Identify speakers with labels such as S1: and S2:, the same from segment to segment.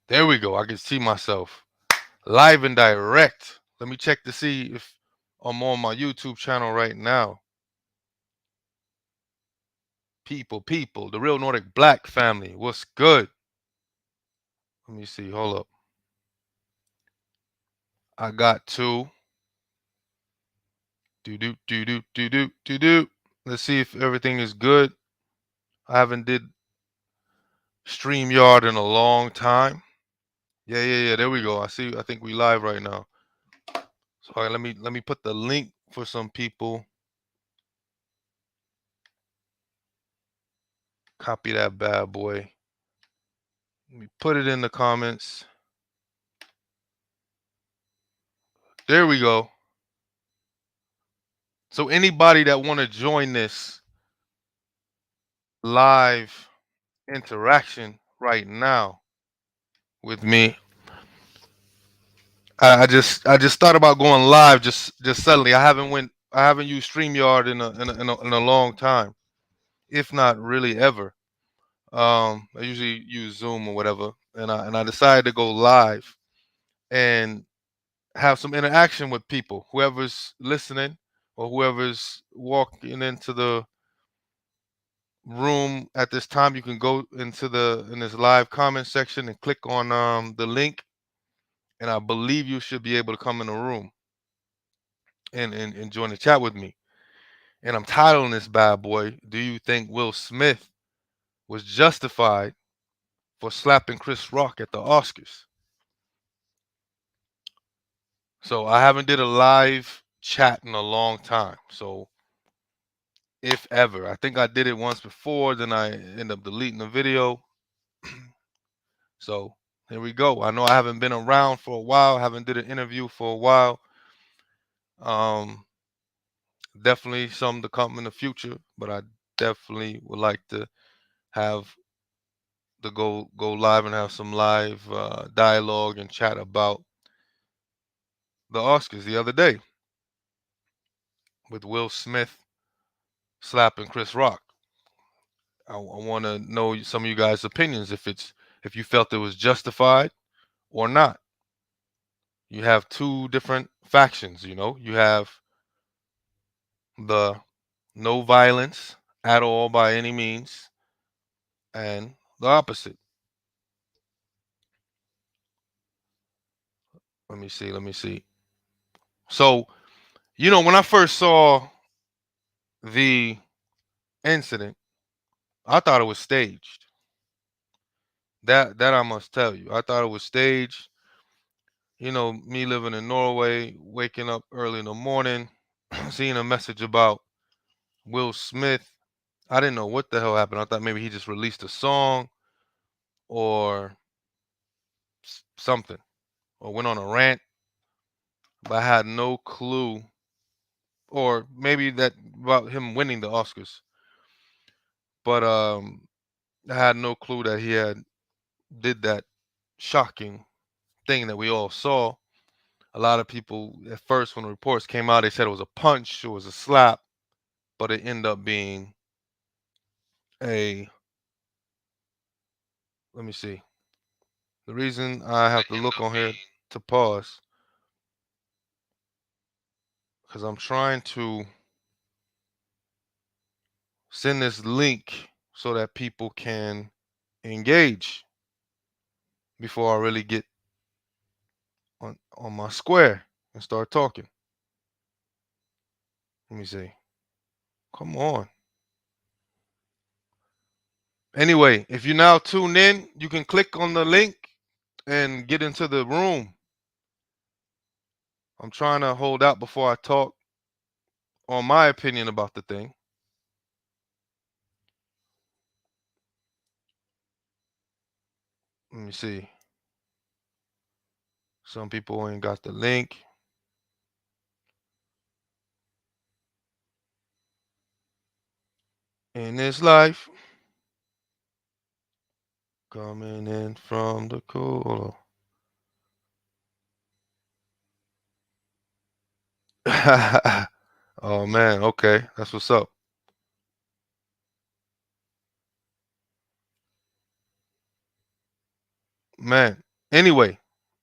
S1: There we go. I can see myself live and direct. Let me check to see if I'm on my YouTube channel right now. People, the real Nordic Black family. What's good? Let me see. Hold up. I got two. Do. Let's see if everything is good. I haven't did StreamYard in a long time. Yeah. There we go. I see. I think we live right now. So all right, let me put the link for some people. Copy that bad boy. Let me put it in the comments. There we go. So anybody that want to join this live interaction right now with me, I just thought about going live just suddenly. I haven't used StreamYard in a long time, if not really ever. I usually use Zoom or whatever, and I decided to go live and have some interaction with people, whoever's listening or whoever's walking into the room at this time. You can go into in this live comment section and click on the link, and I believe you should be able to come in the room and join the chat with me. And I'm titling this bad boy, "Do you think Will Smith was justified for slapping Chris Rock at the Oscars?" So I haven't did a live chat in a long time. So if ever, I think I did it once before, then I end up deleting the video. So here we go. I know I haven't been around for a while, haven't did an interview for a while. Um, Definitely some to come in the future, but I definitely would like to have go live and have some live dialogue and chat about the Oscars the other day with Will Smith slapping Chris Rock. I want to know some of you guys' opinions, if you felt it was justified or not. You have two different factions. You have the no violence at all by any means, and the opposite. Let me see. So, when I first saw the incident, I thought it was staged. That I must tell you. I thought it was staged. Me living in Norway, waking up early in the morning, seeing a message about Will Smith. I didn't know what the hell happened. I thought maybe he just released a song or something, or went on a rant, but I had no clue, or maybe that about him winning the Oscars. But I had no clue that he had did that shocking thing that we all saw. A lot of people at first, when the reports came out, they said it was a punch, it was a slap, but it ended up being a. Let me see. The reason I have to look on here to pause, because I'm trying to send this link so that people can engage before I really get on my square and start talking. Let me see. Come on. Anyway, if you now tune in, you can click on the link and get into the room. I'm trying to hold out before I talk on my opinion about the thing. Let me see. Some people ain't got the link. In this life, coming in from the cool. Oh man, okay, that's what's up, man. Anyway,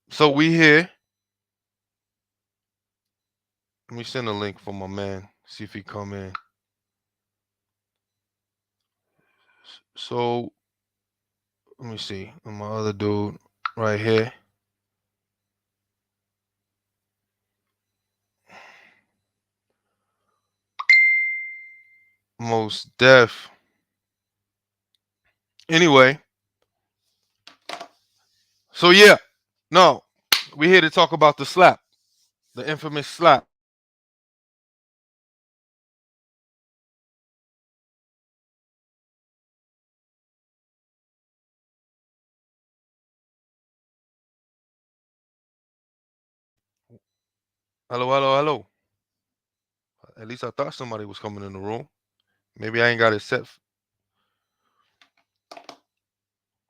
S1: so we here. Let me send a link for my man. See if he come in. So let me see. My other dude right here. Most deaf. Anyway, so yeah, no, we here to talk about the slap, the infamous slap. Hello, hello, hello. At least I thought somebody was coming in the room. Maybe I ain't got it set,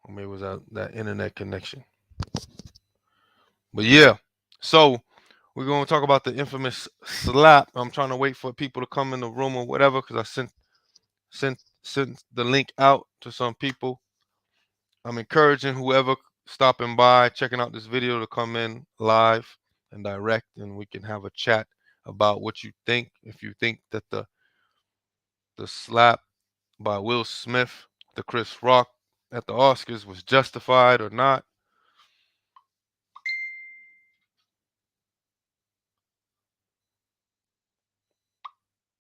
S1: or maybe it was that internet connection. But yeah, so we're gonna talk about the infamous slap. I'm trying to wait for people to come in the room or whatever, because I sent the link out to some people. I'm encouraging whoever stopping by, checking out this video, to come in live and direct, and we can have a chat about what you think. If you think that the slap by Will Smith to Chris Rock at the Oscars was justified or not.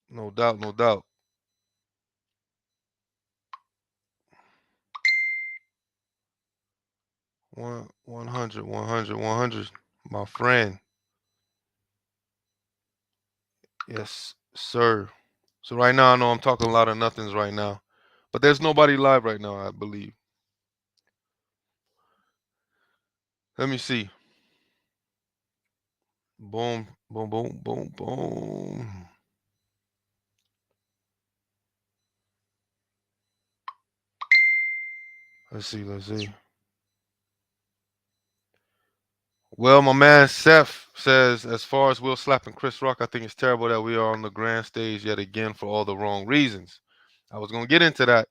S1: No doubt, no doubt. 100, 100, 100, my friend. Yes, sir. So right now, I know I'm talking a lot of nothings right now, but there's nobody live right now, I believe. Let me see. Boom, boom, boom, boom, boom. Let's see, let's see. Well, my man Seth says, as far as Will slapping Chris Rock, I think it's terrible that we are on the grand stage yet again for all the wrong reasons. I was gonna get into that,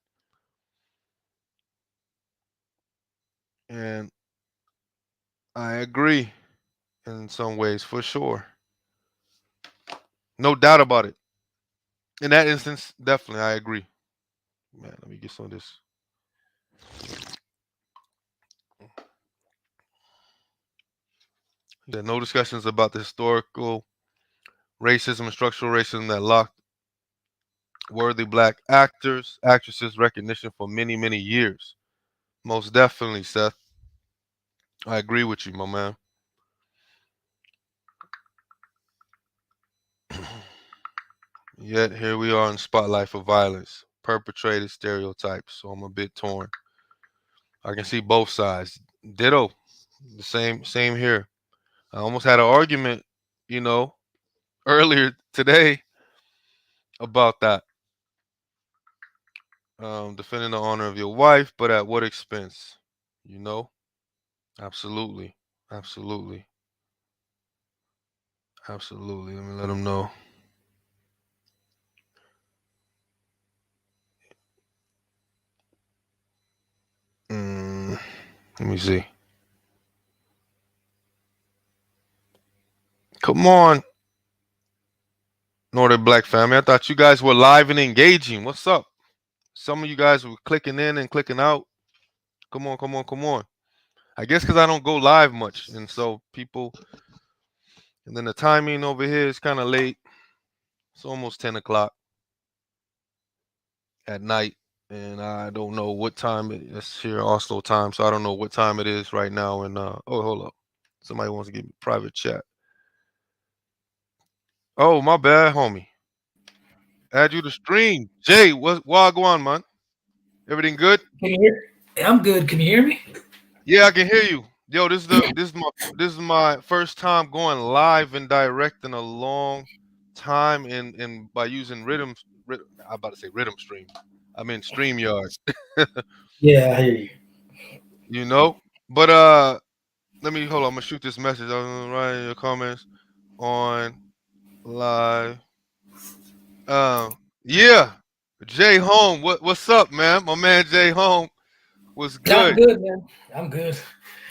S1: and I agree in some ways for sure. No doubt about it. In that instance, definitely I agree. Man, let me get some of this. There are no discussions about the historical racism and structural racism that locked worthy black actors, actresses recognition for many, many years. Most definitely, Seth. I agree with you, my man. Yet here we are in spotlight for violence, perpetrated stereotypes. So I'm a bit torn. I can see both sides. Ditto. The same here. I almost had an argument, you know, earlier today about that. Defending the honor of your wife, but at what expense? You know? Absolutely. Absolutely. Absolutely. Let me let them know. Mm, let me see. Come on, Northern Black family. I thought you guys were live and engaging. What's up? Some of you guys were clicking in and clicking out. Come on, come on, come on. I guess because I don't go live much. And so people, and then the timing over here is kind of late. It's almost 10 o'clock at night. And I don't know what time it's here, Oslo time. So I don't know what time it is right now. And oh, hold up. Somebody wants to give me private chat. Oh, my bad, homie. Add you to stream. Jay, what go on, man? Everything good?
S2: Can you hear? I'm good. Can you hear me?
S1: Yeah, I can hear you. Yo, this is my first time going live and direct in a long time in by using I'm about to say rhythm stream. I mean StreamYard,
S2: Yeah, I hear you.
S1: you know? But let me hold on, I'm gonna shoot this message. I'm gonna write in your comments on live. Uh yeah. Jay Home, what's up, man? My man Jay Home was
S2: I'm
S1: good.
S2: good, man. I'm good.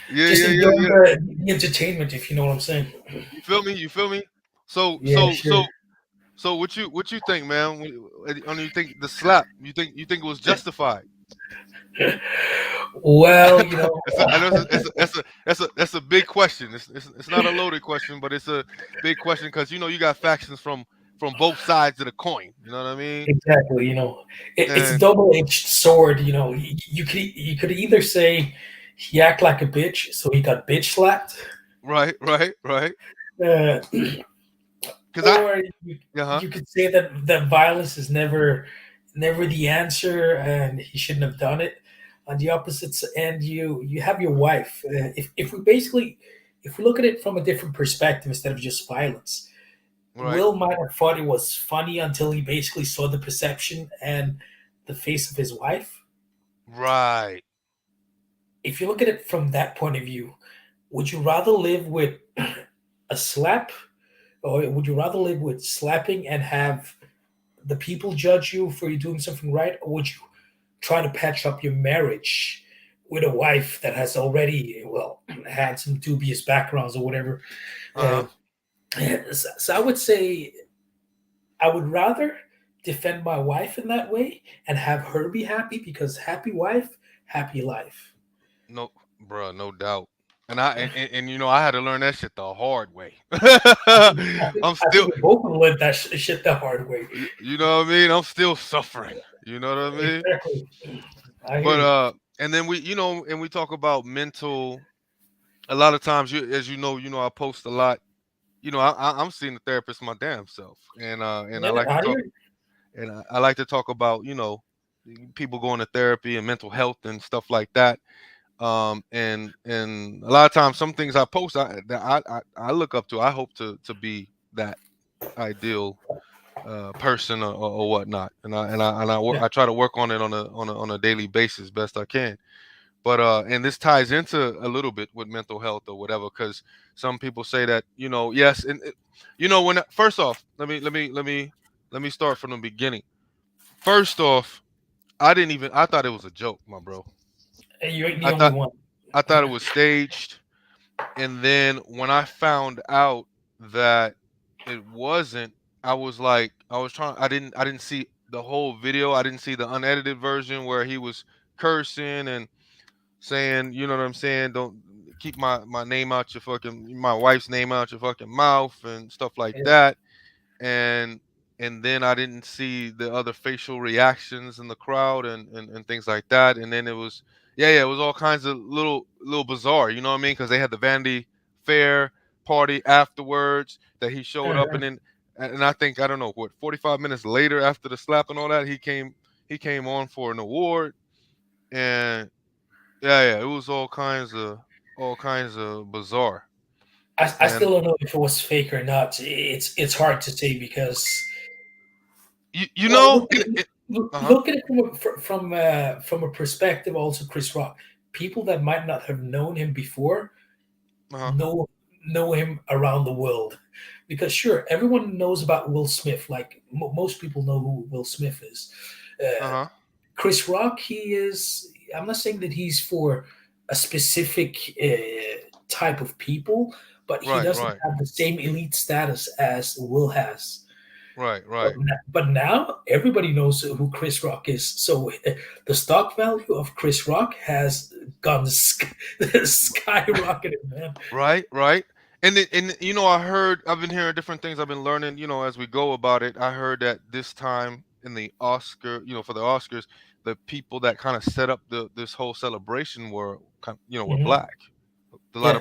S1: Yeah,
S2: Just
S1: yeah, yeah,
S2: enjoying
S1: yeah.
S2: the entertainment, if you know what I'm saying.
S1: You feel me? You feel me? So,
S2: Yeah,
S1: so,
S2: sure.
S1: so, so, what you think, man? When you think the slap, you think it was justified?
S2: Well, you know,
S1: I know that's a big question. It's not a loaded question, but it's a big question because you got factions from both sides of the coin. You know what I mean?
S2: exactly. You know, it's a
S1: And
S2: double-edged sword. You know, you could either say he act like a bitch, so he got bitch slapped,
S1: right, right, right.
S2: uh,
S1: Because
S2: or you,
S1: huh,
S2: you could say that violence is never the answer, and he shouldn't have done it. On the opposite end, you have your wife. If we look at it from a different perspective instead of just violence,
S1: right,
S2: Will might have thought it was funny until he basically saw the perception and the face of his wife.
S1: right.
S2: If you look at it from that point of view, would you rather live with a slap, or would you rather live with slapping and have the people judge you for you doing something right, or would you try to patch up your marriage with a wife that has already, well, had some dubious backgrounds or whatever?
S1: Uh
S2: Uh,
S1: huh.
S2: so I would say I would rather defend my wife in that way and have her be happy, because happy wife, happy life.
S1: No, bruh, no doubt. And I had to learn that shit the hard way.
S2: I think I think,
S1: I'm
S2: I think
S1: still,
S2: we both learned that shit the hard way.
S1: you know what I mean. I'm still suffering. You know what I mean.
S2: Exactly. I hear
S1: But
S2: you.
S1: and then and we talk about mental. A lot of times, as I post a lot. I'm seeing the therapist my damn self, and I
S2: Yeah,
S1: like to
S2: I
S1: talk,
S2: hear you.
S1: and I like to talk about people going to therapy and mental health and stuff like that. And a lot of times, some things I post, I look up to. I hope to be that ideal person or whatnot,
S2: Yeah.
S1: I try to work on it on a daily basis best I can. But and this ties into a little bit with mental health or whatever, because some people say that yes, and when first off, let me start from the beginning. First off, I thought it was a joke, my bro.
S2: And you ain't
S1: I
S2: the only
S1: thought
S2: one.
S1: I thought it was staged. And then when I found out that it wasn't, I didn't see the whole video. I didn't see the unedited version where he was cursing and saying, you know what I'm saying, don't keep my name out your fucking my wife's name out your fucking mouth and stuff like
S2: Yeah.
S1: that. And then I didn't see the other facial reactions in the crowd and things like that. And then it was, yeah, it was all kinds of little bizarre, you know what I mean? Because they had the Vanity Fair party afterwards that he showed up,
S2: Uh-huh.
S1: and then and I think, I don't know what, 45 minutes later after the slap and all that, he came on for an award. And yeah, it was all kinds of bizarre.
S2: I
S1: And
S2: still don't know if it was fake or not. It's hard to say because,
S1: you
S2: well,
S1: know, uh-huh,
S2: look at it from a perspective. Also, Chris Rock, people that might not have known him before
S1: uh-huh,
S2: know know him around the world, because sure, everyone knows about Will Smith. Like most people know who Will Smith is. Uh,
S1: uh-huh.
S2: Chris Rock, he is. I'm not saying that he's for a specific type of people, but he
S1: Right,
S2: doesn't
S1: right,
S2: have the same elite status as Will has.
S1: right,
S2: But,
S1: right.
S2: but now everybody knows who Chris Rock is. So the stock value of Chris Rock has gone skyrocketed, man.
S1: Right, right. And I've been hearing different things. I've been learning, as we go about it. I heard that this time in the for the Oscars, the people that kind of set up this whole celebration were
S2: Hmm.
S1: black.
S2: Yeah,
S1: A lot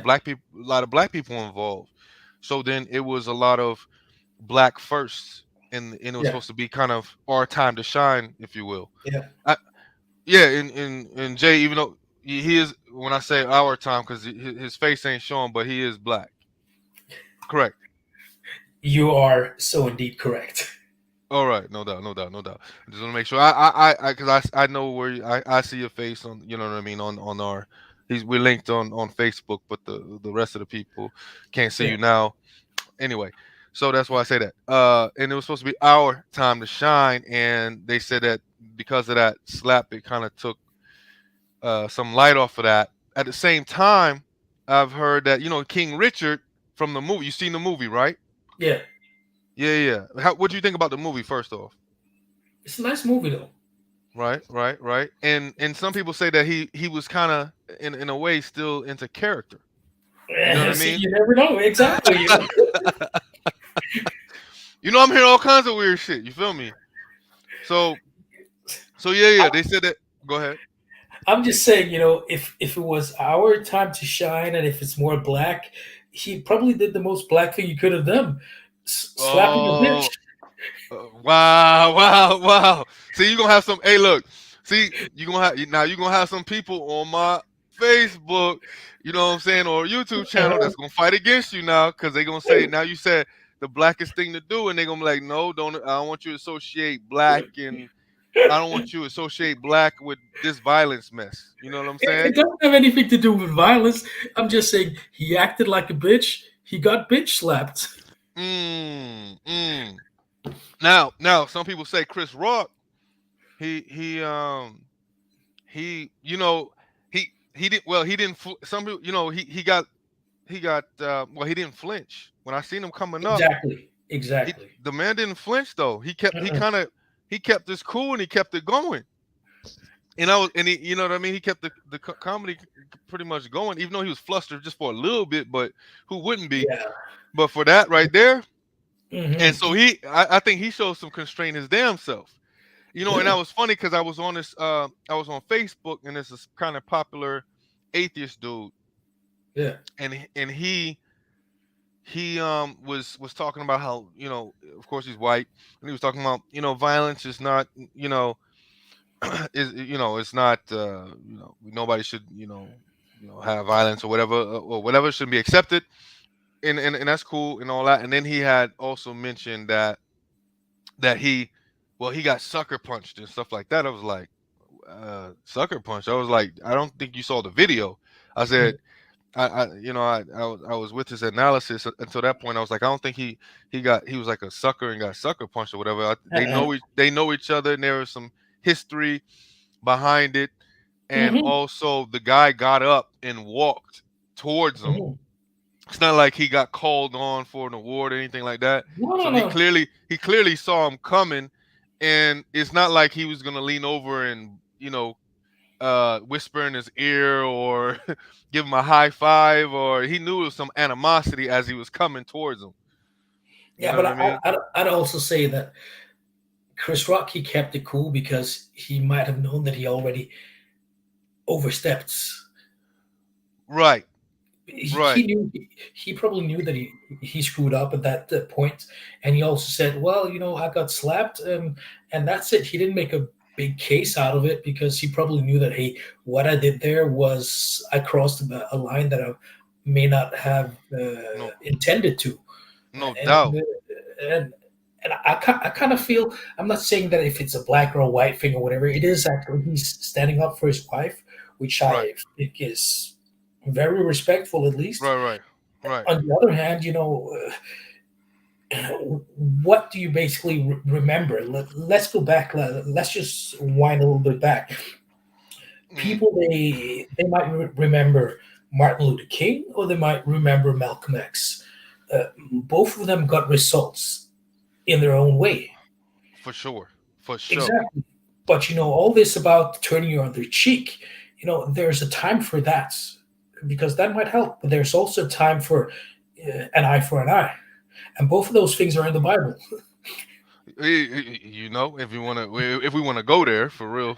S1: of black people involved. So then it was a lot of black firsts, and it was
S2: yeah,
S1: supposed to be kind of our time to shine, if you will.
S2: yeah.
S1: I, yeah, and Jay, even though he is, when I say our time, because his face ain't showing, but he is black. Correct.
S2: You are so indeed correct.
S1: All right, no doubt, no doubt, no doubt. I just want to make sure. Because I know where I see your face on. You know what I mean, on our. We're linked on Facebook, but the rest of the people can't see
S2: Yeah.
S1: you now. Anyway, so that's why I say that. And it was supposed to be our time to shine, and they said that because of that slap, it kind of took some light off of that. At the same time, I've heard that King Richard from the movie. You seen the movie, right?
S2: Yeah,
S1: Yeah, yeah. What do you think about the movie first off?
S2: it's a nice movie though.
S1: Right, right, right. And some people say that he was kind of in a way still into character. You know what I
S2: See,
S1: mean?
S2: you never know exactly.
S1: I'm hearing all kinds of weird shit. You feel me? So yeah, yeah. They said that. Go ahead.
S2: I'm just saying, if it was our time to shine, and if it's more black, he probably did the most black thing he could have done, slapping a bitch.
S1: Oh, wow, wow, wow. See, you gonna have some. Hey, look. See, you gonna have some people on my Facebook, you know what I'm saying, or YouTube channel
S2: Uh-huh.
S1: that's gonna fight against you now because they gonna say now you said the blackest thing to do, and they gonna be like, no, don't. I don't want you to associate black, and I don't want you to associate black with this violence mess. You know what I'm saying?
S2: It doesn't have anything to do with violence. I'm just saying he acted like a bitch. He got bitch slapped.
S1: Mm, mm. Now, some people say Chris Rock. He he didn't well he didn't some people he didn't flinch when I seen him coming up.
S2: Exactly.
S1: He
S2: Exactly.
S1: The man didn't flinch though.
S2: Uh-uh.
S1: He kept this cool and he kept it going. And I was and he you know what I mean. He kept the comedy pretty much going, even though he was flustered just for a little bit. But who wouldn't be?
S2: Yeah.
S1: But for that right there, and so
S2: Hmm.
S1: I think he showed some constraint his damn self. And
S2: Yeah.
S1: that was funny because I was on Facebook, and there's this kind of popular atheist dude,
S2: Yeah.
S1: and he was talking about how, of course he's white, and he was talking about, violence is not, is, it's not, nobody should, have violence or whatever shouldn't be accepted, and that's cool and all that. And then he had also mentioned that he got sucker punched and stuff like that. I was like, sucker punch. I was like, I don't think you saw the video. I said, I was with his analysis until that point. I was like, I don't think he was like a sucker and got sucker punched or whatever.
S2: Uh-uh.
S1: They know each other, and there was some history behind it. And
S2: Hmm.
S1: also, the guy got up and walked towards him.
S2: Hmm.
S1: It's not like he got called on for an award or anything like that.
S2: No, no,
S1: So
S2: no.
S1: he clearly saw him coming, and it's not like he was gonna lean over and whisper in his ear or give him a high five, or he knew it was some animosity as he was coming towards him. You
S2: Yeah,
S1: know
S2: but
S1: what I mean?
S2: I'd also say that Chris Rock, he kept it cool because he might have known that he already overstepped.
S1: Right,
S2: He
S1: right,
S2: knew, he probably knew that he screwed up at that point, and he also said, "Well, I got slapped, and that's it." He didn't make a big case out of it because he probably knew that, hey, what I did there was I crossed a line that I may not have
S1: no,
S2: intended to,
S1: no
S2: and
S1: doubt.
S2: and and I kind of feel, I'm not saying that if it's a black or a white thing or whatever, it is actually he's standing up for his wife, which
S1: Right,
S2: I think is very respectful at least.
S1: right, right, right.
S2: On the other hand, what do you basically remember? Let's go back. Let's just wind a little bit back.
S1: Mm,
S2: People, they might remember Martin Luther King, or they might remember Malcolm X. Both of them got results in their own way.
S1: for sure, for sure.
S2: Exactly. But all this about turning your other cheek, there's a time for that, because that might help. But there's also a time for an eye for an eye, and both of those things are in the Bible.
S1: If we want to go there for real.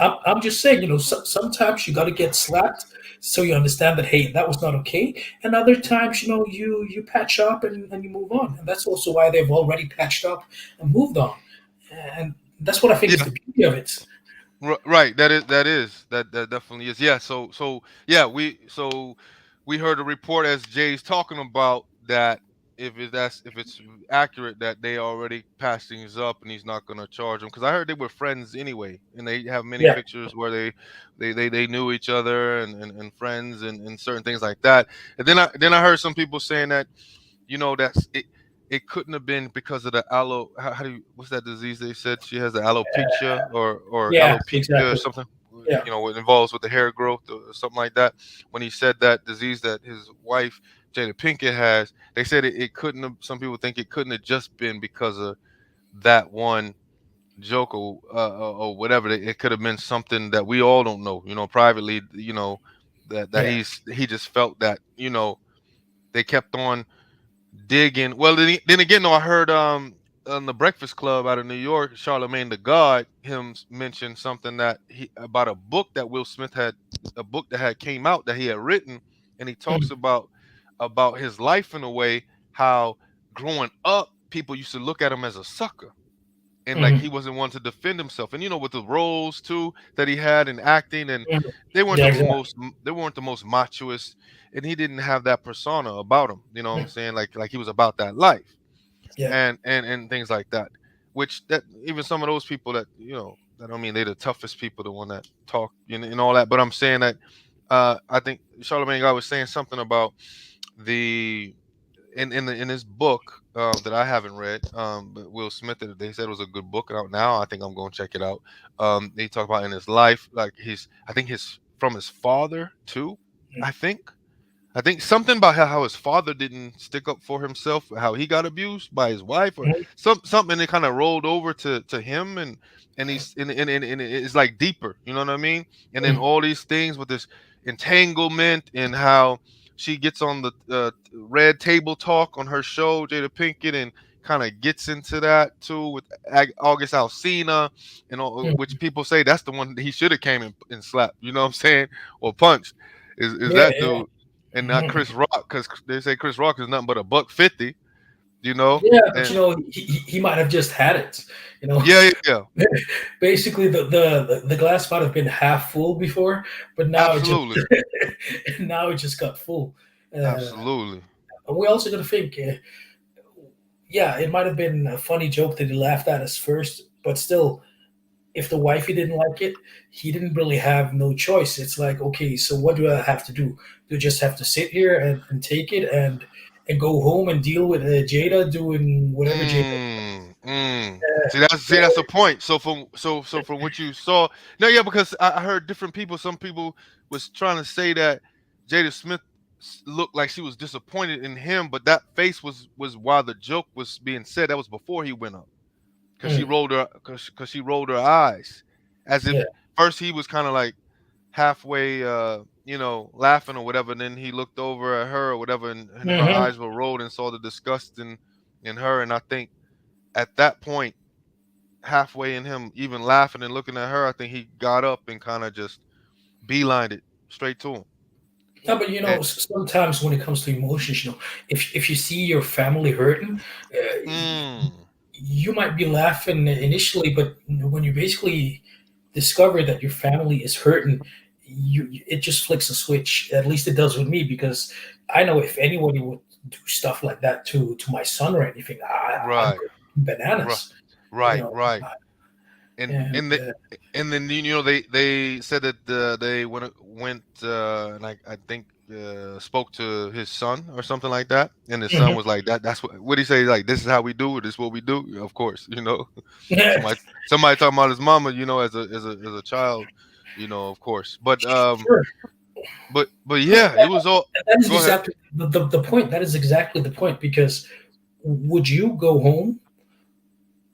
S2: I'm just saying, sometimes you got to get slapped so you understand that, hey, that was not okay. And other times, you patch up and you move on. And that's also why they've already patched up and moved on. And that's what I think is
S1: Yeah,
S2: the beauty of it.
S1: right. That definitely is. Yeah. Yeah, we heard a report as Jay's talking about that if it's accurate that they already passed things up and he's not going to charge them, because I heard they were friends anyway, and they have many
S2: Yeah.
S1: pictures where they knew each other and friends and certain things like that. And then I heard some people saying that that's it. It couldn't have been because of the how do you, what's that disease they said she has, the alopecia or
S2: Yeah,
S1: alopecia or
S2: exactly.
S1: something.
S2: Yeah.
S1: it involves with the hair growth or something like that. When he said that disease that his wife Jada Pinkett has, they said it couldn't have. Some people think it couldn't have just been because of that one joke or whatever. It could have been something that we all don't know, privately, that
S2: Yeah.
S1: he just felt that, they kept on digging. Well, then again, though, I heard on the Breakfast Club out of New York, Charlemagne the God, him mention something that he about a book that Will Smith had, a book that had came out that he had written, and he talks
S2: Mm,
S1: about his life in a way, how growing up people used to look at him as a sucker, and like he
S2: mhm,
S1: wasn't one to defend himself, and with the roles too that he had in acting, and
S2: mm.
S1: they weren't
S2: Yeah,
S1: the
S2: exactly.
S1: most they weren't the most machoist, and he didn't have that persona about him, you know what I'm
S2: Mm,
S1: saying, like he was about that life,
S2: yeah.
S1: and things like that, which that even some of those people that, that don't mean they're the toughest people, the one that talk, and all that, but I'm saying that, I think Charlemagne God was saying something about the in his book, that I haven't read, but Will Smith, that they said was a good book out now. I think I'm going to check it out. He talked about in his life, like I think his from his father too. I think I think something about how his father didn't stick up for himself, how he got abused by his wife, or
S2: Mhm,
S1: something that kind of rolled over to him, and he's and it's like deeper, you know what I mean? And then
S2: mm,
S1: all these things with this entanglement, and how she gets on the Red Table Talk on her show, Jada Pinkett, and kind of gets into that too with August Alsina, and all,
S2: mm.
S1: which people say that's the one that he should have came and slapped, you know what I'm saying, or punched, is
S2: Yeah,
S1: that
S2: yeah.
S1: dude, and not
S2: Mhm.
S1: Chris Rock, because they say Chris Rock is nothing but a buck 50, you know.
S2: Yeah, but
S1: And
S2: he might have just had it. You know,
S1: yeah, yeah, yeah,
S2: basically the glass might have been half full before, but now it just
S1: absolutely,
S2: now it just got full. Uh,
S1: absolutely,
S2: and we also got to think, yeah, it might have been a funny joke that he laughed at us first, but still, if the wifey didn't like it, he didn't really have no choice. It's like, okay, so what do I have to do? Do I just have to sit here and take it and go home and deal with Jada doing whatever Jada?
S1: mm. See that's the point. So from what you saw, no, yeah, because I heard different people. Some people was trying to say that Jada Smith looked like she was disappointed in him, but that face was while the joke was being said. That was before he went up. Because she
S2: Mm,
S1: rolled her because she rolled her eyes, as
S2: yeah.
S1: if first he was kind of like halfway, laughing or whatever, and then he looked over at her or whatever, and her
S2: Hmm.
S1: eyes were rolled and saw the disgust in her. And I think at that point, halfway in him even laughing and looking at her, I think he got up and kind of just beelined it straight to him.
S2: No, but
S1: And
S2: sometimes when it comes to emotions, if you see your family hurting,
S1: mm,
S2: you might be laughing initially, but when you basically discover that your family is hurting, it just flicks a switch. At least it does with me because I know if anybody would do stuff like that to my son or anything, I'm
S1: right,
S2: going
S1: right,
S2: bananas. You
S1: right,
S2: know,
S1: right. and
S2: and
S1: and the, and then they said that they went and I think spoke to his son or something like that, and his son
S2: Mhm.
S1: was like, that's what he say, like, this is how we do it, this is what we do, of course, somebody somebody talking about his mama, as a child, of course,
S2: Sure.
S1: but yeah, it was all.
S2: That is
S1: Go ahead.
S2: exactly the point. That is exactly the point because would you go home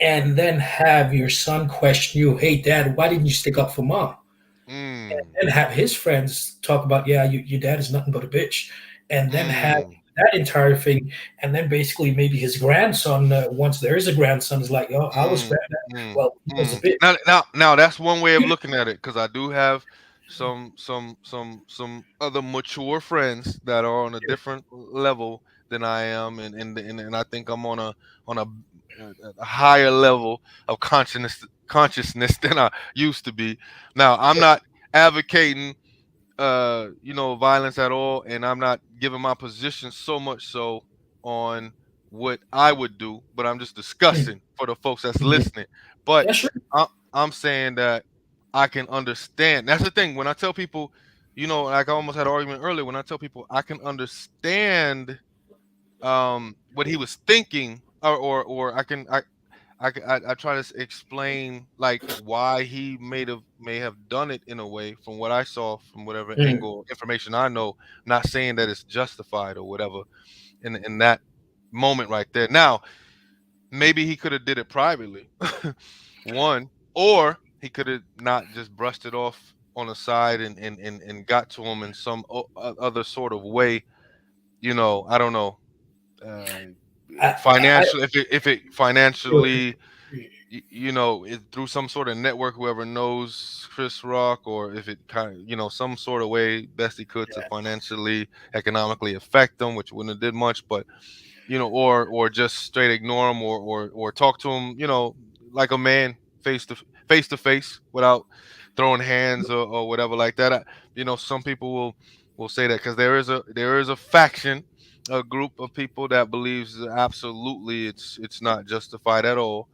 S2: and then have your son question you, "Hey, Dad, why didn't you stick up for mom?"
S1: mm,
S2: And have his friends talk about, "Yeah, your dad is nothing but a bitch," and then have
S1: mm,
S2: that entire thing, and then basically maybe his grandson, once there is a grandson, is like, "Oh, how was
S1: mm,
S2: granddad?"
S1: mm,
S2: Well, he was a
S1: mm.
S2: bitch.
S1: Now that's one way of looking at it, because I do have some other mature friends that are on a different level than I am, and I think I'm on a higher level of consciousness than I used to be. Now I'm not advocating violence at all, and I'm not giving my position so much so on what I would do, but I'm just
S2: Mm,
S1: discussing for the folks that's
S2: yeah,
S1: listening. But
S2: yeah, sure.
S1: I'm saying that I can understand. That's the thing. When I tell people, like I almost had an argument earlier, when I tell people I can understand what he was thinking, or I try to explain like why he may have done it in a way from what I saw from whatever
S2: Mm.
S1: angle information I know. Not saying that it's justified or whatever in that moment right there. Now maybe he could have did it privately, one, or he could have not just brushed it off on the side and got to him in some other sort of way. I don't know. Uh,
S2: I
S1: Financial, if it financially, through some sort of network, whoever knows Chris Rock, or if it kind of, some sort of way best he could to financially, economically affect them, which wouldn't have did much, but or just straight ignore him, or talk to him, like a man, face to face without throwing hands or whatever like that. Some people will say that because there is a faction, a group of people that believes that absolutely it's not justified at all,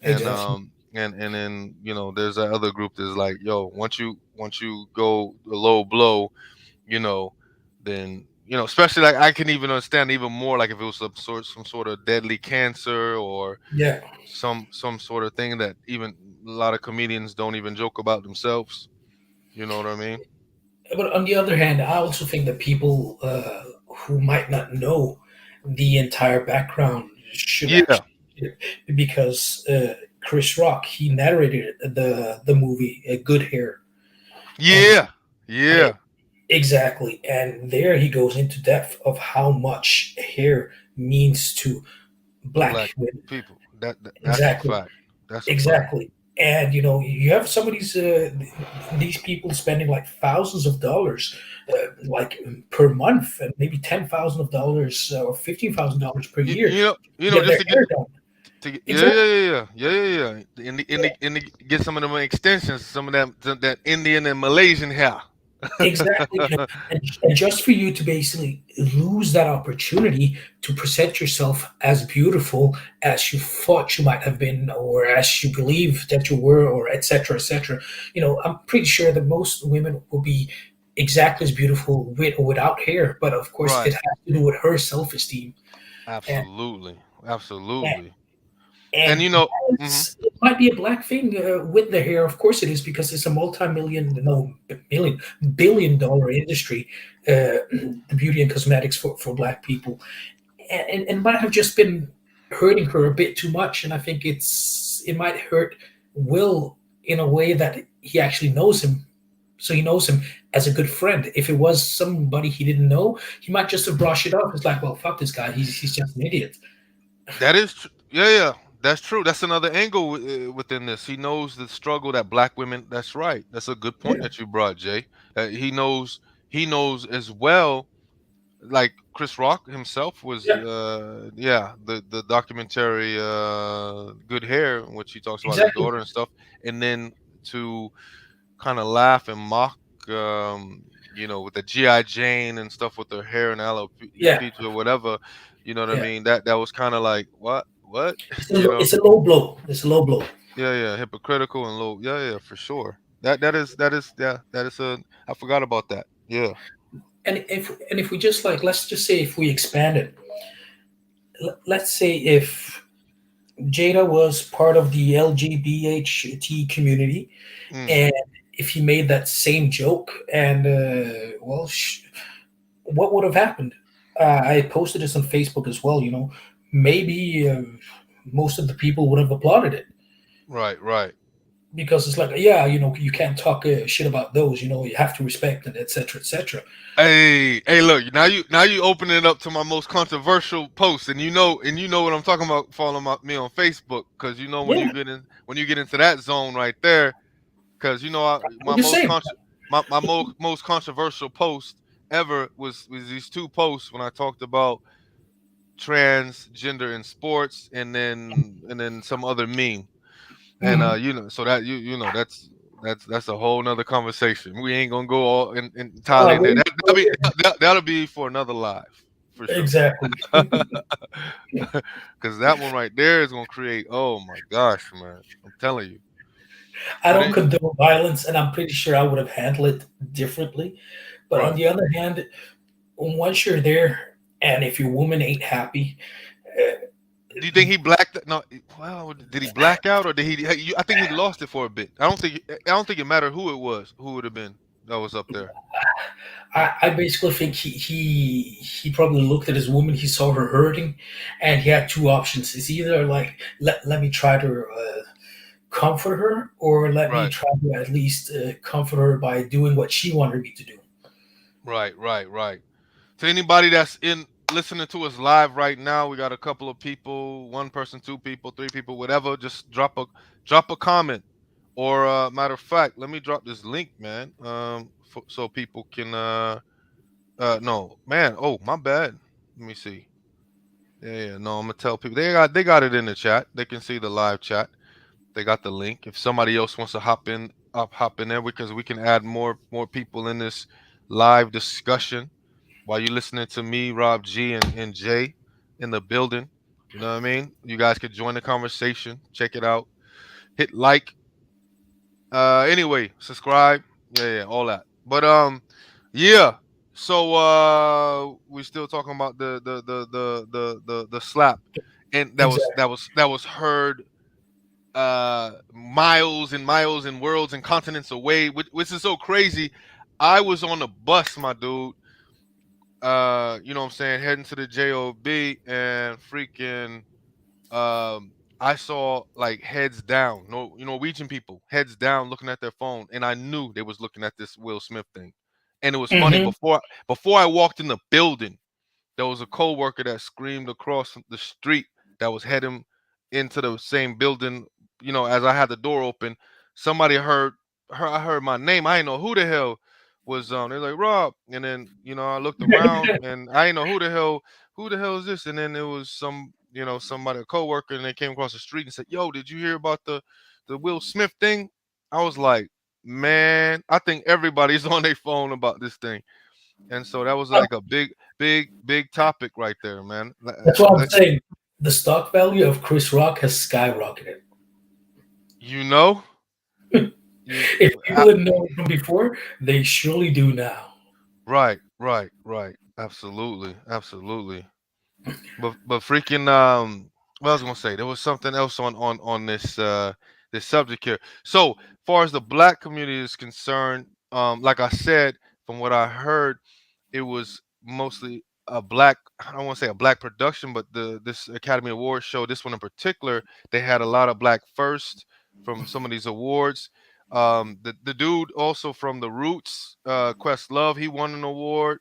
S1: and
S2: exactly.
S1: then there's that other group that's like, yo, once you go a low blow, you know, then especially like I can even understand even more like if it was some sort of deadly cancer or
S2: Yeah.
S1: some sort of thing that even a lot of comedians don't even joke about themselves. You know what I mean?
S2: But on the other hand, I also think that people who might not know the entire background should
S1: Yeah,
S2: actually, because Chris Rock, he narrated the movie Good Hair, and
S1: yeah,
S2: and
S1: yeah.
S2: exactly, and there he goes into depth of how much hair means to black
S1: Black
S2: women.
S1: people. That's a
S2: Exactly.
S1: fact. That's a fact.
S2: Exactly. And you have some of these people spending like thousands of dollars, like per month, and maybe $10,000 or $15,000 per
S1: You,
S2: year
S1: you know,
S2: to get
S1: just
S2: their
S1: to get
S2: hair done.
S1: yeah,
S2: Exactly.
S1: yeah, yeah, yeah, yeah, yeah, yeah. Get some of them extensions, some of that Indian and Malaysian hair.
S2: Exactly. And just for you to basically lose that opportunity to present yourself as beautiful as you thought you might have been, or as you believe that you were, or etc., etc. I'm pretty sure that most women will be exactly as beautiful with or without hair, but of course, it
S1: Right.
S2: has to do with her self esteem. And,
S1: Absolutely. Absolutely. And
S2: and
S1: mhm.
S2: it might be a black thing with the hair. Of course, it is because it's a multi-million, no, million, billion-dollar industry. The beauty and cosmetics for black people, and might have just been hurting her a bit too much. And I think it might hurt Will in a way that he actually knows him. So he knows him as a good friend. If it was somebody he didn't know, he might just have brushed it off. It's like, well, fuck this guy. He's just an idiot.
S1: That is yeah, yeah. That's true. That's another angle within this. He knows the struggle that black women. That's right. That's a good point
S2: Yeah,
S1: that you brought, Jay. He knows. He knows as well. Like Chris Rock himself was,
S2: yeah,
S1: yeah, the documentary "Good Hair," in which he talks about his
S2: exactly.
S1: daughter and stuff, and then to kind of laugh and mock, um, with the GI Jane and stuff with her hair and
S2: Yeah,
S1: alopecia or whatever. You know what I
S2: yeah.
S1: mean? That was kind of like what, you know?
S2: It's a low blow. It's a low blow.
S1: Yeah, yeah, hypocritical and low. Yeah, yeah, for sure. That is yeah, that is a. I forgot about that. Yeah.
S2: And if we just like, let's just say if we expand it, let's say if Jada was part of the LGBT community,
S1: Mm,
S2: and if he made that same joke, and what would have happened? I posted this on Facebook as well. Maybe most of the people would have applauded it,
S1: right, right.
S2: because it's like, yeah, you can't talk shit about those. You have to respect and etc. etc.
S1: Hey, hey, look, now you open it up to my most controversial post, and you know what I'm talking about. Follow me on Facebook, because when
S2: Yeah,
S1: you get into that zone right there, because
S2: I'm
S1: my
S2: just
S1: most
S2: saying.
S1: most controversial post ever was these two posts when I talked about transgender in sports, and then some other meme, and
S2: Mhm.
S1: so that that's a whole nother conversation. We ain't gonna go all
S2: Oh,
S1: entirely in there. That'll be for another live for sure.
S2: exactly.
S1: Because that one right there is gonna create. Oh my gosh, man! I'm telling you.
S2: I
S1: But
S2: don't condone violence, and I'm pretty sure I would have handled it differently. But on
S1: right,
S2: the other hand, once you're there, and if your woman ain't happy, uh,
S1: Do you think he blacked? No, well, did he black out or did he? I think he lost it for a bit. I don't think it mattered who it was. Who would have been that was up there?
S2: I basically think he probably looked at his woman. He saw her hurting, and he had two options. It's either like let me try to comfort her, or let me
S1: Right,
S2: try to at least comfort her by doing what she wanted me to do.
S1: right. To anybody that's in listening to us live right now, we got a couple of people, one person, two people, three people, whatever. Just drop a comment, or matter of fact, let me drop this link, man. So people can no, man. Oh, my bad. Let me see. Yeah, no, I'm gonna tell people they got it in the chat. They can see the live chat. They got the link. If somebody else wants to hop in there because we can add more people in this live discussion while you're listening to me, Rob G, and Jay in the building. You know what I mean? You guys could join the conversation. Check it out. Hit like. Anyway, subscribe. Yeah, all that. But yeah. So we still talking about the slap, and
S2: Exactly.
S1: that was heard miles and miles and worlds and continents away, which is so crazy. I was on the bus, my dude. You know what I'm saying, heading to the job, and freaking I saw like heads down, no, Norwegian people heads down looking at their phone, and I knew they was looking at this Will Smith thing. And it was funny,
S2: Hmm.
S1: before I walked in the building, there was a coworker that screamed across the street that was heading into the same building. As I had the door open, somebody I heard my name. I didn't know who the hell was they're like, Rob, and then I looked around and I didn't know who the hell is this, and then it was somebody, a coworker, and they came across the street and said, yo, did you hear about the Will Smith thing? I was like, man, I think everybody's on their phone about this thing. And so that was like a big topic right there, man.
S2: That's what I'm saying. The stock value of Chris Rock has skyrocketed.
S1: You know, you
S2: If
S1: I,
S2: people didn't know it from before, they surely do now.
S1: right. Absolutely. But freaking what I was gonna say, there was something else on this subject here. So far as the black community is concerned, like I said, from what I heard, it was mostly a black, I don't want to say a black production, but this Academy Awards show, this one in particular, they had a lot of black first from some of these awards. The dude also from The Roots, Questlove, he won an award,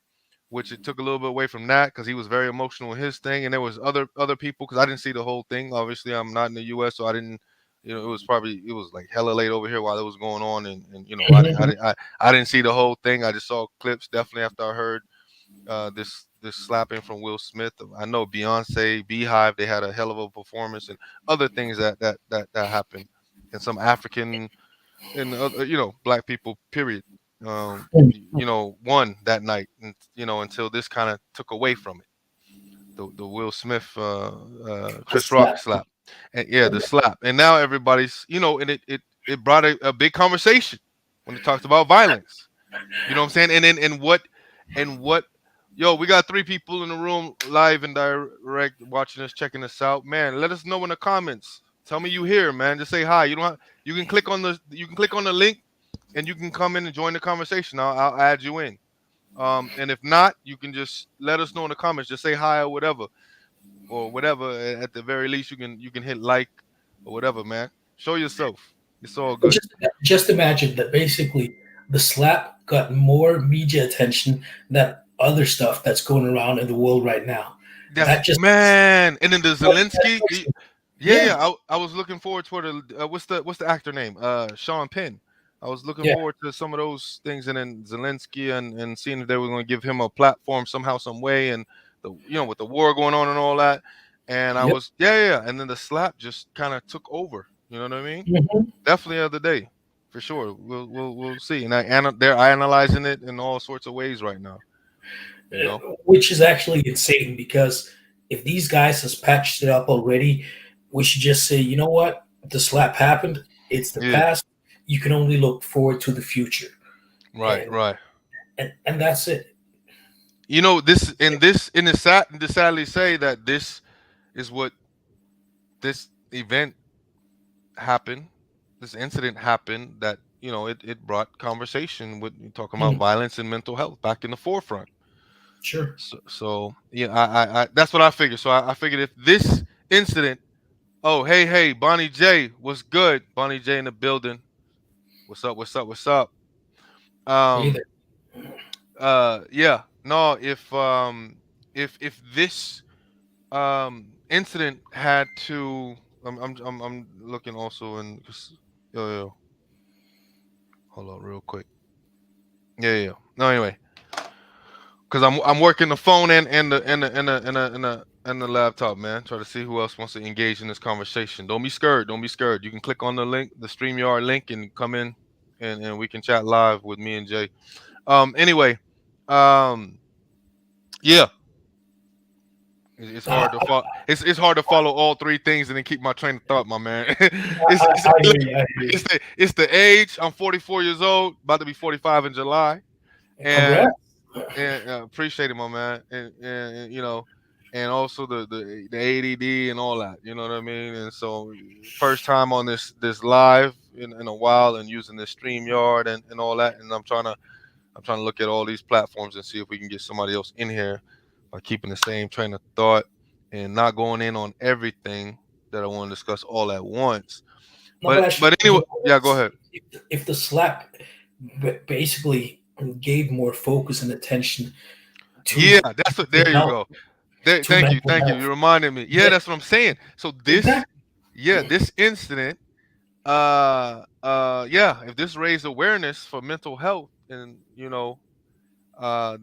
S1: which it took a little bit away from that because he was very emotional in his thing. And there was other people, because I didn't see the whole thing. Obviously, I'm not in the U.S., so I didn't. It was like hella late over here while it was going on, and
S2: Mhm.
S1: I didn't see the whole thing. I just saw clips definitely after I heard this slapping from Will Smith. I know Beyonce, Beehive, they had a hell of a performance, and other things that happened, and some African and other, black people. Period. Won that night, and until this kind of took away from it. The Will Smith,
S2: The
S1: Chris Rock
S2: slap.
S1: slap, and yeah, the slap, and now everybody's, and it brought a big conversation when it talked about violence. You know what I'm saying? And what yo, we got three people in the room live and direct watching us, checking us out. Man, let us know in the comments. Tell me you here, man. Just say hi. You can click on the link and you can come in and join the conversation. I'll add you in. And if not, you can just let us know in the comments. Just say hi or whatever. Or whatever. At the very least, you can hit like or whatever, man. Show yourself. It's all
S2: But
S1: good.
S2: just imagine that basically the slap got more media attention than other stuff that's going around in the world right now.
S1: That's
S2: That just
S1: man. And then the Zelensky. Yeah,
S2: yeah,
S1: yeah. I was looking forward to the what's the actor name? Sean Penn. I was looking
S2: yeah.
S1: forward to some of those things, and then Zelensky, and seeing if they were going to give him a platform somehow, some way, and with the war going on and all that. And I
S2: Yep.
S1: was yeah. And then the slap just kind of took over. You know what I mean?
S2: Mhm.
S1: Definitely the other day, for sure. We'll see. And they're analyzing it in all sorts of ways right now. You know?
S2: Which is actually insane because if these guys has patched it up already, we should just say, you know what, the slap happened. It's the
S1: Yeah.
S2: past. You can only look forward to the future,
S1: Right.
S2: and
S1: Right.
S2: and that's it.
S1: This and this in the sad to sadly say that this is what this event happened, this incident happened that it brought conversation with talking about
S2: Mhm.
S1: violence and mental health back in the forefront.
S2: Sure.
S1: So yeah, I that's what I figured. So I figured if this incident, oh hey Bonnie J, what's good? Bonnie J in the building. What's up? What's up? What's up?
S2: Hey
S1: Um
S2: there.
S1: yeah, no, if this incident had to, I'm looking also in, yo, hold on real quick. Yeah. No, anyway, because I'm working the phone and the laptop, man. Try to see who else wants to engage in this conversation. Don't be scared. Don't be scared. You can click on the link, the StreamYard link, and come in, and we can chat live with me and Jay. Anyway, um, yeah, it's
S2: I,
S1: hard to follow. It's hard to follow all three things and then keep my train of thought, my man.
S2: I hear you. I hear you.
S1: It's the age. I'm 44 years old, about to be 45 in July,
S2: Congrats.
S1: and appreciate it, my man, and and also the ADD and all that. You know what I mean? And so, first time on this live in a while, and using this StreamYard and all that, and I'm trying to look at all these platforms and see if we can get somebody else in here by keeping the same train of thought and not going in on everything that I want to discuss all at once.
S2: No, but
S1: But
S2: actually,
S1: anyway, yeah, go ahead.
S2: if the slap basically gave more focus and attention
S1: Yeah,
S2: to
S1: that's what.
S2: mental
S1: There you
S2: health,
S1: go.
S2: to mental
S1: Thank you.
S2: health,
S1: You reminded me. Yeah,
S2: yeah,
S1: that's what I'm saying. So this,
S2: exactly.
S1: yeah, this incident, yeah, if this raised awareness for mental health, and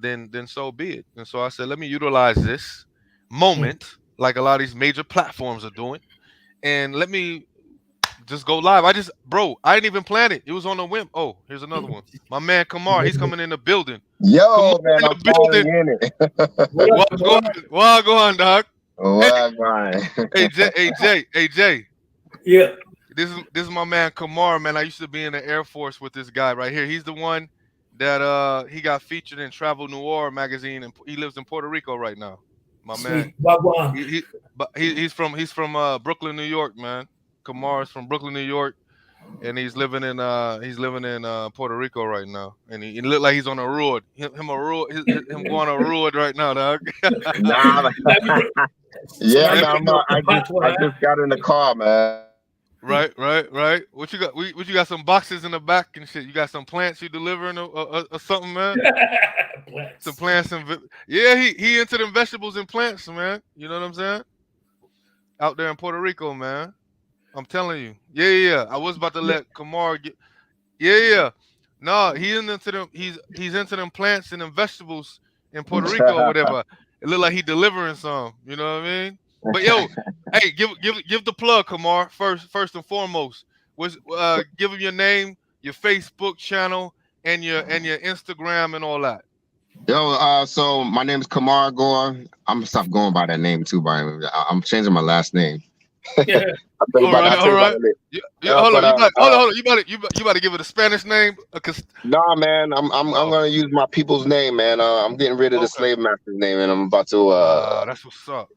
S1: then so be it. And so I said, let me utilize this
S2: Mm.
S1: moment, like a lot of these major platforms are doing, and let me just go live. Bro, I didn't even plan it. It was on a whim. Oh, here's another one. My man Kamar, he's coming in the building. Kamar
S3: Yo, man,
S1: in
S3: I'm
S1: the
S3: finally
S1: building.
S3: in
S2: What
S3: it.
S2: up,
S1: What's going?
S2: Kamar?
S1: What's going, dog? Hey,
S3: What, man?
S1: hey Jay.
S2: Yeah.
S1: This is my man Kamar, man. I used to be in the Air Force with this guy right here. He's the one that he got featured in Travel Noir magazine, and he lives in Puerto Rico right now. My man.
S2: Sweet. Wagwan.
S1: He's from Brooklyn, New York, man. Kamar is from Brooklyn, New York, and he's living in Puerto Rico right now. And he look like he's on a road. Him going on a road right now, dog.
S3: Nah,
S2: Now you
S3: man.
S2: bring- so now
S3: Yeah,
S2: you
S3: man.
S2: bring up the
S3: I
S2: patwa,
S3: just got in the car, man.
S1: Right. What you got? What you got? Some boxes in the back and shit. You got some plants you delivering or something, man? Some
S2: Plants.
S1: plants and yeah, he into them vegetables and plants, man. You know what I'm saying? Out there in Puerto Rico, man. I'm telling you. Yeah. I was about to
S2: Yeah.
S1: let Kamar get. Yeah. No, he's into them plants and them vegetables in Puerto Rico or whatever. It look like he delivering some. You know what I mean? But yo, hey, give the plug, Kamar. First and foremost, give him your name, your Facebook channel, and your Instagram and all that.
S3: Yo, so my name is Kamar Gore. I'm gonna stop going by that name too, Brian. I'm changing my last name.
S2: Yeah.
S3: I'll tell you
S1: All
S3: about
S1: right,
S3: that. I'll tell
S1: all
S3: you about
S1: right.
S3: it later.
S1: Yeah, hold
S3: But
S1: on. Hold on. You about to give it a Spanish name? Cause
S3: nah, man. I'm
S1: oh,
S3: gonna use my people's name, man. I'm getting rid of the
S1: okay.
S3: slave master's name, and I'm about to.
S1: That's what's up.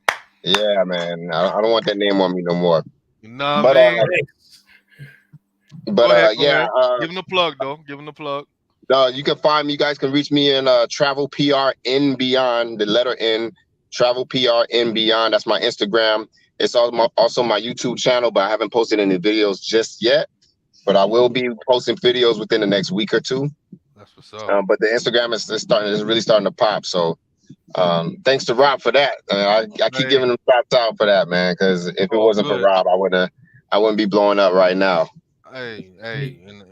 S3: Yeah, man. I don't want that name on me no more.
S1: You know what
S3: But
S1: I mean? Go ahead. Go
S3: yeah.
S1: ahead. Give him the plug, though. Give him the plug.
S3: You can find me. You guys can reach me in Travel PR in Beyond, the letter N, Travel PR in Beyond. That's my Instagram. It's also my YouTube channel, but I haven't posted any videos just yet. But I will be posting videos within the next week or two.
S1: That's what's up.
S3: But the Instagram is really starting to pop. So thanks to Rob for that. I keep giving him shots out for that, man. Because if it
S1: Oh,
S3: wasn't for
S1: good.
S3: Rob, I wouldn't be blowing up right now.
S1: Hey, and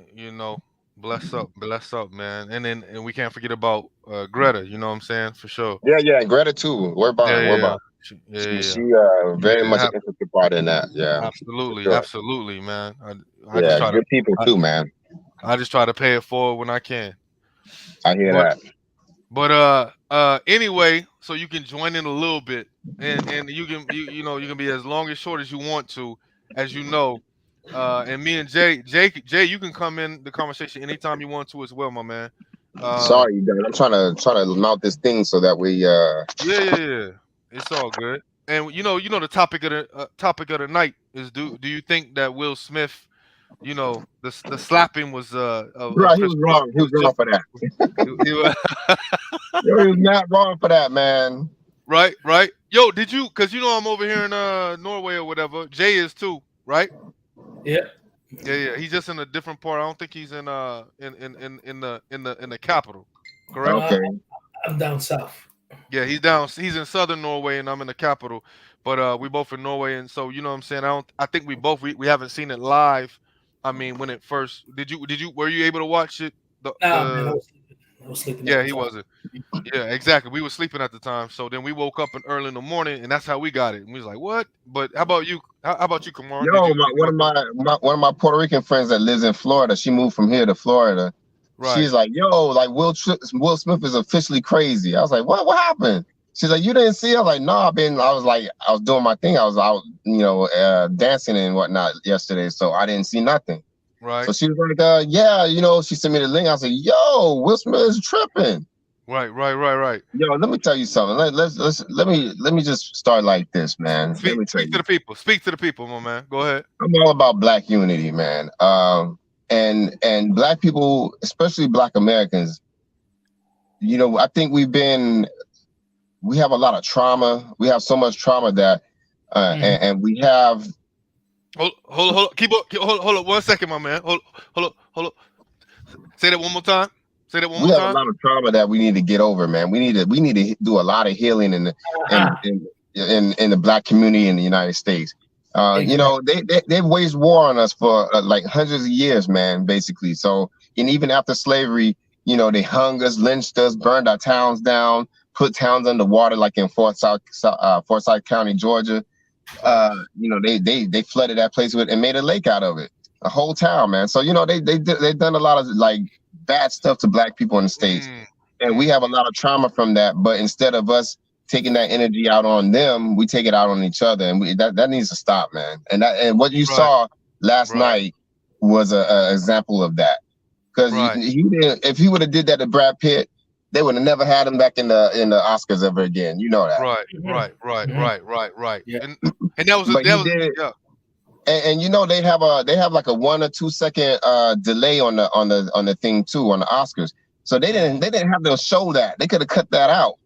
S1: bless up, man. And we can't forget about Greta. You know what I'm saying? For sure.
S3: Yeah, and Greta too. We're behind. We're behind. She very much an intricate part in that. Yeah,
S1: absolutely,
S3: sure.
S1: Absolutely, man. I just try
S3: good people too, man.
S1: I just try to pay it forward when I can.
S3: I hear that.
S1: But anyway, so you can join in a little bit, and you can be as long as short as you want to, as you know. And me and Jay, you can come in the conversation anytime you want to as well, my man.
S3: Sorry, you guys. I'm trying to mount this thing so that we
S1: Yeah. It's all good. And the topic of the night is do you think that Will Smith, the slapping was of
S3: Bro, he
S1: Chris
S3: was
S1: Rock
S3: wrong. He was
S1: was
S3: wrong
S1: just
S3: for that.
S1: he was
S3: Yo, he was not wrong for that, man.
S1: right. Yo, did you? Because I'm over here in Norway or whatever. Jay is too, right?
S2: Yeah.
S1: Yeah. He's just in a different part. I don't think he's in the capital. Correct?
S2: Uh,
S3: Okay.
S2: I'm down south.
S1: Yeah, he's down. He's in southern Norway, and I'm in the capital. But we both in Norway, and so you know what I'm saying. I think we haven't seen it live. I mean, when it first were you able to watch it?
S2: Nah, man, I was sleeping at
S1: Yeah,
S2: the
S1: he
S2: time.
S1: wasn't. Yeah, exactly. We were sleeping at the time, so then we woke up early in the morning, and that's how we got it. And we was like, "What?" But how about you? How about you, Kamar? Did
S3: Yo,
S1: you? Did you watch it?
S3: one of my Puerto Rican friends that lives in Florida. She moved from here to Florida.
S1: Right.
S3: She's like, "Yo, like Will Smith is officially crazy." I was like, "What? What happened?" She's like, "You didn't see it?" I was like, "No, I was doing my thing. I was out, dancing and whatnot yesterday, so I didn't see nothing."
S1: Right.
S3: So she was like, "Yeah, she sent me the link." I was like, "Yo, Will Smith is tripping."
S1: Right.
S3: Yo, let me tell you something. Let me just start like this, man. Let me tell
S1: Speak to
S3: you.
S1: the people. Speak to the people, my man. Go ahead.
S3: I'm all about Black unity, man. And Black people, especially Black Americans, I think we have a lot of trauma. We have so much trauma that, and we have.
S1: Hold up. Hold up 1 second, my man. Hold up. Say that one more time.
S3: We have a lot of trauma that we need to get over, man. We need to do a lot of healing in the Black community in the United States. They've waged war on us for like hundreds of years, man, basically. So, and even after slavery, they hung us, lynched us, burned our towns down, put towns underwater, like in Forsyth County, Georgia. They flooded that place and made a lake out of it, a whole town, man. So they've done a lot of like bad stuff to Black people in the States, and we have a lot of trauma from that. But instead of us taking that energy out on them, we take it out on each other, and that needs to stop, man. And what you saw last night was a example of that, because if he would have did that to Brad Pitt, they would have never had him back in the Oscars ever again. You know that.
S1: Right.
S2: Yeah.
S1: And that was yeah.
S3: And they have like a 1 or 2 second delay on the thing too, on the Oscars. So they didn't have to show that. They could have cut that out.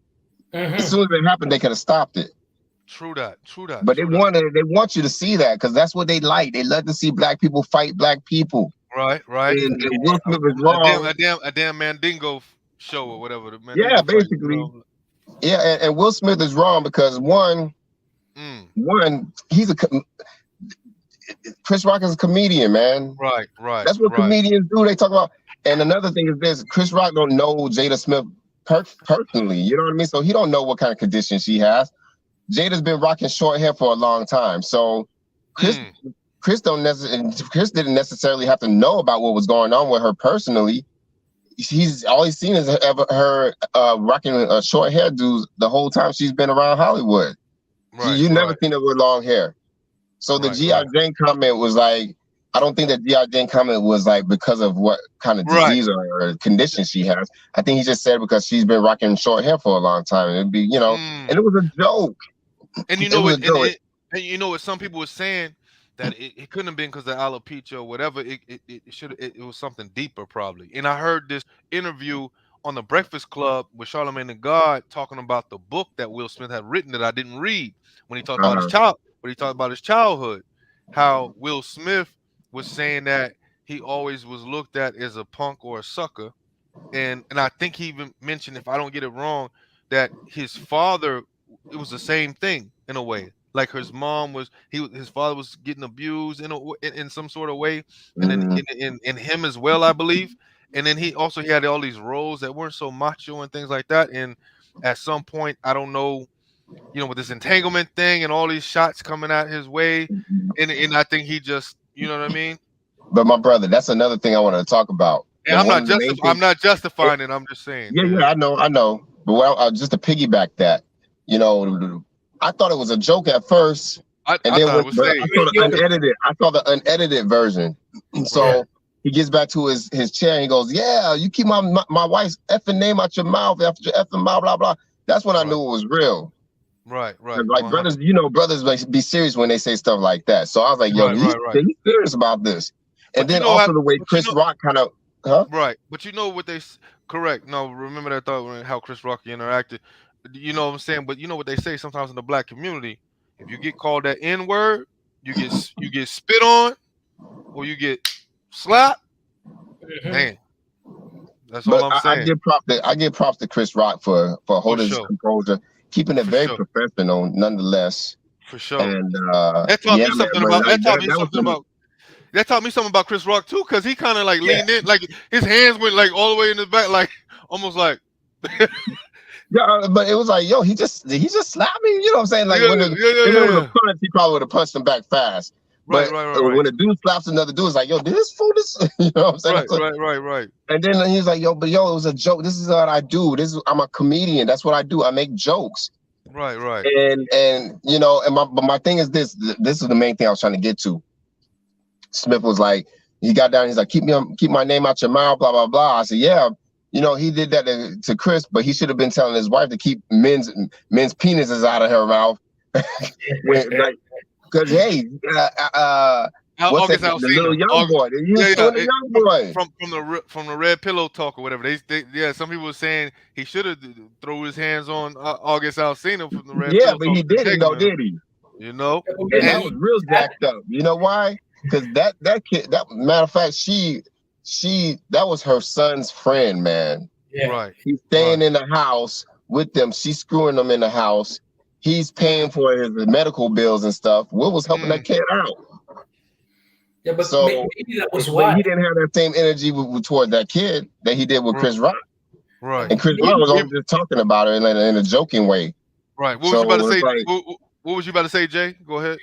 S3: As soon as it happened, they could have stopped it.
S1: True that.
S3: But they want you to see that, because that's what they like. They love to see Black people fight Black people.
S1: Right.
S3: And Will Smith is wrong.
S1: A damn Mandingo show or whatever. The Mandingo
S3: Yeah,
S1: fight,
S3: basically. Yeah, and Will Smith is wrong because one, Chris Rock is a comedian, man.
S1: Right.
S3: That's what comedians do. They talk about. And another thing is this: Chris Rock don't know Jada Smith personally. You know what I mean? So he don't know what kind of condition she has. Jada's been rocking short hair for a long time, so Chris didn't necessarily have to know about what was going on with her personally. All he's seen is her rocking a short hairdo the whole time she's been around Hollywood. You never seen her with long hair. So the G.I. Jane comment was like, I don't think that G.I. Jane comment was like because of what kind of disease or condition she has. I think he just said because she's been rocking short hair for a long time. It'd be, and it was a joke.
S1: And what some people were saying, that it couldn't have been because of alopecia or whatever. It was something deeper probably. And I heard this interview on the Breakfast Club with Charlamagne the God talking about the book that Will Smith had written that I didn't read, when he talked about his child. But he talked about his childhood, how Will Smith was saying that he always was looked at as a punk or a sucker, and I think he even mentioned, if I don't get it wrong, that his father, it was the same thing in a way. Like his father was getting abused in some sort of way, and then in him as well, I believe. And then he had all these roles that weren't so macho and things like that. And at some point, I don't know, with this entanglement thing and all these shots coming out his way, and I think he just, you know what I mean.
S3: But my brother, that's another thing I wanted to talk about.
S1: And I'm not justifying it. I'm just saying.
S3: Yeah, I know. But just to piggyback that, I thought it was a joke at first, I saw the unedited version. So he gets back to his chair and he goes, "Yeah, you keep my wife's effing name out your mouth after your effing mouth, blah blah." That's when I knew it was real.
S1: Right. Right.
S3: 'Cause, like
S1: 100.
S3: brothers, you know, brothers like be serious when they say stuff like that. So I was like, yo,
S1: Right. Right. Right.
S3: he's serious about this. And
S1: But you
S3: then
S1: know what?
S3: also the way
S1: But you
S3: Chris
S1: know.
S3: Rock kind of, huh?
S1: Right. But you know what correct. No, remember that thought when how Chris Rock interacted. You know what I'm saying? But you know what they say sometimes in the black community, if you get called that N word, you get spit on or you get slapped.
S2: Mhm.
S1: Man, that's all
S3: But
S1: I'm
S3: I
S1: saying.
S3: give props to Chris Rock for
S1: For
S3: holding his
S1: sure.
S3: composure, keeping it
S1: For
S3: very
S1: sure.
S3: professional nonetheless.
S1: For sure.
S3: And
S1: That taught
S3: yeah,
S1: me
S3: man,
S1: something
S3: but
S1: about
S3: like that was some.
S1: that taught me something about Chris Rock too, because he kind of like
S2: Yeah.
S1: leaned in, like his hands went like all the way in his back, like almost like
S3: Yeah, but it was like, yo, he just slapped me. You know what I'm saying? Like
S1: yeah,
S3: when
S1: yeah,
S3: if
S1: yeah,
S3: it
S1: yeah,
S3: was a
S1: yeah.
S3: punch, he probably would have punched him back fast.
S1: Right,
S3: But
S1: right, right, right.
S3: when a dude slaps another dude, it's like, yo, did this fool this? You know what I'm saying?
S1: Right, right, right, right.
S3: And then he's like, yo, but yo, it was a joke. This is what I do. I'm a comedian. That's what I do. I make jokes.
S1: Right, right.
S3: And you know, but my thing is this. This is the main thing I was trying to get to. Smith was like, he got down. He's like, keep my name out your mouth. Blah blah blah. I said, yeah. You know, he did that to Chris, but he should have been telling his wife to keep men's penises out of her mouth. Because hey, what's that?
S1: August
S3: The little
S1: Alsina.
S3: young boy. He was
S1: Yeah,
S3: doing the young boy.
S1: From the red pillow talk or whatever. Yeah, some people were saying he should have thrown his hands on August Alsina from the red
S3: Yeah,
S1: pillow
S3: but
S1: talk.
S3: he didn't though, did he?
S1: You know,
S3: And that was real jacked up. You know why? Because that kid, that matter of fact, that was her son's friend, man.
S2: Yeah.
S1: right.
S3: He's staying in the house with them. She's screwing them in the house. He's paying for his medical bills and stuff. Will was helping that kid out.
S2: Yeah, but
S3: So
S2: maybe that was
S3: but
S2: why.
S3: he didn't have that same energy toward that kid that he did with Chris Rock.
S1: Right.
S3: And Chris Rock was always just talking about it in a joking way.
S1: Right. What
S3: So
S1: was you about to
S3: it's
S1: say?
S3: like-
S1: What was you about to say, Jay? Go ahead.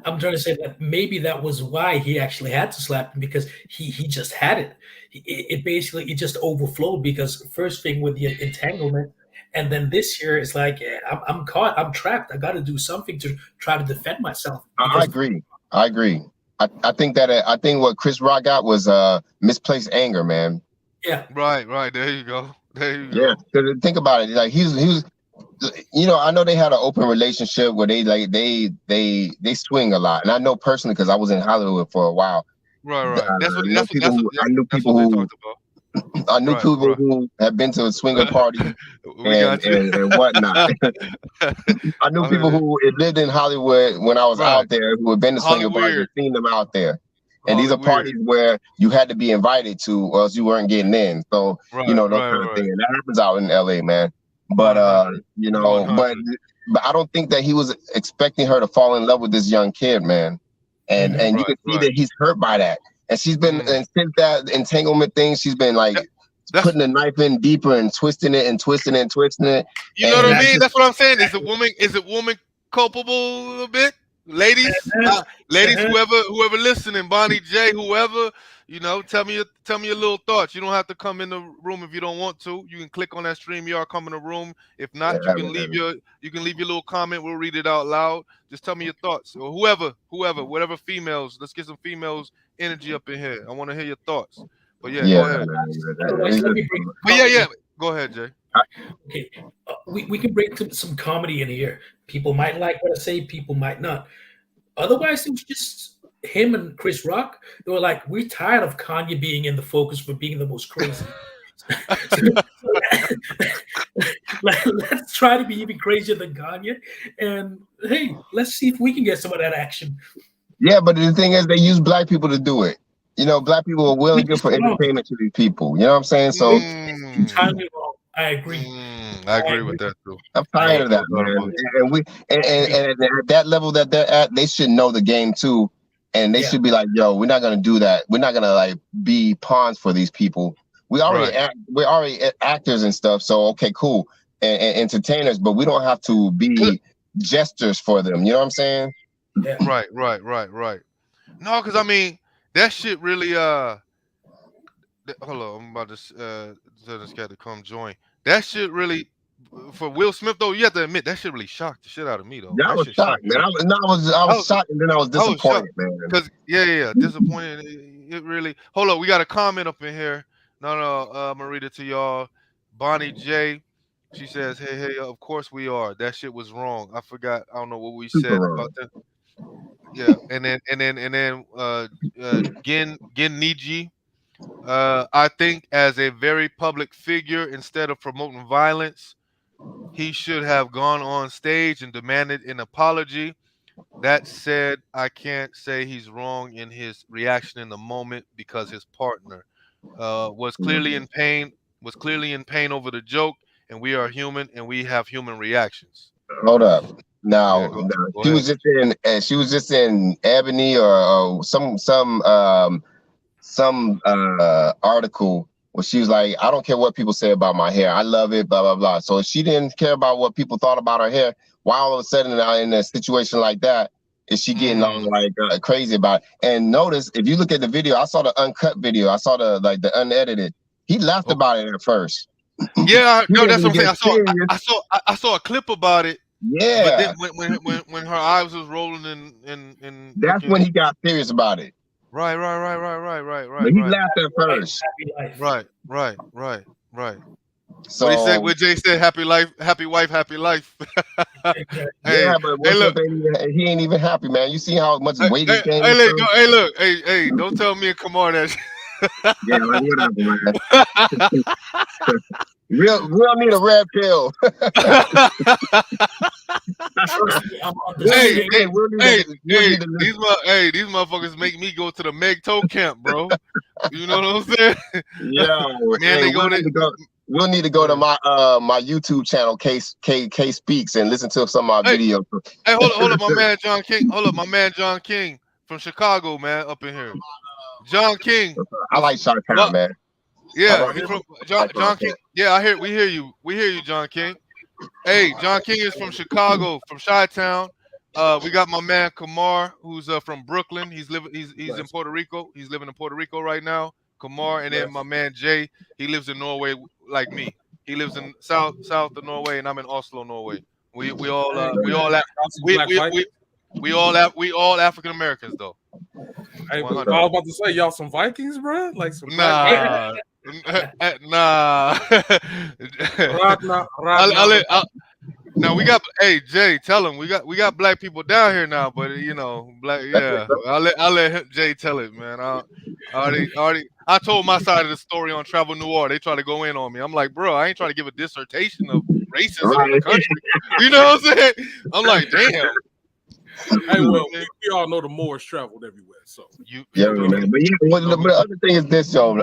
S2: I'm trying to say that maybe that was why he actually had to slap him, because he just had it. It basically just overflowed, because first thing with the entanglement, and then this year it's like, yeah, I'm caught, I'm trapped. I got to do something to try to defend myself.
S3: I agree. I think what Chris Rock got was misplaced anger, man.
S2: Yeah.
S1: Right. There you go.
S3: Yeah, because think about it. Like he was, you know, I know they had an open relationship where they swing a lot, and I know personally because I was in Hollywood for a while.
S1: Right. That's what
S3: I knew people
S1: they
S3: who
S1: talked about.
S3: I knew people who had been to a swinger party and whatnot. I knew people who had lived in Hollywood when I was out there, who had been to swinger parties and seen them out there. And these are parties where you had to be invited to, or else you weren't getting in. So you know, those kind of things. And that happens out in LA, man. But you know, but I don't think that he was expecting her to fall in love with this young kid, man. And you can see that he's hurt by that. And she's been, and since that entanglement thing, she's been like putting the knife in deeper and twisting it and twisting it and twisting it.
S1: You know what I mean? That's what I'm saying. Is it woman culpable a bit? Ladies, whoever listening, Bonnie J, whoever, you know, tell me your little thoughts. You don't have to come in the room if you don't want to. You can click on that StreamYard, come in the room. If not, you can leave your little comment. We'll read it out loud. Just tell me your thoughts, or whatever females. Let's get some females energy up in here. I want to hear your thoughts. But go ahead. Go ahead, Jay.
S2: Okay, we can bring some comedy in here. People might like what I say, people might not. Otherwise, it was just him and Chris Rock. They were like, we're tired of Kanye being in the focus for being the most crazy. Let's try to be even crazier than Kanye. And hey, let's see if we can get some of that action.
S3: Yeah, but the thing is, they use black people to do it. You know, black people are willing to give for entertainment to these people. You know what I'm saying? So
S2: entirely wrong. I agree.
S1: I agree with that too.
S3: I'm tired of that, man. And at that level that they're at, they should know the game too. And they should be like, yo, we're not gonna do that. We're not gonna like be pawns for these people. We're already actors and stuff. So okay, cool. And entertainers, but we don't have to be gestures for them. You know what I'm saying?
S2: Yeah.
S1: Right. No, because I mean that shit really hold on, I'm about to tell this guy to come join. That shit really, for Will Smith though, you have to admit that shit really shocked the shit out of me though.
S3: Yeah, I was shocked, man. I was shocked, and then I was disappointed, man.
S1: Because disappointed. It really. Hold on, we got a comment up in here. No, I'm gonna read it to y'all. Bonnie J. She says, hey, of course we are. That shit was wrong. I forgot. I don't know what we
S3: Super
S1: said
S3: wrong.
S1: about that. Yeah, Gen Niji. I think as a very public figure, instead of promoting violence, he should have gone on stage and demanded an apology. That said, I can't say he's wrong in his reaction in the moment because his partner was clearly in pain, over the joke, and we are human and we have human reactions.
S3: Hold up.
S1: Yeah,
S3: Now,
S1: go
S3: she
S1: ahead.
S3: was just in, she was just in Ebony or some article where she was like, I don't care what people say about my hair. I love it, blah, blah, blah. So she didn't care about what people thought about her hair. Why all of a sudden in a situation like that, is she getting all like crazy about it? And notice, if you look at the video, I saw the uncut video. I saw the unedited. He laughed
S1: Oh,
S3: about it at first.
S1: yeah,
S3: He
S1: no, that's
S3: wasn't
S1: what I'm saying.
S3: getting serious.
S1: I saw a clip about it, but then
S3: Yeah,
S1: when her eyes was rolling and
S3: that's when
S1: looking
S3: he got serious about it.
S1: right,
S3: But he laughed at first.
S2: Happy life.
S1: right.
S3: So
S1: What he said, what Jay said, happy life, happy wife, happy life.
S2: Exactly.
S1: Hey,
S3: yeah, but
S1: hey, look,
S3: he ain't even happy, man. You see how much weight he gained?
S1: look, hey, don't tell me and Kamar that.
S3: Yeah, like, whatever, man. We'll need a red pill.
S2: Personally, I'm on the
S1: Hey,
S2: same.
S1: these motherfuckers make me go to the Meg Toe camp, bro. You know what I'm saying?
S3: Yeah,
S1: Man, they go there.
S3: We'll need to go to my my YouTube channel, K Speaks, and listen to some of my videos.
S1: Hey, hold up, my man John King. Hold up, my man John King from Chicago, man, up in here. John King.
S3: I like Chi-Town, man.
S1: Yeah, he from John King. Yeah, we hear you, John King. Hey, John King is from Chicago, from Chi-Town. We got my man Kamar, who's from Brooklyn. He's in Puerto Rico. He's living in Puerto Rico right now. Kamar, and then my man Jay. He lives in Norway, like me. He lives in south of Norway, and I'm in Oslo, Norway. We all African Americans though.
S4: Hey, but I was about to say, y'all some Vikings, bro? Like some
S1: nah. Now we got Jay, tell him we got black people down here now, but black I'll let Jay tell it, man. I told my side of the story on Travel Noir. They try to go in on me. I'm like, bro, I ain't trying to give a dissertation of racism in the country. You know what I'm saying? I'm like, damn.
S4: Hey, well, we all know the Moors traveled everywhere, so
S3: man. But the other thing is this, yo.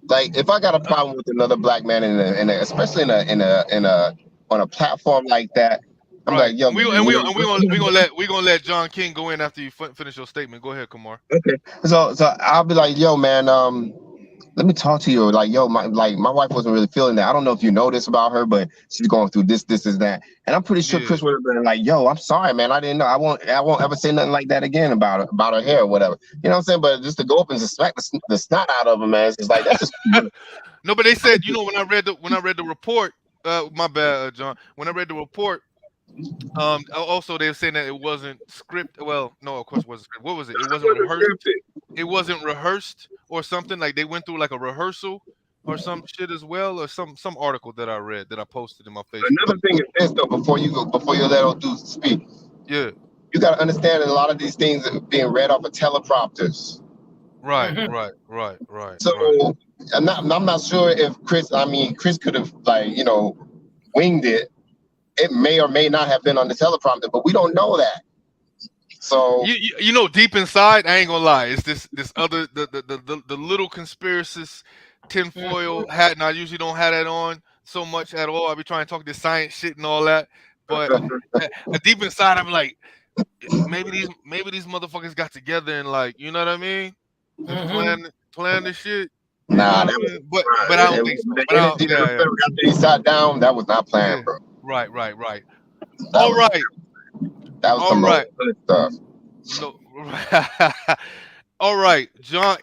S3: Like, if I got a problem with another black man, especially in a on a platform like that, I'm like, yo,
S1: we gonna let John King go in after you finish your statement. Go ahead, Kamar.
S3: Okay, so I'll be like, yo, man, let me talk to you. Like, yo, my wife wasn't really feeling that. I don't know if you know this about her, but she's going through this, is that. And I'm pretty sure Chris would have been like, yo, I'm sorry, man. I didn't know. I won't ever say nothing like that again about her hair or whatever. You know what I'm saying? But just to go up and smack the snot out of him, man, it's just like, that's just
S1: No, but they said, when I read the report, my bad, John. When I read the report, also they were saying that it wasn't scripted. Well, no, of course it wasn't scripted. What was it? It wasn't rehearsed. It wasn't rehearsed or something. Like they went through like a rehearsal or some shit as well, or some article that I read that I posted in my Facebook.
S3: Another thing is this though, before you let old dude speak.
S1: Yeah.
S3: You got to understand that a lot of these things are being read off of teleprompters.
S1: Right.
S3: So I'm not sure if Chris could have winged it. It may or may not have been on the teleprompter, but we don't know that. So
S1: deep inside, I ain't gonna lie, it's this other the little conspiracist tinfoil hat, and I usually don't have that on so much at all. I be trying to talk this science shit and all that, but deep inside, I'm like, maybe these motherfuckers got together and like, you know what I mean, plan the shit.
S3: Nah,
S1: but I don't think so.
S3: After he sat down, that was not planned, bro.
S1: Right. All right.
S3: That was some good stuff.
S1: No. All right,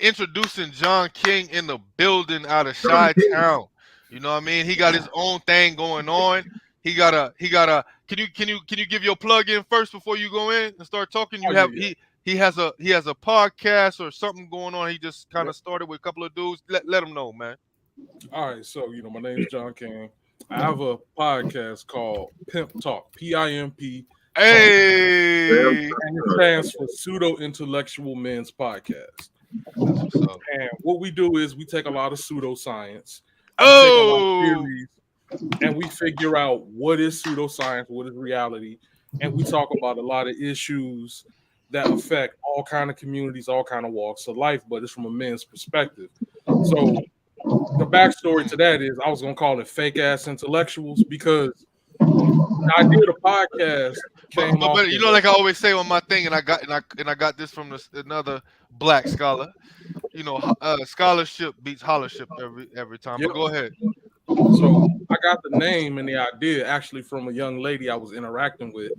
S1: introducing John King in the building out of Chi-Town. You know what I mean? He got his own thing going on. He got a. Can you give your plug in first before you go in and start talking? He has a podcast or something going on. He just kind of started with a couple of dudes. Let him know, man.
S4: All right, so my name is John King. I have a podcast called Pimp Talk, PIMP.
S1: Hey,
S4: And it stands for Pseudo Intellectual Men's Podcast.
S1: that's what's up.
S4: And what we do is we take a lot of pseudoscience, we take a lot of
S1: Oh,
S4: theories, and we figure out what is pseudoscience, what is reality, and we talk about a lot of issues that affect all kind of communities, all kind of walks of life, but it's from a men's perspective. So the backstory to that is I was gonna call it fake ass intellectuals because the idea of the podcast came off.
S1: but you know, like I always say on my thing, and I got this from another black scholar. You know, scholarship beats hollership every time.
S4: Yep.
S1: But go ahead.
S4: So I got the name and the idea actually from a young lady I was interacting with.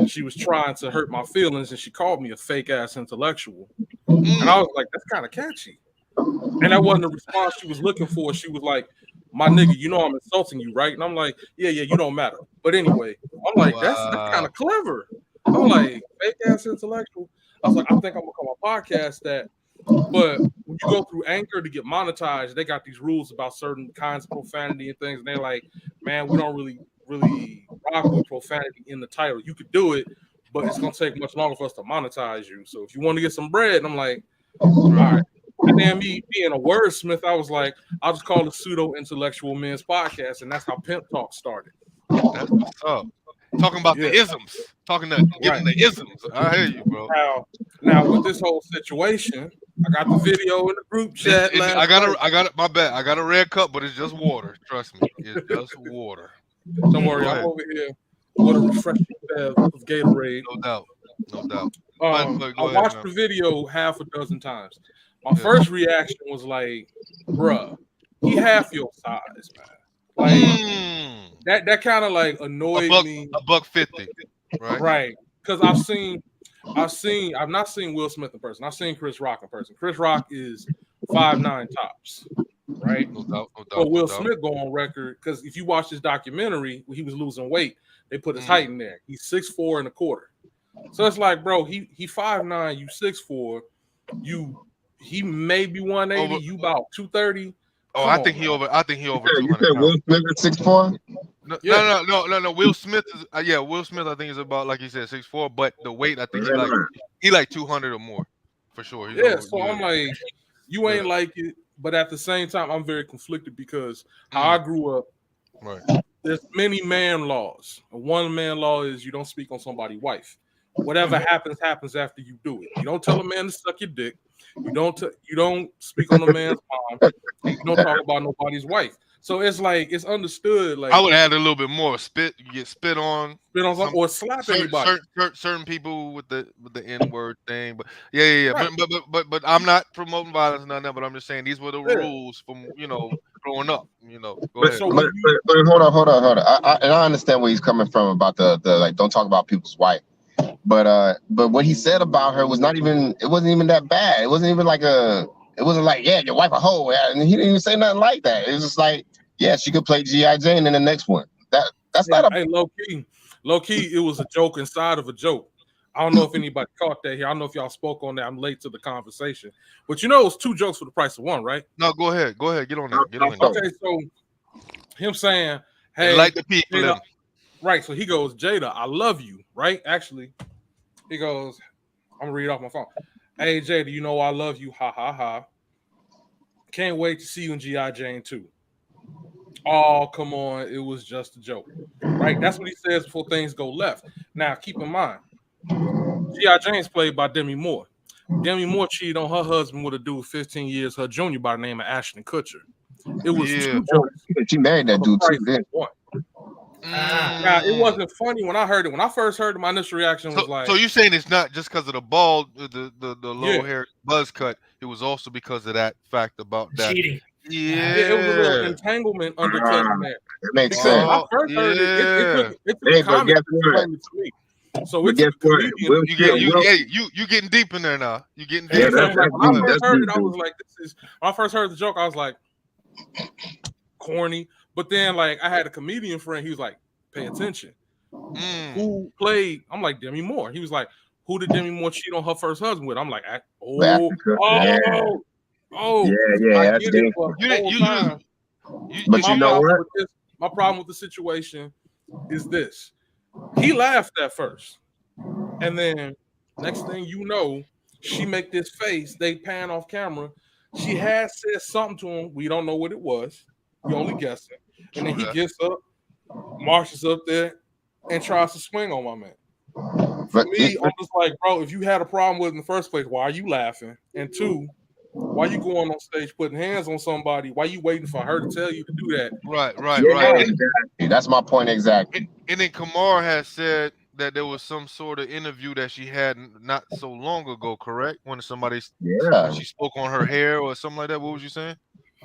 S4: She was trying to hurt my feelings, and she called me a fake ass intellectual. And I was like, that's kind of catchy. And that wasn't the response she was looking for. She was like, my nigga, you know I'm insulting you, right? And I'm like, yeah, you don't matter. But anyway, I'm like, that's kind of clever. I'm like, fake ass intellectual. I was like, I think I'm gonna call my podcast that. But when you go through Anchor to get monetized, they got these rules about certain kinds of profanity and things. And they're like, man, we don't really rock with profanity in the title. You could do it, but it's gonna take much longer for us to monetize you. So if you want to get some bread, and I'm like, all right. And then me being a wordsmith, I was like, I'll just call it Pseudo Intellectual Men's Podcast, and that's how Pimp Talk started.
S1: That's what's up. Talking about the isms. Talking to giving the isms. I hear you, bro.
S4: Now with this whole situation, I got the video in the group chat.
S1: I got it. My bad. I got a red cup, but it's just water. Trust me, it's just water.
S4: Don't worry, I'm over here with a refreshing bev of Gatorade.
S1: No doubt.
S4: I watched the video half a dozen times. My first reaction was like, bruh, he half your size, man. Like that kind of like annoyed me.
S1: $1.50, right?
S4: Right. Because I've not seen Will Smith in person. I've seen Chris Rock in person. Chris Rock is 5'9" tops, right?
S1: No doubt.
S4: But Will Smith go on record because if you watch this documentary when he was losing weight, they put his height in there. He's 6'4" and a quarter. So it's like, bro, he 5'9", you 6'4", he may be 180, you about 230.
S1: Oh, I think he over 200.
S3: You said Will Smith is 6'4"?
S1: No. Will Smith is Will Smith I think is about, like you said, 6'4", but the weight I think he like 200 or more for sure.
S4: I'm like, you ain't like it, but at the same time, I'm very conflicted because how I grew up,
S1: right?
S4: There's many man laws. One man law is you don't speak on somebody's wife. Whatever happens after you do it. You don't tell a man to suck your dick. You don't speak on a man's mom. You don't talk about nobody's wife. So it's like it's understood. Like
S1: I would add a little bit more spit. You get spit on
S4: or slap anybody.
S1: Certain people with the N-word thing, but yeah. Right. But I'm not promoting violence, none of that. But I'm just saying these were the rules from growing up. Go ahead.
S3: So, but hold on. I understand where he's coming from about the like don't talk about people's wife. But what he said about her was it wasn't even that bad. It wasn't even like your wife a hoe. And he didn't even say nothing like that. It was just like, yeah, she could play G.I. Jane in the next one. That's not a
S4: low key, it was a joke inside of a joke. I don't know if anybody caught that here. I don't know if y'all spoke on that. I'm late to the conversation. But it was two jokes for the price of one, right?
S1: No, go ahead. Get on that.
S4: Okay, so him saying, hey,
S1: like the people.
S4: Right, so he goes, Jada, I love you, right? Actually, he goes, I'm gonna read off my phone. Hey, Jada, you know I love you, ha, ha, ha. Can't wait to see you in G.I. Jane 2. Oh, come on, it was just a joke, right? That's what he says before things go left. Now, keep in mind, G.I. Jane's played by Demi Moore. Demi Moore cheated on her husband with a dude 15 years, her junior by the name of Ashton Kutcher. It was two jokes.
S3: She married that dude too, then.
S4: Now, it wasn't funny when I heard it. When I first heard it, my initial reaction was like...
S1: So you're saying it's not just because of the bald, the low hair buzz cut. It was also because of that fact about that.
S2: Cheating.
S1: Yeah.
S4: It was a little entanglement undercutting that.
S3: It makes sense.
S4: When I first heard it took comment to explain it to me. So it's
S3: guess what?
S1: You getting deep in there now. You getting deep.
S4: When I first heard it, I was like, when I first heard the joke, I was like, corny. But then, like, I had a comedian friend. He was like, "Pay attention." Who played? I'm like, Demi Moore. He was like, "Who did Demi Moore cheat on her first husband with?" I'm like, "Oh,
S3: yeah. That's
S4: I get it,
S3: but you know what?
S4: My problem with the situation is this. He laughed at first. And then next thing you know, she make this face. They pan off camera. She had said something to him. We don't know what it was. We only guessing. And then he gets up, marches up there, and tries to swing on my man. For me, I'm just like, bro, if you had a problem with it in the first place, why are you laughing? And two, why you going on stage putting hands on somebody? Why you waiting for her to tell you to do that?
S1: Right.
S3: Exactly. That's my point exactly.
S1: And then Kamar has said that there was some sort of interview that she had not so long ago, correct? When somebody she spoke on her hair or something like that. What was you saying?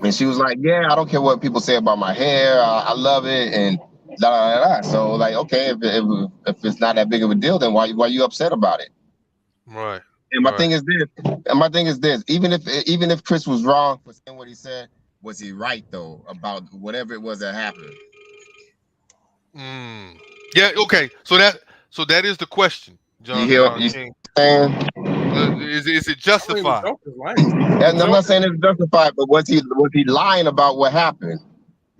S3: And she was like, "Yeah, I don't care what people say about my hair. I love it." And da da da. So like, okay, if it's not that big of a deal, then why you upset about it?
S1: Right.
S3: And my thing is this. Even if Chris was wrong for saying what he said, was he right though about whatever it was that happened?
S1: Yeah. Okay. So that is the question, John.
S3: Is
S1: it justified?
S3: I'm not saying it's justified, but was he lying about what happened?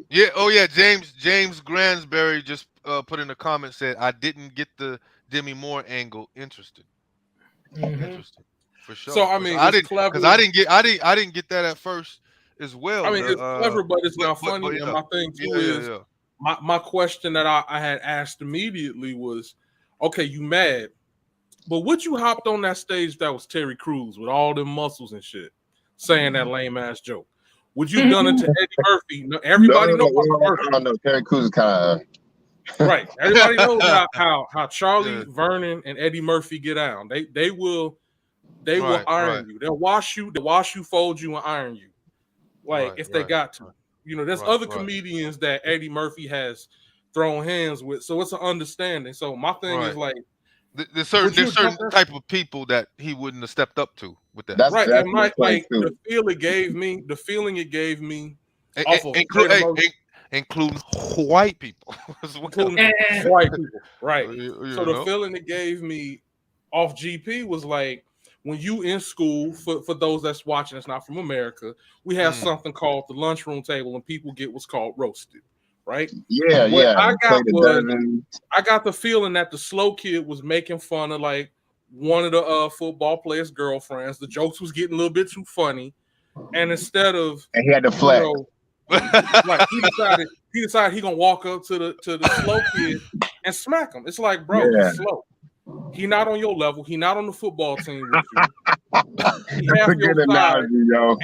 S1: Yeah. Oh yeah. James Gransberry just put in a comment, said, "I didn't get the Demi Moore angle. Interesting." Interesting, for sure.
S4: So I mean,
S1: I didn't get that at first as well.
S4: I mean, it's clever, but it's not funny. And my thing too is my question that I had asked immediately was, okay, you mad, but would you hopped on that stage that was Terry Crews with all them muscles and shit, saying that lame ass joke? Would you done it to Eddie Murphy? Everybody knows.
S3: I don't know. Terry Crews is kind of.
S4: Right. Everybody knows how Charlie Vernon and Eddie Murphy get down. They will iron you. They'll wash you, fold you, and iron you. Like if they got to. You know, there's other comedians that Eddie Murphy has thrown hands with, so it's an understanding. So my thing is like
S1: there's certain type of people that he wouldn't have stepped up to with that.
S4: That's and the feeling it gave me off of
S1: including white people as well.
S4: White people, right? So the feeling it gave me off GP was like, when you in school, for those that's watching, that's not from America, we have something called the lunchroom table, and people get what's called roasted, right?
S3: Yeah.
S4: I got the feeling that the slow kid was making fun of like one of the football players' girlfriends. The jokes was getting a little bit too funny, and instead of
S3: he had to flex.
S4: Like he decided he gonna walk up to the slow kid and smack him. It's like, bro, he's slow. He not on your level. He not on the football team with you. He half your size,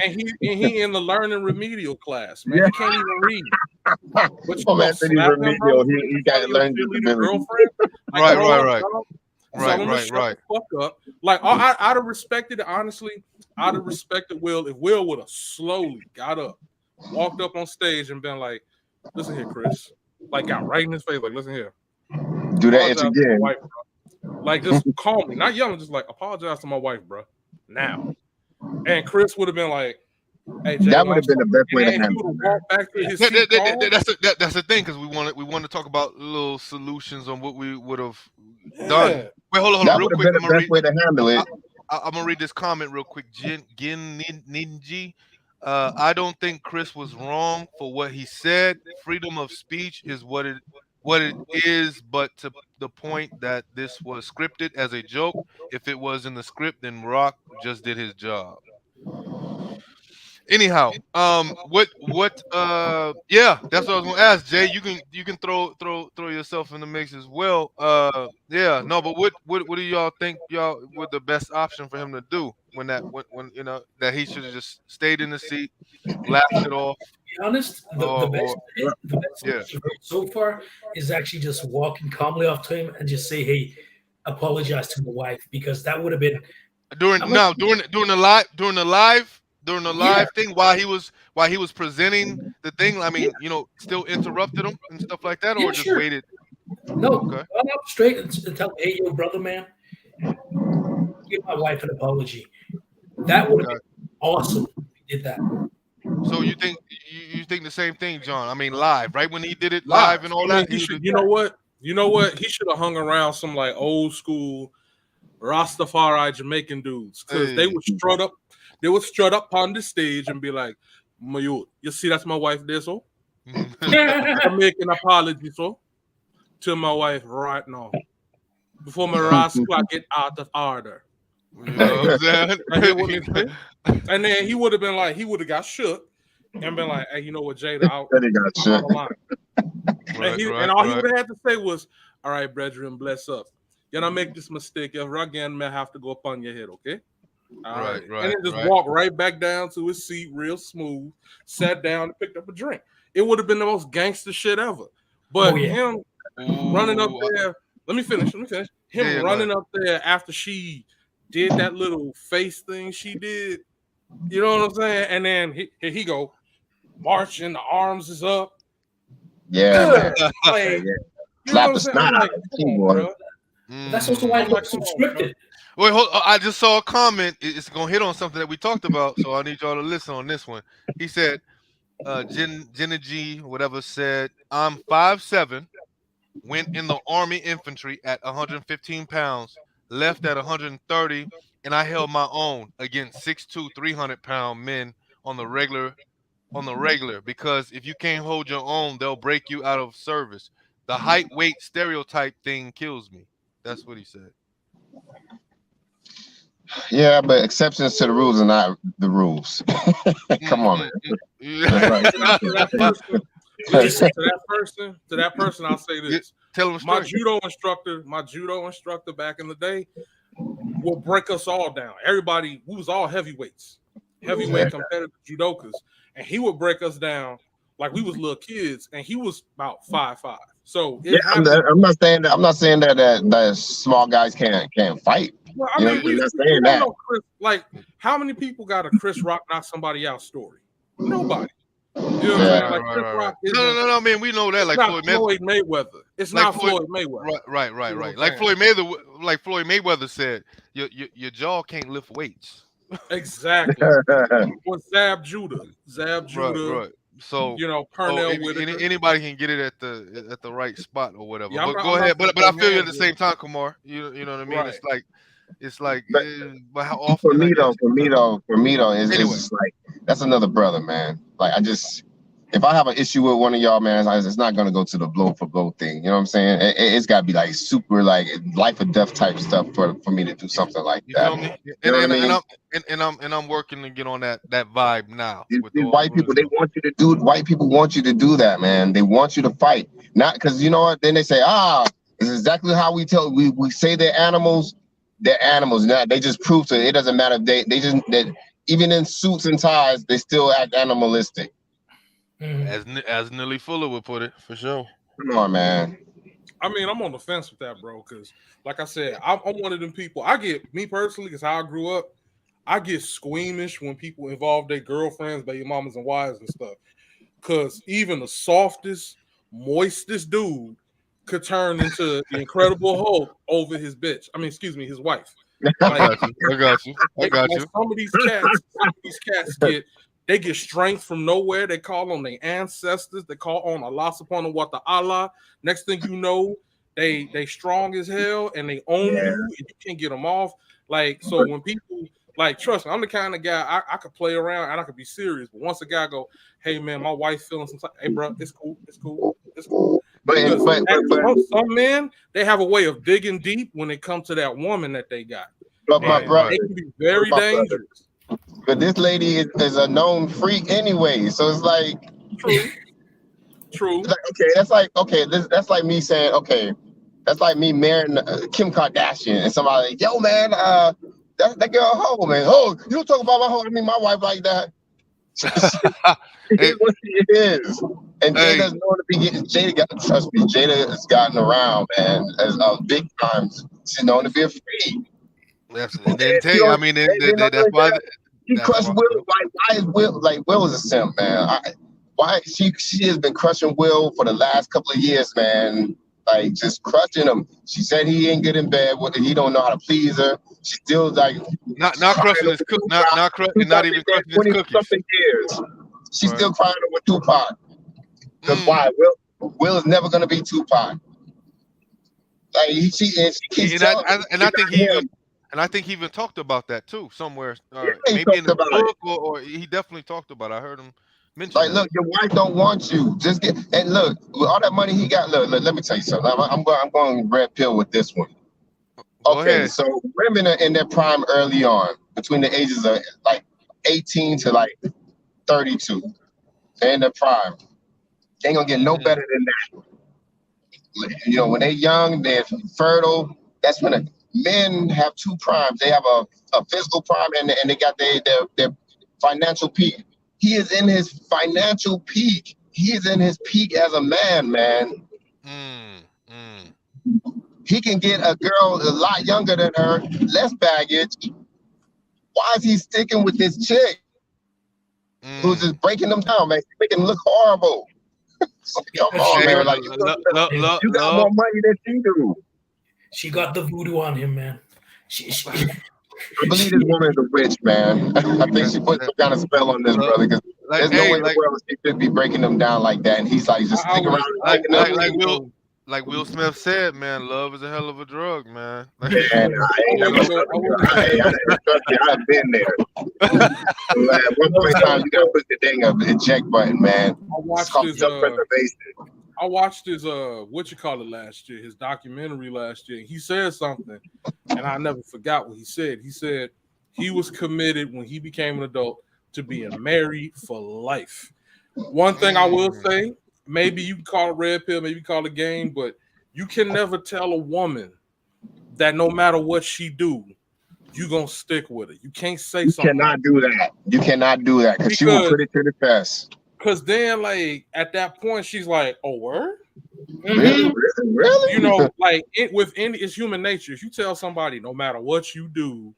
S4: and he in the learning remedial class. Man, he can't even read. But you
S3: remedial. He got to learn
S4: girlfriend.
S1: Right.
S4: Right. Fuck up. Like I'd have respected it, honestly. I'd have respected Will if Will would have slowly got up, walked up on stage, and been like, "Listen here, Chris." Like got right in his face, like, "Listen here."
S3: Do that itch again.
S4: Like just call me, not yelling, just like apologize to my wife, bro. Now, and Chris would have been like, "Hey, Jay,
S3: that would have been the best way to handle
S1: it." That's the thing, because we want to talk about little solutions on what we would have done. Wait, hold on, real quick.
S3: Been the best way to handle it.
S1: I'm gonna read this comment real quick. Gin Ninji. I don't think Chris was wrong for what he said. Freedom of speech is what it is, but to the point that this was scripted as a joke. If it was in the script, then Rock just did his job. Anyhow, that's what I was gonna ask, Jay. You can throw yourself in the mix as well. But what do y'all think were the best option for him to do when that he should have just stayed in the seat, laughed it off?
S2: To be honest, the best so far is actually just walking calmly off to him and just say, "Hey, apologize to my wife," because that would have been
S1: during the live thing while he was presenting the thing. I mean, still interrupted him and stuff like that, or just waited.
S2: No, okay. Run up straight and tell, "Hey, yo, brother, man, give my wife an apology." That would have been awesome if he did that.
S1: So you think the same thing, John? I mean, live, right? When he did it live and all that.
S4: You know what? He should have hung around some like old school Rastafari Jamaican dudes, because they would strut up. They would strut up on the stage and be like, "You see, that's my wife there, so I make an apology, so to my wife right now before my rascal get out of order.
S1: You know what I'm saying?
S4: I hear what he said. And then he would have been like, he would have got shook and been like, "Hey, you know what, Jada, out
S3: That he got
S4: out
S3: shit.
S4: of line." And all he would have had to say was, "All right, brethren, bless up. You know, make this mistake ever again, may have to go upon your head, okay?" All right. And then just walk right back down to his seat, real smooth, sat down and picked up a drink. It would have been the most gangster shit ever. But him running up there, let me finish. Him running up there after she did that little face thing she did, you know what I'm saying? And then here he go, marching, the arms is up.
S3: Yeah.
S4: Like, you
S3: Slap
S4: know
S3: the
S4: what I'm saying?
S3: snot
S4: I'm
S3: out
S4: like,
S3: of the
S4: come on,
S3: keyboard.
S4: bro.
S2: That's also why it looks so scripted.
S1: Wait, hold, I just saw a comment. It's gonna hit on something that we talked about, so I need y'all to listen on this one. He said, Jenna G, whatever, said, "I'm 5'7", went in the Army infantry at 115 pounds, left at 130, and I held my own against 6'2", 300-pound men on the regular. Because if you can't hold your own, they'll break you out of service. The height weight stereotype thing kills me." That's what he said.
S3: Yeah, but exceptions to the rules are not the rules. Come on, man.
S4: To that person, I'll say this.
S1: Tell him
S4: my
S1: straight.
S4: judo instructor back in the day will break us all down. Everybody, we was all heavyweight competitive judokas, and he would break us down like we was little kids, and he was about 5'5". So
S3: I'm not saying that small guys can't fight.
S4: Well, I mean, we
S3: not
S4: don't
S3: saying that.
S4: know Chris, like, how many people got a Chris Rock knock somebody out story? Nobody. You know what I'm saying? Like, Chris Rock
S1: no. I mean, we know that. Like
S4: Floyd Mayweather. It's
S1: like
S4: not Floyd Mayweather.
S1: Right.
S4: You know
S1: Like Floyd Mayweather said, your jaw can't lift weights.
S4: Exactly. Or Zab Judah.
S1: Right. So
S4: you know, Pernell
S1: anybody can get it at the right spot or whatever.
S4: Yeah,
S1: but go ahead. But I feel you at the same time, Kumar. You know what I mean?
S4: Right.
S1: It's like, but how often?
S3: For me though, it's just like, that's another brother, man. Like, if I have an issue with one of y'all, man, it's not gonna go to the blow for blow thing. You know what I'm saying? It's gotta be like super, like, life or death type stuff for me to do something like that.
S1: You feel me? And I'm working to get on that vibe now.
S3: These white people, white people want you to do that, man. They want you to fight, not because, you know what? Then they say, it's exactly how we say they're animals. They're animals. Now they just prove to it doesn't matter if they even in suits and ties, they still act animalistic.
S1: As Nelly Fuller would put it, for sure.
S3: Come on, man.
S4: I mean, I'm on the fence with that, bro, because like I said, I'm one of them people. Me personally, because how I grew up, I get squeamish when people involve their girlfriends, baby mamas, and wives and stuff. Because even the softest, moistest dude could turn into the Incredible Hulk over his bitch. I mean, excuse me, his wife.
S1: Like, I got you.
S4: Some of these cats get strength from nowhere. They call on their ancestors. They call on Allah subhanahu wa ta'ala. Next thing you know, they strong as hell and they own you and you can't get them off. Like, so when people, like, trust me, I'm the kind of guy I could play around and I could be serious. But once a guy go, "Hey man, my wife feeling some type," "Hey bro, it's cool. But some men, they have a way of digging deep when it comes to that woman that they got.
S3: But my brother,
S4: it can be very dangerous.
S3: But this lady is a known freak anyway, so it's like
S4: true.
S3: Like, that's like me saying, that's like me marrying Kim Kardashian and somebody like, "Yo man, that girl a hoe, man. Oh, you don't talk about my hoe. I mean my wife like that." It is what she is. And Jada's known to be getting. Trust me, Jada has gotten around, man, as big times. She's known to be a freak.
S1: That's why
S3: he crushed Will. Why is Will like Will is a simp, man? Why she has been crushing Will for the last couple of years, man. Like, just crushing him. She said he ain't good in bed with her. He don't know how to please her. She still like
S1: not crushing his cook, not even crushing his cookies.
S3: Something years. She's still crying with Tupac. Because why? Will is never gonna be Tupac. Like I think he even talked about that too somewhere. Maybe in the book or he definitely talked about it. I heard him
S1: Mention
S3: Like,
S1: that.
S3: look, your wife don't want you. Just get and look with all that money he got. Look, let me tell you something. I'm going red pill with this one.
S1: Go
S3: Okay,
S1: ahead.
S3: so women are in their prime early on, between the ages of like 18 to like 32. They're in their prime. They ain't gonna get no better than that. You know, when they're young, they're fertile. That's when men have two primes. They have a physical prime and they got their financial peak. He is in his financial peak. He is in his peak as a man, man. He can get a girl a lot younger than her, less baggage. Why is he sticking with this chick who's just breaking them down, man? She's making him look horrible. Come on, man. Like you got more money than she do.
S2: She got the voodoo on him, man.
S3: I believe this woman is a witch, man. I think she put some kind of spell on this brother because there's no way in the world she should be breaking them down like that. And he's like, just stick around.
S1: Like Will Smith said, man, love is a hell of a drug, man.
S3: Man, I've been there. At one point in time, you gotta push the dang up eject button, man.
S4: I watched his last year, his documentary last year. He said something, and I never forgot what he said. He said he was committed when he became an adult to being married for life. One thing I will say, maybe you can call it red pill, maybe you call it game, but you can never tell a woman that no matter what she do, you gonna stick with it. You can't say something.
S3: You cannot do that. You cannot do that because she will put it to the test.
S4: Because then, like, at that point, she's like, oh, word?
S3: Really? Really?
S4: You know, like, it's human nature. If you tell somebody, no matter what you do,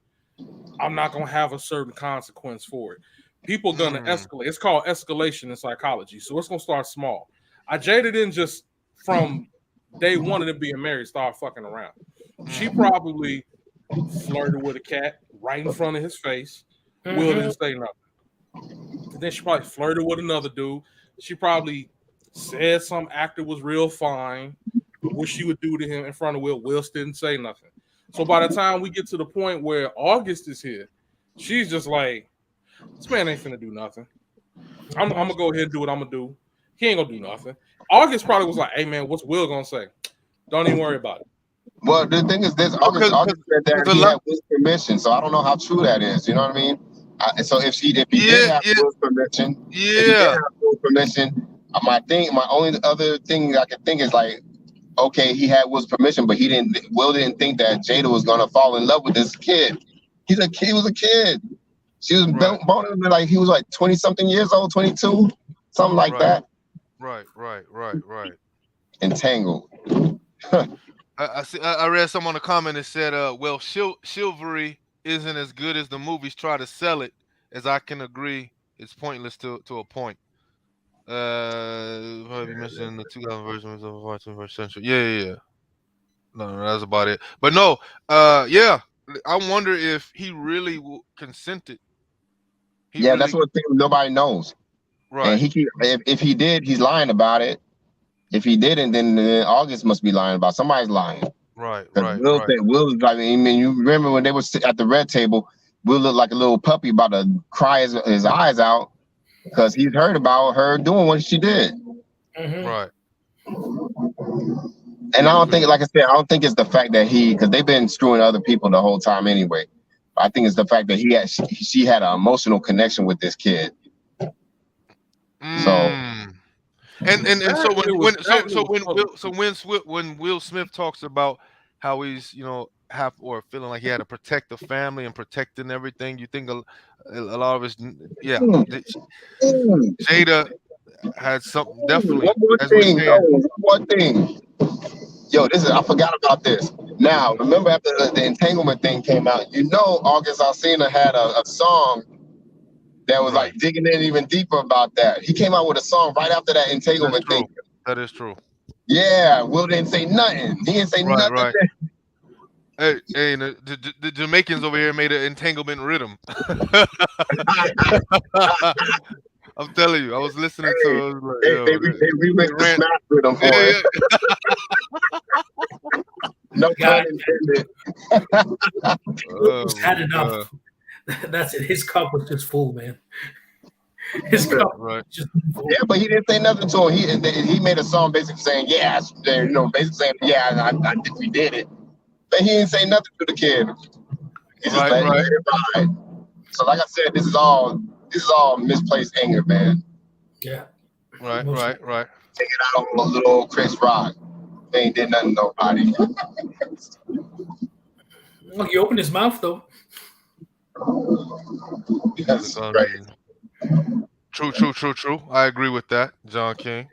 S4: I'm not going to have a certain consequence for it. People going to escalate. It's called escalation in psychology. So it's going to start small. Jada didn't just, from day one of them being married, start fucking around. She probably flirted with a cat right in front of his face. Will didn't say nothing. Then she probably flirted with another dude. She probably said some actor was real fine, what she would do to him in front of Will. Will didn't say nothing. So by the time we get to the point where August is here, she's just like, this man ain't finna do nothing. I'm gonna go ahead and do what I'm gonna do. He ain't gonna do nothing. August probably was like, hey man, what's Will gonna say? Don't even worry about it.
S3: Well, the thing is this, August said that he had Will's permission, so I don't know how true that is. You know what I mean? So if he did have Will's permission, my only other thing I can think is like, okay, he had Will's permission, but Will didn't think that Jada was gonna fall in love with this kid. He was a kid. She was boning him like he was like 20 something years old, 22, something like that.
S1: Right.
S3: Entangled.
S1: I read some on the comment that said, well, chivalry isn't as good as the movies try to sell it, as I can agree it's pointless to a point. Probably mentioned in the 2000 version of the 21st century. Yeah. No, that's about it. But no, I wonder if he really consented.
S3: That's what nobody knows.
S1: Right.
S3: And if he did, he's lying about it. If he didn't, then August must be lying about it. Somebody's lying.
S1: Right.
S3: Will's like, I mean, you remember when they were at the red table, Will looked like a little puppy about to cry his eyes out because he's heard about her doing what she did.
S1: Right.
S3: And I don't think, like I said, I don't think it's the fact that because they've been screwing other people the whole time anyway. I think it's the fact that she had an emotional connection with this kid. So.
S1: And so when Will Smith talks about how he's feeling like he had to protect the family and protecting everything, you think a lot of his Jada had something definitely.
S3: One thing. Yo, I forgot about this. Now, remember after the entanglement thing came out, August Alsina had a song that was like digging in even deeper about that. He came out with a song right after that entanglement thing.
S1: That is true. Yeah,
S3: Will didn't say nothing. He didn't say nothing.
S1: Right. Hey, the Jamaicans over here made an entanglement rhythm. I'm telling you, I was listening to it.
S3: They remixed the smash rhythm for it. No pun intended.
S2: Had enough. That's it. His cup was just full, man. His cup
S1: Right.
S2: just
S3: Yeah, but he didn't say nothing to him. He made a song basically saying, yeah, basically saying, yeah, I think we did it. But he didn't say nothing to the kid. He just
S1: Right.
S3: let it ride. So like I said, this is all misplaced anger, man.
S2: yeah.
S1: Right.
S2: Most-
S1: Right.
S3: Take it out on little old Chris Rock. They ain't did nothing to nobody.
S2: Well, he opened his mouth though.
S3: That's
S1: I
S3: crazy.
S1: mean, true. I agree with that, John King.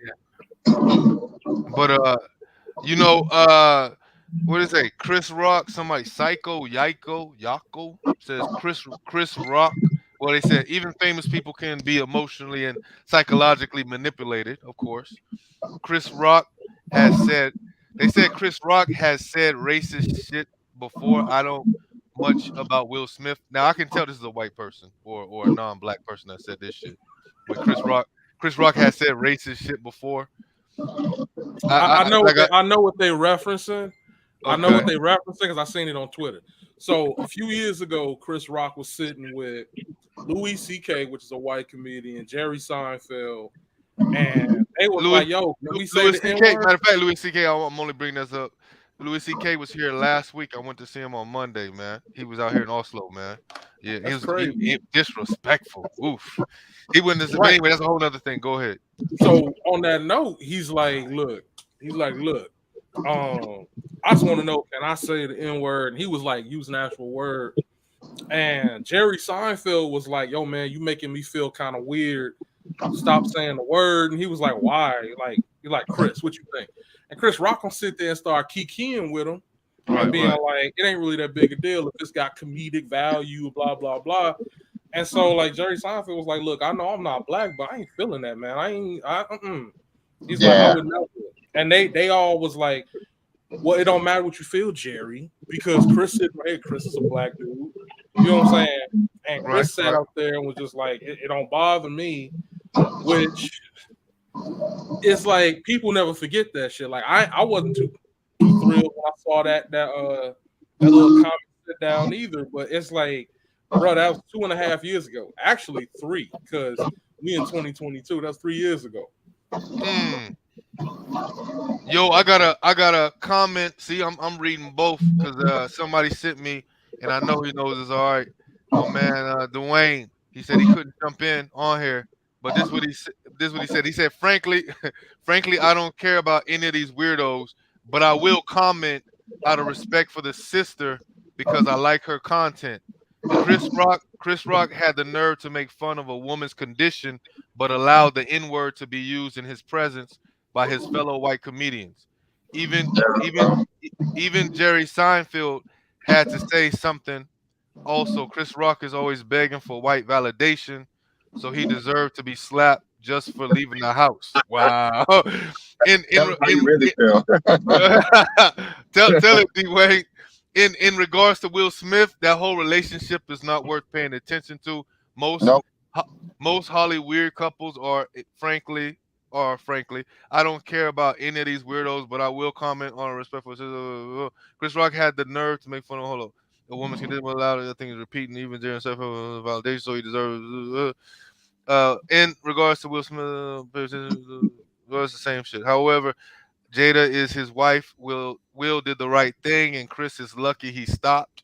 S1: But what is it? Chris Rock, somebody Psycho Yako says Chris Rock. Well, they said even famous people can be emotionally and psychologically manipulated, of course. Chris Rock has said they said Chris Rock has said racist shit before. I don't much about Will Smith. Now I can tell this is a white person or a non-black person that said this shit. But Chris Rock has said racist shit before.
S4: I know
S1: like
S4: I know what they referencing. I know
S1: Okay.
S4: what they referencing because I seen it on Twitter. So a few years ago, Chris Rock was sitting with Louis C.K., which is a white comedian, Jerry Seinfeld, and they was like, "Yo, can we say
S1: Louis
S4: the
S1: C.K.
S4: N-word?"
S1: Matter of fact, Louis C.K. I'm only bringing this up. Louis C.K. was here last week. I went to see him on Monday, man. He was out here in Oslo, man. Yeah,
S4: That's
S1: he
S4: crazy.
S1: disrespectful. Oof. He wouldn't. But
S4: Right.
S1: anyway, that's a whole other thing. Go ahead.
S4: So on that note, he's like, look, I just want to know, can I say the N-word? And he was like, use an actual word. And Jerry Seinfeld was like, yo, man, you making me feel kind of weird. Stop saying the word. And he was like, why? You're like, Chris, what you think? And Chris Rock gonna sit there and start kikiing with him and being like, it ain't really that big a deal if it's got comedic value, blah, blah, blah. And so, like, Jerry Seinfeld was like, look, I know I'm not black, but I ain't feeling that, man. He's like, I would never. And they all was like, well, it don't matter what you feel, Jerry, because Chris said, hey, Chris is a black dude. You know what I'm saying? And Chris sat out there and was just like, it don't bother me, which is like, people never forget that shit. Like, I wasn't too thrilled when I saw that little comment sit down either, but it's like, bro, that was 2.5 years ago. Actually, 3, because we in 2022. That's 3 years ago.
S1: Yo, I got a comment. See, I'm reading both because somebody sent me, and I know he knows it's all right. My man, Dwayne, he said he couldn't jump in on here, but this what he said. He said, frankly, I don't care about any of these weirdos, but I will comment out of respect for the sister because I like her content. Chris Rock had the nerve to make fun of a woman's condition, but allowed the N-word to be used in his presence by his fellow white comedians. Even Jerry Seinfeld had to say something. Also, Chris Rock is always begging for white validation, so he deserved to be slapped just for leaving the house. Wow.
S3: How you really feel.
S1: Tell it, D-Wayne. In regards to Will Smith, that whole relationship is not worth paying attention to. Most Hollywood couples are frankly, I don't care about any of these weirdos, but I will comment on a respectful. Chris Rock had the nerve to make fun of a woman's condition allowed. I think is repeating even during self validation, so he deserves. In regards to Will Smith, it's the same shit. However, Jada is his wife. Will did the right thing, and Chris is lucky he stopped.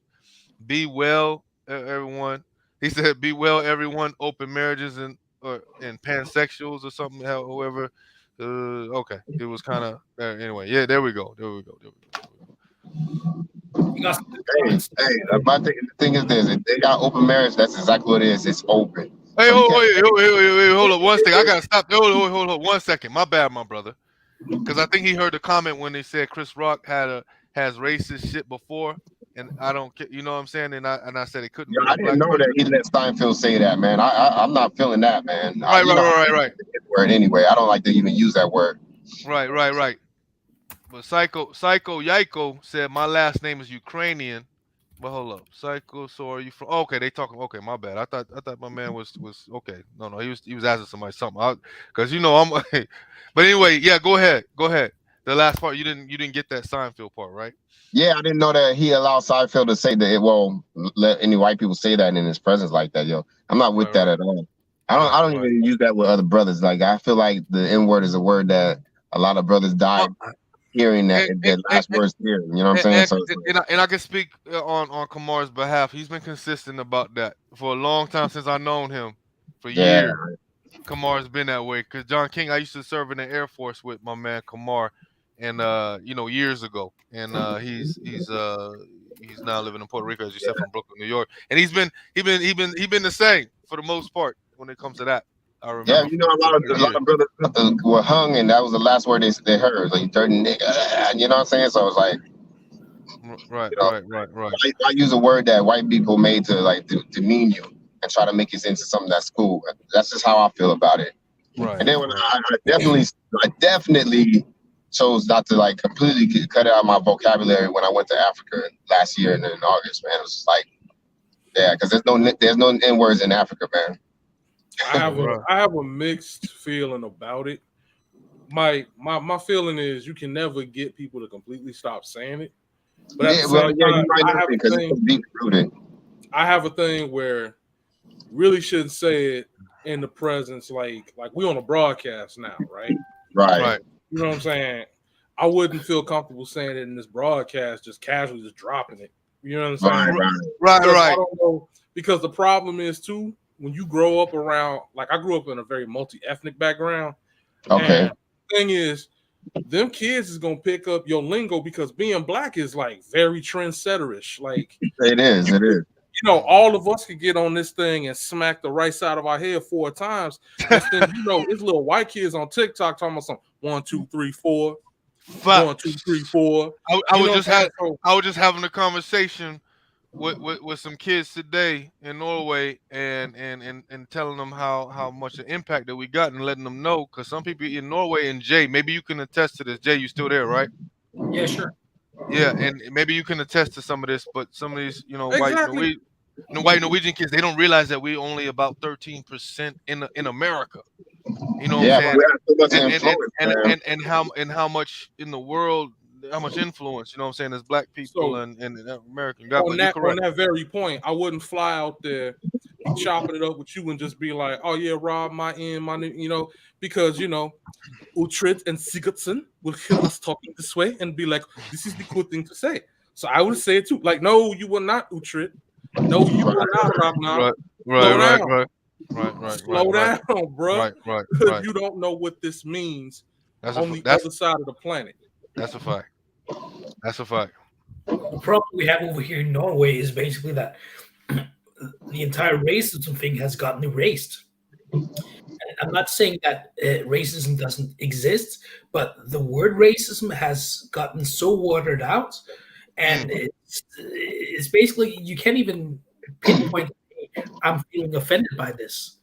S1: Be well, everyone. He said, "Be well, everyone. Open marriages and pansexuals or something. However, okay, it was kind of anyway. Yeah, there we go.
S3: Hey, the thing is this: if they got open marriage, that's exactly what it is. It's open.
S1: Hey, hold up, one second. I gotta stop. Hold up, 1 second. My bad, my brother. Because I think he heard the comment when they said Chris Rock has racist shit before, and I don't, you know what I'm saying? And I said it couldn't.
S3: Yeah, I didn't know that he let Steinfeld say that, man. I'm not feeling that, man.
S1: Right.
S3: Word anyway. I don't like to even use that word.
S1: Right. But Psycho Yako said my last name is Ukrainian. But hold up, Psycho. So are you from? Oh, okay, they talking. Okay, my bad. I thought my man was okay. No, he was asking somebody something. Because I'm. But anyway, yeah. Go ahead. The last part you didn't get that Seinfeld part, right?
S3: Yeah, I didn't know that he allowed Seinfeld to say that. Let any white people say that in his presence like that, yo. I'm not with that at all. I don't
S1: right.
S3: even use that with other brothers. Like I feel like the N word is a word that a lot of brothers
S1: Uh,
S3: died hearing that
S1: and,
S3: that last words here. You know what I'm saying? So it's like,
S1: and I can speak on Kamar's behalf. He's been consistent about that for a long time since I known him, for
S3: yeah,
S1: years. Kamar's been that way because John King. I used to serve in the Air Force with my man Kamar, and years ago, and he's now living in Puerto Rico, as you said, from Brooklyn, New York, and he been the same for the most part when it comes to that. I
S3: yeah.
S1: remember
S3: You know, a
S1: for
S3: lot
S1: years.
S3: of brothers were hung, and that was the last word they heard. Like dirty nigga. You know what I'm saying? So it's like,
S1: Right,
S3: you know,
S1: right,
S3: why use a word that white people made to like demean you and try to make it into something that's cool? That's just how I feel about it.
S1: right,
S3: And then when
S1: right.
S3: I definitely chose not to like completely cut it out of my vocabulary when I went to Africa last year in August, man. It was just like, yeah, because there's no N words in Africa, man.
S1: Right.
S4: I have a mixed feeling about it. My feeling is you can never get people to completely stop saying it. But at the
S3: Yeah, well,
S4: same
S3: yeah, you
S4: time,
S3: might not be because it's so deep rooted.
S4: I have a thing where really shouldn't say it in the presence, like we on a broadcast now, right?
S3: Right.
S1: Right.
S4: You know what I'm saying? I wouldn't feel comfortable saying it in this broadcast, just casually just dropping it. You know what I'm saying?
S3: Right.
S1: Right,
S4: Because I
S1: right.
S4: don't know. Because the problem is too, when you grow up around, like I grew up in a very multi-ethnic background,
S3: Okay.
S4: and the thing is, them kids is gonna pick up your lingo because being black is like very trendsetterish. Like
S3: It is. It is.
S4: all of us could get on this thing and smack the right side of our head 4 times. Next thing you know, it's little white kids on TikTok talking about something 1, 2, 3, 4, 1, 2, 3,
S1: Facts.
S4: 4.
S1: I
S4: You
S1: was
S4: know what
S1: just
S4: I'm saying?
S1: had
S4: So
S1: I was just having a conversation with some kids today in Norway and telling them how much the impact that we got and letting them know because some people in Norway and Jay, maybe you can attest to this. Jay, you still there, right?
S2: Yeah, sure.
S1: Yeah, and maybe you can attest to some of this, but some of these,
S4: exactly.
S1: white Norwegian kids, they don't realize that we only about 13% in America. You know what I'm
S3: Yeah,
S1: saying?
S3: we have so much
S1: and and and
S3: influence,
S1: and
S3: man.
S1: and, and how much in the world, how much influence, you know what I'm saying, as black people
S4: So
S1: and American God, but you're
S4: on
S1: correct.
S4: that very point, I wouldn't fly out there, be chopping it up with you and just be like, oh yeah, Rob, because Utrecht and Sigurdsson will hear us talking this way and be like, this is the cool thing to say. So I would say it too. Like, no, you will not, Utrecht. No, you will not, Ragnar.
S1: Right,
S4: Slow down.
S1: right,
S4: Slow down, bruh.
S1: right,
S4: Because
S1: right.
S4: you don't know what this means
S1: That's
S4: on the
S1: that's
S4: other side of the planet.
S1: that's a fact. That's a fact.
S2: The problem we have over here in Norway is basically that the entire racism thing has gotten erased. I'm not saying that racism doesn't exist, but the word racism has gotten so watered out, and it's basically you can't even pinpoint. I'm feeling offended by this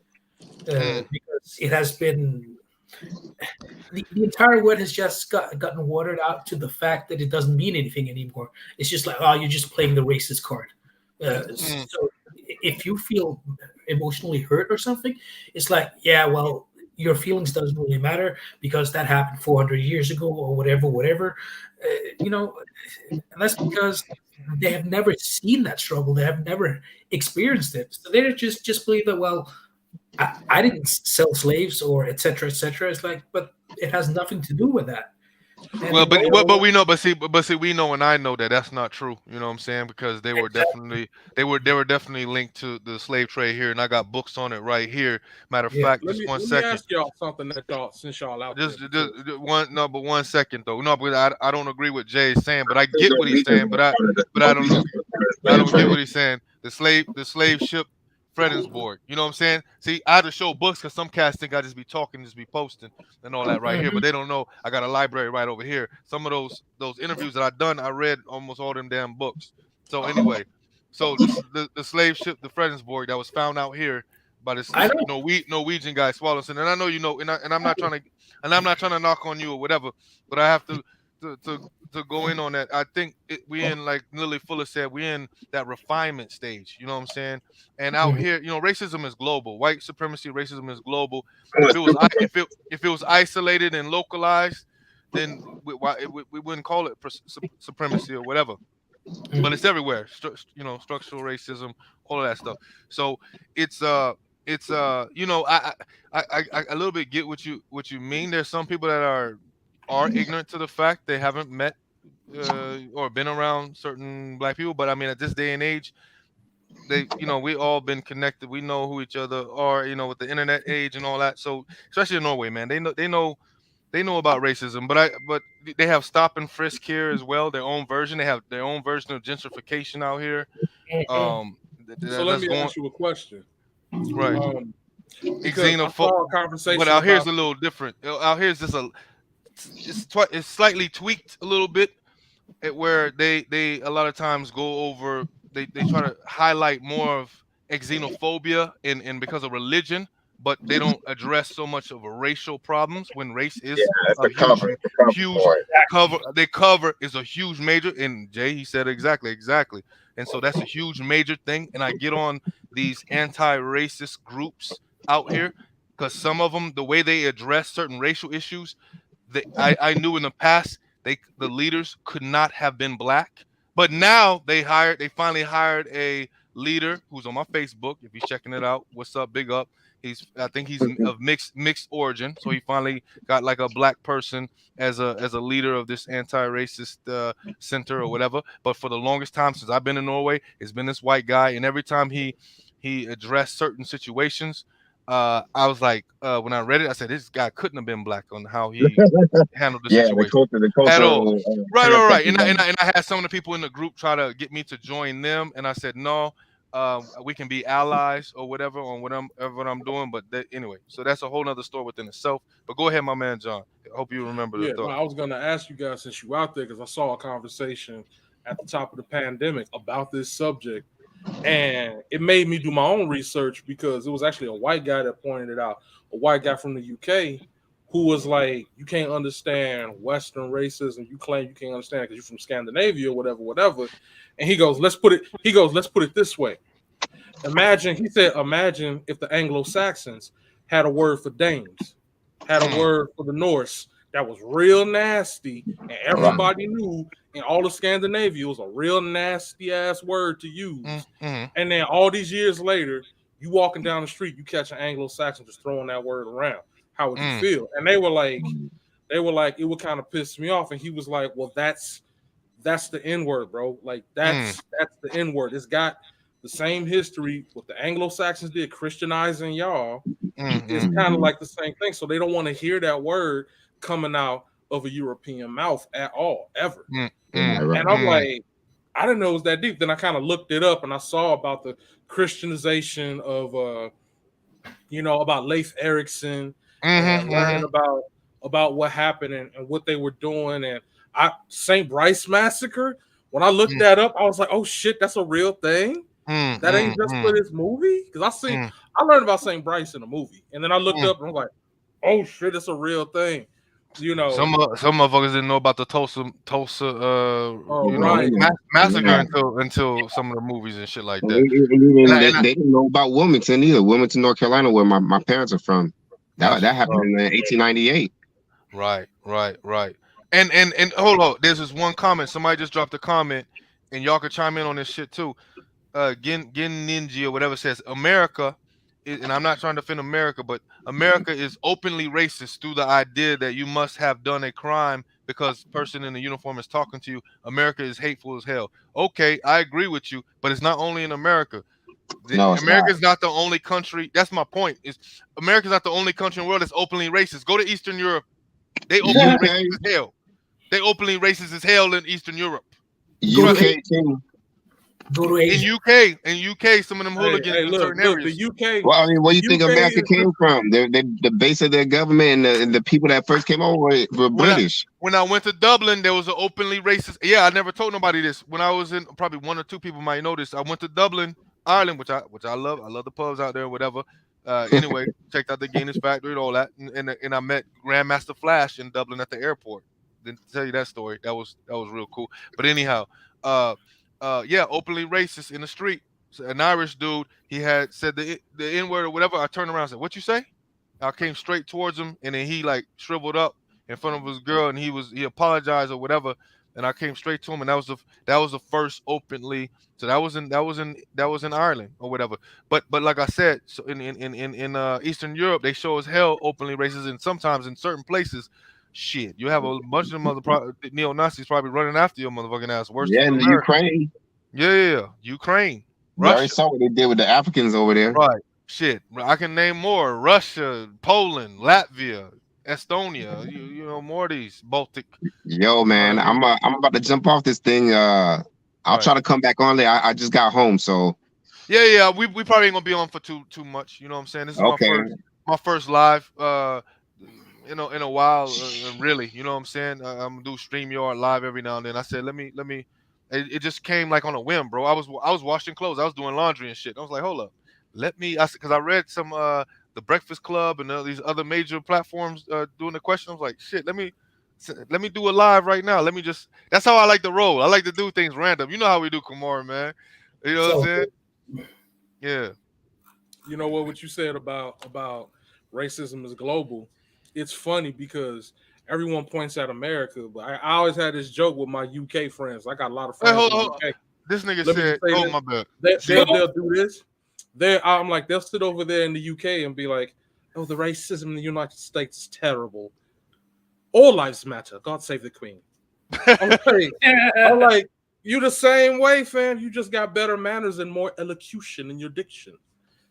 S1: Mm,
S2: because it has been the entire word has just gotten watered out to the fact that it doesn't mean anything anymore. It's just like, oh, you're just playing the racist card.
S1: mm,
S2: So if you feel emotionally hurt or something, it's like, yeah, well, your feelings doesn't really matter because that happened 400 years ago or whatever. And that's because they have never seen that struggle. They have never experienced it. So they just believe that, well, I didn't sell slaves or etc. etc. It's like, but it has nothing to do with that.
S1: Well,
S2: And
S1: but we know, but see, we know, and I know that that's not true. You know what I'm saying? Because they were definitely linked to the slave trade here, and I got books on it right here. Matter of
S2: yeah,
S1: fact,
S4: Let
S1: just
S4: me
S1: one
S4: let me
S1: second.
S4: ask y'all something that y'all since y'all out there.
S1: Just one, no, but 1 second though. No, but I don't agree with Jay is saying, but I
S3: There's
S1: get what he's saying, but I don't know. I don't get what he's saying. The slave ship Fredensborg. You know what I'm saying? See, I had to show books because some cats think I just be talking, just be posting and all that right here,
S2: mhm.
S1: but they don't know I got a library right over here. Some of those interviews that I done, I read almost all them damn books. So anyway, so the slave ship, the Fredensborg, that was found out here by this
S2: I know.
S1: Norwegian guy Swallowson, and I know you know, and I'm not trying to knock on you or whatever, but I have to to, to go in on that. I think we in, like Lily Fuller said, we in that refinement stage. You know what I'm saying? And out
S2: Mhm.
S1: here, racism is global. White supremacy, racism is global. If it was isolated and localized, then we wouldn't call it supremacy or whatever. But
S2: Mhm.
S1: it's everywhere. Structural racism, all of that stuff. So it's it's you know, I a little bit get what you mean. There's some people that are ignorant to the fact they haven't met or been around certain black people, but I mean, at this day and age, they, you know, we all been connected. We know who each other are, you know, with the internet age and all that. So especially in Norway, man, they know about racism, but they have stop and frisk here as well. Their own version. They have their own version of gentrification out here.
S2: Mhm.
S4: So let
S1: That's
S4: me
S1: going
S4: ask you a question.
S1: right.
S4: Because I
S1: Xenophobe,
S4: saw a
S1: but
S4: conversation
S1: out here is
S4: about.
S1: a little different. Out here is just it's slightly tweaked a little bit, where they a lot of times go over, they try to highlight more of xenophobia and because of religion, but they don't address so much of a racial problems when race
S3: Yeah,
S1: is
S3: it's
S1: a
S3: the cover. It's the cover
S1: huge
S3: for it.
S1: cover. They cover is a huge major, and Jay, he said exactly, and so that's a huge major thing. And I get on these anti-racist groups out here because some of them, the way they address certain racial issues, I knew in the past the leaders could not have been black, but now they finally hired a leader who's on my Facebook. If you're checking it out, what's up? Big up. I think he's of mixed origin, so he finally got like a black person as a leader of this anti-racist center or whatever. But for the longest time since I've been in Norway, it's been this white guy, and every time he addressed certain situations, I was like, when I read it, I said, this guy couldn't have been black on how he handled the
S3: Yeah,
S1: situation
S3: the
S1: at
S3: cultural
S1: all. Right, right, right.
S3: stereotypes.
S1: And I had some of the people in the group try to get me to join them, and I said, no, we can be allies or whatever on whatever I'm doing. But anyway, so that's a whole nother story within itself. But go ahead, my man John. I hope you remember the
S4: Yeah, no,
S1: thought.
S4: I was gonna ask you guys since you out there because I saw a conversation at the top of the pandemic about this subject, and it made me do my own research because it was actually a white guy that pointed it out, a white guy from the UK, who was like, "You can't understand Western racism. You claim you can't understand because you're from Scandinavia or whatever, whatever." And he goes, "Let's put it." He goes, "Let's put it this way. Imagine," he said, "imagine if the Anglo-Saxons had a word for Danes, had a
S1: Mm,
S4: word for the Norse that was real nasty, and
S3: Right.
S4: everybody knew in all of Scandinavia it was a real nasty ass word to
S1: mm,
S4: use.
S1: mm,
S4: And then all these years later, you walking down the street, you catch an Anglo-Saxon just throwing that word around. How would you
S1: mm,
S4: feel?" And they were like, it would kind of piss me off. And he was like, "Well, that's the N word, bro. Like
S1: mm,
S4: that's the N word. It's got the same history what the Anglo Saxons did, Christianizing y'all. It's
S1: mm,
S4: kind of like the same thing. So they don't want to hear that word coming out of a European mouth at all, ever."
S1: mm,
S3: Right,
S1: mm,
S3: right.
S4: And I'm
S1: mm,
S4: like, I didn't know it was that deep. Then I kind of looked it up and I saw about the Christianization of about Leif Erikson and learning
S1: mm,
S4: about what happened and what they were doing. And St. Bryce massacre, when I looked
S1: mm,
S4: that up, I was like, oh shit, that's a real thing.
S1: mm,
S4: That ain't
S1: mm,
S4: just for
S1: mm,
S4: this movie. Because
S1: mm,
S4: I learned about St. Bryce in a movie. And then I looked
S1: mm.
S4: up and I was like, oh shit, it's a real thing. You know,
S1: Some motherfuckers didn't know about the Tulsa
S3: You know,
S4: right.
S1: massacre
S3: yeah.
S1: until some of the movies and shit like
S3: And
S1: that.
S3: even
S1: And I,
S3: they didn't know about Wilmington either. Wilmington, North Carolina, where my parents are from.
S1: that's
S3: That
S1: what's
S3: happened
S1: up.
S3: in 1898.
S1: Right, right, right. And hold on. There's this one comment. Somebody just dropped a comment, and y'all could chime in on this shit too. Gin Ninja or whatever says America, and I'm not trying to offend America, but America is openly racist through the idea that you must have done a crime because person in the uniform is talking to you. America is hateful as hell. Okay, I agree with you, but it's not only in America.
S3: No, it's not.
S1: America is not the only country. That's my point. Is America is not the only country in the world that's openly racist. Go to Eastern Europe. They openly
S3: UK,
S1: racist as hell. They openly racist as hell in Eastern Europe.
S2: Go to
S1: Trust me.
S3: UK too.
S2: go to
S1: In
S2: Asia.
S1: UK, some of them hooligans
S4: Hey,
S1: in
S4: look,
S1: certain
S4: look,
S1: areas.
S4: the UK,
S3: Well, I mean, where
S4: the
S3: you think
S4: UK
S3: America
S4: is
S3: came from? The base of their government and the people that first came over were
S1: When I
S3: British.
S1: when I went to Dublin, there was an openly racist. Yeah, I never told nobody this. When I was in, probably one or two people might know this. I went to Dublin, Ireland, which I love. I love the pubs out there, whatever. Anyway, checked out the Guinness factory and all that, and I met Grandmaster Flash in Dublin at the airport. Didn't tell you that story. That was real cool. But anyhow, uh, yeah, openly racist in the street. So an Irish dude, he had said the N word or whatever. I turned around and said, "What you say?" I came straight towards him, and then he like shriveled up in front of his girl, and he apologized or whatever. and I came straight to him, and that was the first openly. So that was in Ireland or whatever. But like I said, so in Eastern Europe, they show as hell openly racist, and sometimes in certain places, shit, you have a bunch of them neo Nazis probably running after your motherfucking ass worse
S3: Yeah,
S1: than
S3: in the
S1: America.
S3: Ukraine.
S1: Yeah, Ukraine,
S3: You already
S1: Russia,
S3: saw what they did with the Africans over there.
S1: right? Shit, I can name more: Russia, Poland, Latvia, Estonia. You know more of these Baltic.
S3: Yo, man, I'm about to jump off this thing. I'll
S1: Right.
S3: try to come back on there. I just got home, so
S1: Yeah. We probably ain't gonna be on for too much. You know what I'm saying? This is
S3: okay.
S1: my first live. In a while, really. You know what I'm saying? I'm gonna do StreamYard live every now and then. I said, let me. It just came like on a whim, bro. I was washing clothes. I was doing laundry and shit. I was like, hold up, because I read some the Breakfast Club and these other major platforms doing the question. I was like, shit, let me do it live right now. Let me just. That's how I like to roll. I like to do things random. You know how we do, Kamar, man. You know what I'm saying? Yeah.
S4: You know what you said about racism is global. It's funny because everyone points at America, but I always had this joke with my UK friends. I got a lot of friends
S1: Hey,
S4: in the
S1: hold.
S4: UK.
S1: This nigga
S4: Let me
S1: said,
S4: just say
S1: "Oh
S4: this.
S1: my bad."
S4: They'll do this. I'm like, they'll sit over there in the UK and be like, "Oh, the racism in the United States is terrible. All lives matter. God save the Queen." I'm like, you the same way, fam. You just got better manners and more elocution in your diction.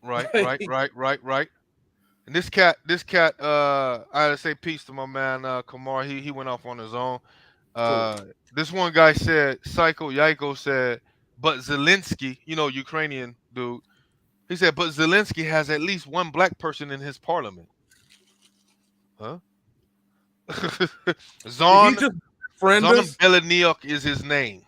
S1: Right. And this cat, I had to say peace to my man Kamar. He went off on his own. This one guy said, Psycho Yaiko said, but Zelensky, Ukrainian dude, he said, but Zelensky has at least one black person in his parliament. Huh? Zon Beleniuk is his name.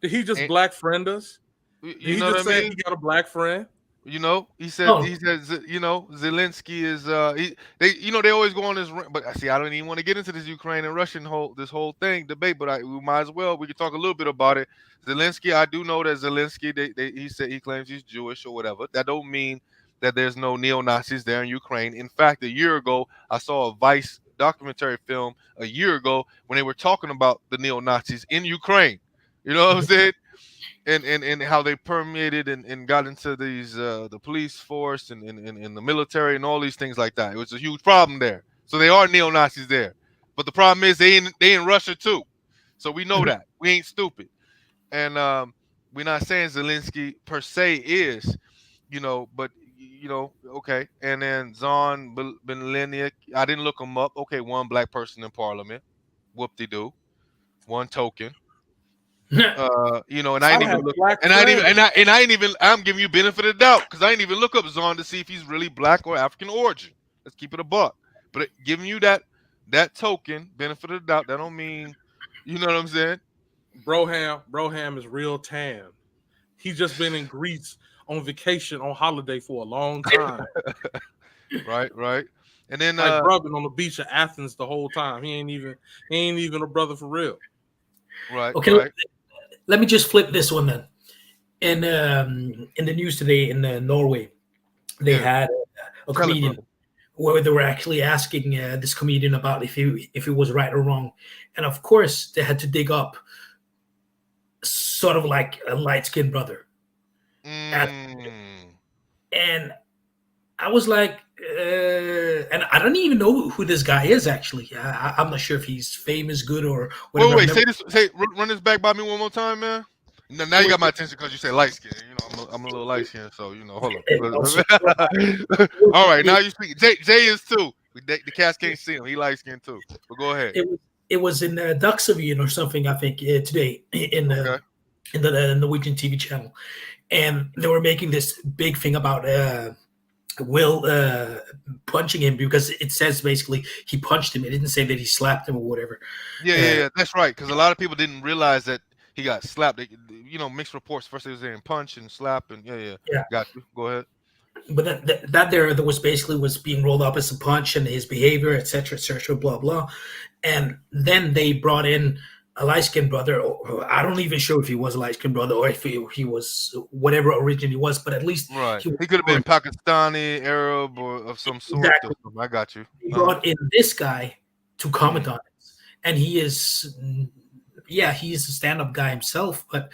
S4: Did he just black friend us? Did he just say he got a black friend?
S1: He said Zelensky is they always go on this, but see, I don't even want to get into this Ukraine and Russian whole thing debate, but we might as well. We could talk a little bit about it. Zelensky, I do know that Zelensky, he said he claims he's Jewish or whatever. That don't mean that there's no neo-Nazis there in Ukraine. In fact, a year ago, I saw a Vice documentary film a year ago when they were talking about the neo-Nazis in Ukraine. You know what I'm saying? And how they permeated and got into these the police force and the military and all these things like that. It was a huge problem there. So they are neo-Nazis there. But the problem is they in Russia too. So we know that. We ain't stupid. And we're not saying Zelensky per se is, but okay. And then Zon Beleniuk, I didn't look him up. Okay, one black person in parliament. Whoop-de-doo. One token. And I ain't even look, I'm giving you benefit of the doubt because I ain't even look up Zon to see if he's really black or African origin. Let's keep it a buck. But giving you that token benefit of the doubt, that don't mean, you know what I'm saying?
S4: Broham is real tan. He's just been in Greece on vacation on holiday for a long time.
S1: Right. And then
S4: rubbing on the beach of Athens the whole time. He ain't even a brother for real.
S1: Right.
S2: Okay.
S1: Right.
S2: Let me just flip this one then. In the news today in Norway, they had a comedian where they were actually asking this comedian about if he was right or wrong, and of course they had to dig up sort of like a light-skinned brother, and I was like, and I don't even know who this guy is actually. I'm not sure if he's famous, good, or whatever.
S1: Wait, run this back by me one more time, man. Now you got my attention because you said light skin. I'm a little light skin, so hold on. All right, now you speak. Jay is too. The cats can't see him. He light skin too. But go ahead.
S2: It was in Dagsrevyen or something, I think, today in the Norwegian TV channel, and they were making this big thing about Will punching him because it says basically he punched him. It didn't say that he slapped him or whatever.
S1: Yeah, that's right. Because a lot of people didn't realize that he got slapped. Mixed reports. First they were saying punch and slap, and yeah. Got you. Go ahead.
S2: But that there was basically being rolled up as a punch and his behavior, etc., blah blah. And then they brought in a light-skinned brother. I don't even sure if he was a light-skinned brother or if he was whatever origin he was, but at least
S1: he could have been Pakistani, Arab, or of some sort.
S2: Exactly.
S1: I got you.
S2: He brought in this guy to comment on it, and he is, yeah, he's a stand-up guy himself, but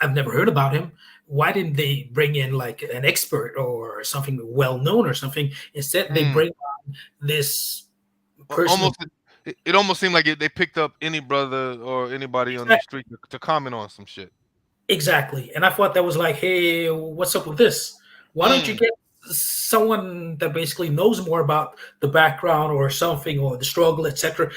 S2: I've never heard about him. Why didn't they bring in like an expert or something well known or something? Instead, they
S1: Mm.
S2: bring on this person.
S1: Almost, it almost seemed like they picked up any brother or anybody on the street to comment on some shit.
S2: Exactly. And I thought that was like, hey, what's up with this? Why don't you get someone that basically knows more about the background or something or the struggle, etc.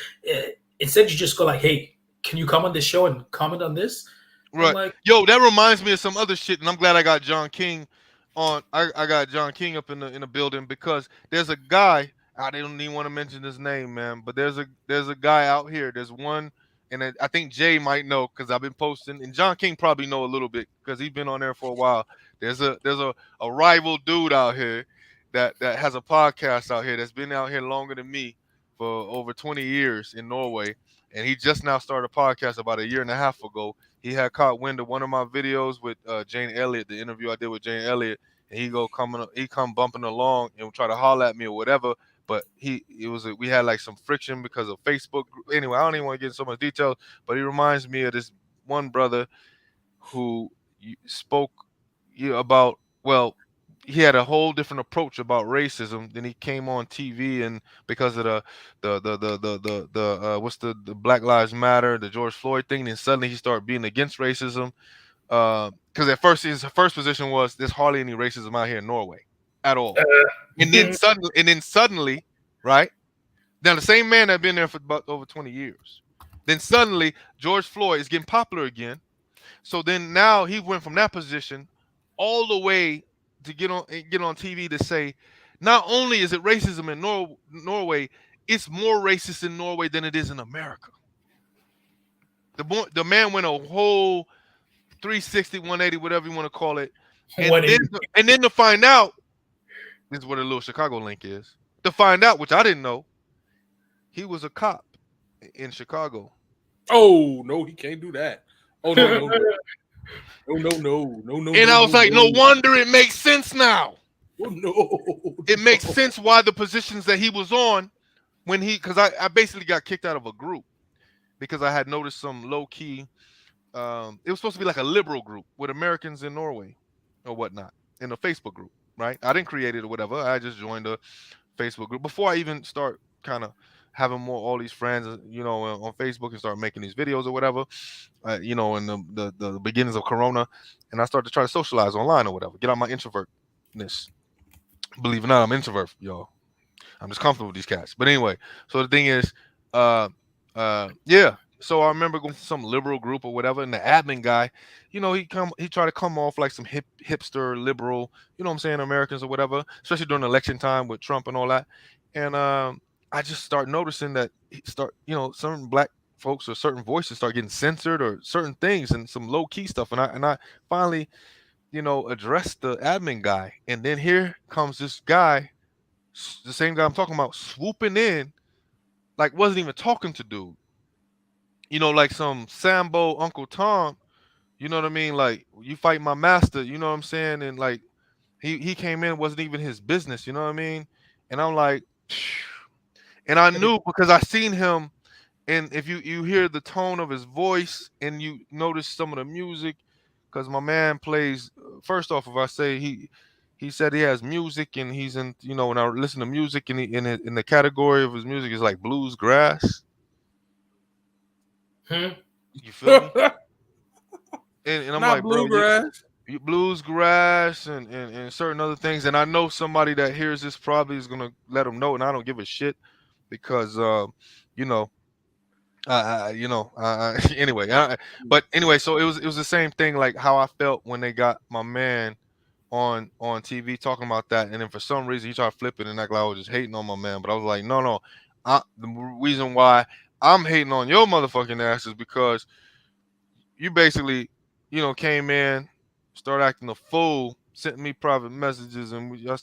S2: Instead, you just go like, hey, can you come on this show and comment on this?
S1: Right.
S2: Like,
S1: yo, that reminds me of some other shit, and I'm glad I got John King on. I got John King up in the building because there's a guy. I didn't even want to mention his name, man. But there's a guy out here. There's one, and I think Jay might know because I've been posting, and John King probably know a little bit because he's been on there for a while. There's a rival dude out here that has a podcast out here that's been out here longer than me for over 20 years in Norway, and he just now started a podcast about a year and a half ago. He had caught wind of one of my videos with Jane Elliott, the interview I did with Jane Elliott, and he come bumping along and try to holler at me or whatever. But we had like some friction because of Facebook. Anyway, I don't even want to get into so much detail, but he reminds me of this one brother who spoke about, well, he had a whole different approach about racism. Then he came on TV, and because of the what's the Black Lives Matter, the George Floyd thing, then suddenly he started being against racism. Because at first his first position was there's hardly any racism out here in Norway at all, and then suddenly, right now, the same man that been there for about over 20 years, then suddenly George Floyd is getting popular again. So then now he went from that position all the way to get on TV to say, not only is it racism in Norway, it's more racist in Norway than it is in America. The man went a whole 360, 180, whatever you want to call it, and then to find out, this is what a little Chicago link is. To find out, which I didn't know, he was a cop in Chicago.
S4: Oh no, he can't do that. Oh no. No.
S1: And I was like, no wonder it makes sense now.
S4: Oh no.
S1: It makes sense why the positions that he was on because I basically got kicked out of a group because I had noticed some low key. It was supposed to be like a liberal group with Americans in Norway or whatnot in a Facebook group, right? I didn't create it or whatever. I just joined a Facebook group before I even start kind of having all these friends, on Facebook and start making these videos or whatever, in the beginnings of Corona, and I started to try to socialize online or whatever, get out my introvertness. Believe it or not, I'm introvert, y'all. I'm just comfortable with these cats. But anyway, so the thing is, yeah. So I remember going to some liberal group or whatever, and the admin guy, he tried to come off like some hipster liberal, you know what I'm saying, Americans or whatever, especially during election time with Trump and all that. And I just start noticing that certain black folks or certain voices start getting censored or certain things and some low key stuff. And I finally, addressed the admin guy. And then here comes this guy, the same guy I'm talking about, swooping in, like wasn't even talking to dude. Like some Sambo Uncle Tom, you know what I mean? Like, you fight my master, you know what I'm saying? And like he came in, wasn't even his business, you know what I mean? And I'm like, and I knew because I seen him, and if you hear the tone of his voice and you notice some of the music, because my man plays. First off, if I say he said he has music and he's in, when I listen to music and in the category of his music is like blues grass. You feel me? And I'm
S4: not
S1: like,
S4: bluegrass.
S1: Blues grass and certain other things, and I know somebody that hears this probably is gonna let them know, and I don't give a shit because anyway, but anyway, so it was the same thing like how I felt when they got my man on TV talking about that, and then for some reason he tried to flip it and act like I was just hating on my man, but I was like, no, the reason why I'm hating on your motherfucking ass is because you basically, came in, started acting a fool, sent me private messages, and I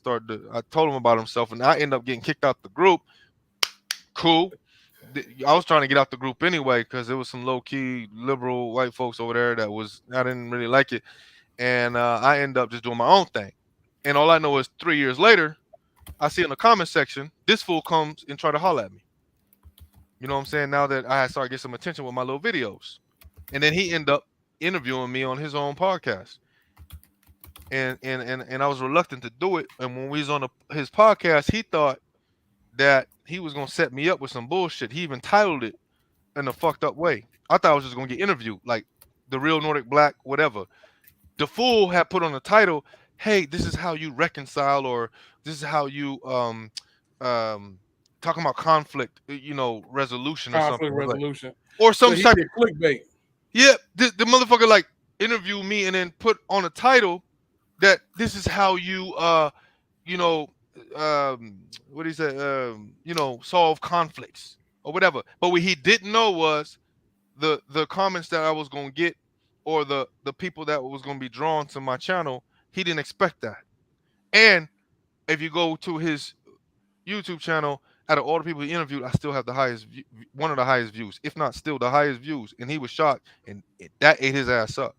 S1: told him about himself, and I ended up getting kicked out the group. Cool. I was trying to get out the group anyway because there was some low-key liberal white folks over there I didn't really like it, and I ended up just doing my own thing. And all I know is 3 years later, I see in the comment section, this fool comes and try to holler at me. You know what I'm saying? Now that I started getting some attention with my little videos. And then he ended up interviewing me on his own podcast. And I was reluctant to do it. And when we was on his podcast, he thought that he was gonna set me up with some bullshit. He even titled it in a fucked up way. I thought I was just gonna get interviewed, like the real Nordic Black, whatever. The fool had put on the title, "Hey, this is how you reconcile, or this is how you talking about conflict, resolution or
S4: Conflict
S1: something,
S4: resolution.
S1: or
S4: So
S1: some
S4: he
S1: type."
S4: did clickbait.
S1: Yeah, the motherfucker like interviewed me and then put on a title that this is how you you know what do you say solve conflicts or whatever. But what he didn't know was the comments that I was gonna get, or the people that was gonna be drawn to my channel. He didn't expect that. And if you go to his YouTube channel, out of all the people he interviewed, I still have the highest one of the highest views, if not still the highest views. And he was shocked, and that ate his ass up.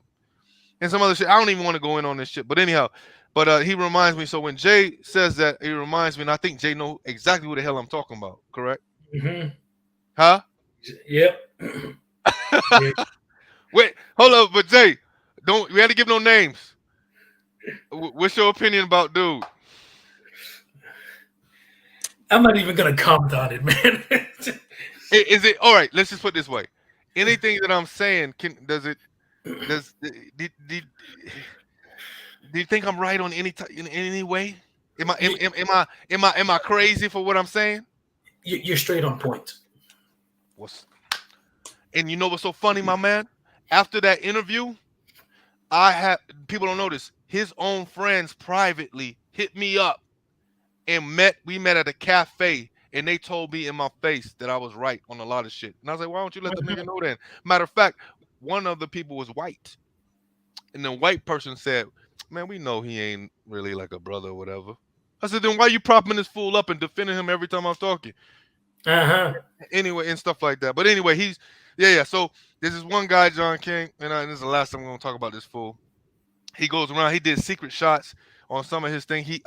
S1: And some other shit. I don't even want to go in on this shit. But anyhow, he reminds me. So when Jay says that, he reminds me, and I think Jay know exactly what the hell I'm talking about. Correct?
S2: Mm-hmm.
S1: Huh?
S2: Yep.
S1: Wait, hold up, but Jay, we had to give no names. What's your opinion about dude?
S2: I'm not even gonna comment on it, man.
S1: Is it all right? Let's just put it this way. Anything that I'm saying do you think I'm right on in any way? Am I crazy for what I'm saying?
S2: You're straight on point.
S1: And you know what's so funny, my man? After that interview, people don't know this. His own friends privately hit me up and we met at a cafe, and they told me in my face that I was right on a lot of shit. And I was like, why don't you let the nigga know then? Matter of fact, one of the people was white. And the white person said, man, we know he ain't really like a brother or whatever. I said, then why you propping this fool up and defending him every time I'm talking? Anyway, and stuff like that. But anyway, yeah. So this is one guy, John King, and this is the last time I'm going to talk about this fool. He goes around, he did secret shots on some of his things. He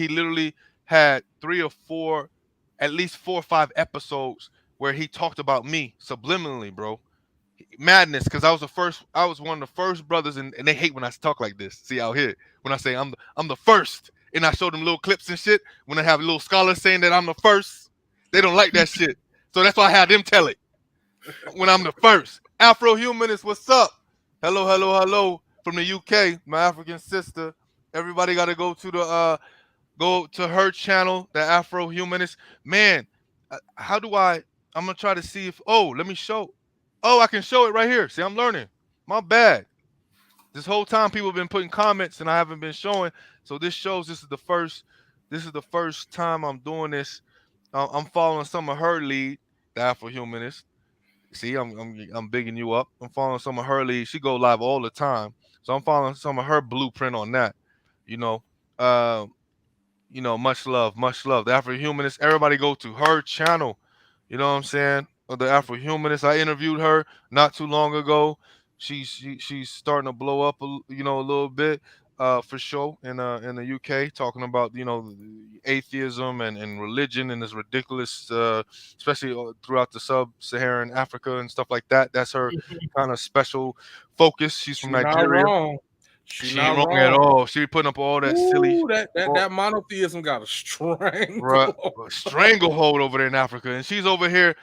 S1: literally had 3 or 4, at least 4 or 5 episodes where he talked about me subliminally, bro. Madness, because I was one of the first brothers, and they hate when I talk like this. See out here, when I say I'm the first, and I show them little clips and shit. When I have little scholars saying that I'm the first, they don't like that shit. So that's why I had them tell it when I'm the first. Afro-Humanist, what's up? Hello from the UK, my African sister. Everybody got to go to her channel, the Afro-Humanist. Man, how do I'm gonna try to see if let me show. Oh, I can show it right here. See, I'm learning. My bad. This whole time people have been putting comments and I haven't been showing. So this shows this is the first time I'm doing this. I'm following some of her lead, the Afro-Humanist. See, I'm bigging you up. I'm following some of her lead. She go live all the time. So I'm following some of her blueprint on that. Much love. The Afro-Humanist. Everybody go to her channel. You know what I'm saying? The Afro-Humanist. I interviewed her not too long ago. She's starting to blow up a little bit for sure in the UK, talking about atheism and religion and this ridiculous, especially throughout the sub-Saharan Africa and stuff like that. That's her kind of special focus. She's from Nigeria.
S4: Not wrong.
S1: She ain't wrong at all. She be putting up all that silly.
S4: That monotheism got a
S1: stranglehold over there in Africa, and she's over here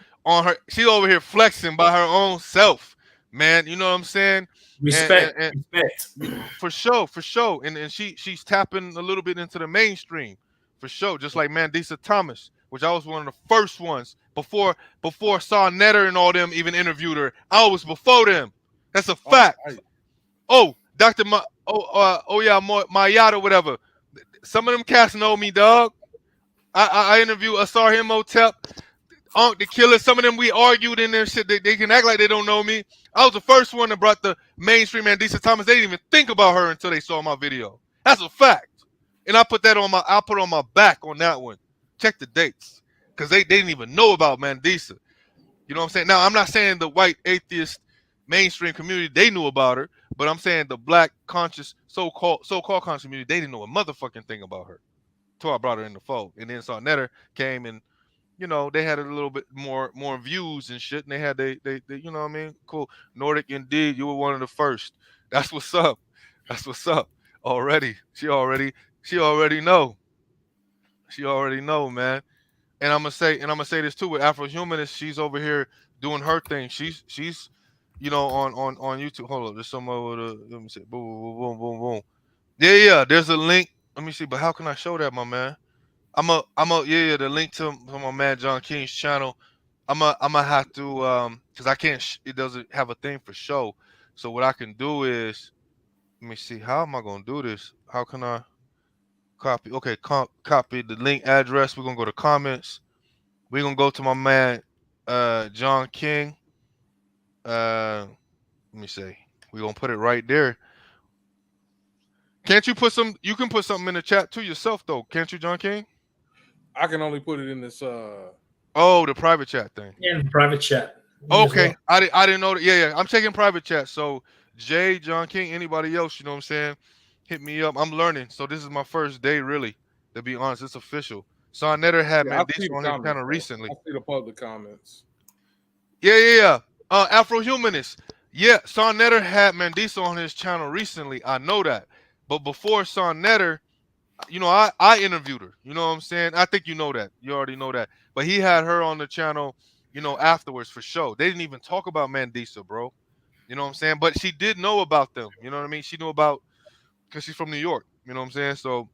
S1: She's over here flexing by her own self, man. You know what I'm saying?
S2: Respect.
S1: For sure. And she's tapping a little bit into the mainstream, for sure. Just like Mandisa Thomas, which I was one of the first ones before Saw Netter and all them even interviewed her. I was before them. That's a fact. Dr. Mayada, whatever. Some of them cats know me, dog. I interviewed Asar Himotep, Unc the Killer. Some of them we argued in their shit. They can act like they don't know me. I was the first one that brought the mainstream Mandisa Thomas. They didn't even think about her until they saw my video. That's a fact. And I put on my back on that one. Check the dates. Because they didn't even know about Mandisa. You know what I'm saying? Now, I'm not saying the white atheist mainstream community, they knew about her, but I'm saying the black conscious so-called conscious community, they didn't know a motherfucking thing about her until I brought her in the fold. And then Saw Netter came and you know, they had a little bit more views and shit, and they had they you know what I mean? Cool. Nordic, indeed, you were one of the first. That's what's up. That's what's up. Already, she already know. She already know, man. And I'm gonna say this too with Afrohumanist. She's over here doing her thing. She's you know on YouTube. Hold up, there's some over the let me see. Boom, boom, boom, boom, boom. Yeah, yeah. There's a link. Let me see, but how can I show that, my man? Yeah, the link to my man John King's channel. I'm a have to because I can't. It doesn't have a thing for show. So what I can do is let me see. How am I gonna do this? How can I copy? Okay, copy the link address. We're gonna go to comments. We're gonna go to my man John King. Let me see. We're gonna put it right there. Can't you put some? You can put something in the chat to yourself though, can't you, John King?
S4: I can only put it in this.
S1: Oh, the private chat thing.
S2: And private chat. Me as
S1: Okay,
S2: well.
S1: I didn't know that. Yeah, yeah. I'm taking private chat. So Jay, John King, anybody else, you know what I'm saying? Hit me up. I'm learning. So this is my first day, really. To be honest, it's official. Son Netter had
S4: Yeah, I see
S1: Mandisa
S4: the
S1: on his
S4: comments.
S1: channel
S4: Bro.
S1: recently.
S4: I see the public comments.
S1: Yeah, yeah, yeah. Afrohumanist. Yeah, Son Netter had Mandisa on his channel recently. I know that. But before Son Netter, you know, I interviewed her. You know what I'm saying? I think you know that. You already know that. But he had her on the channel, you know, afterwards for sure. They didn't even talk about Mandisa, bro. You know what I'm saying? But she did know about them. You know what I mean? She knew about because she's from New York. You know what I'm saying? So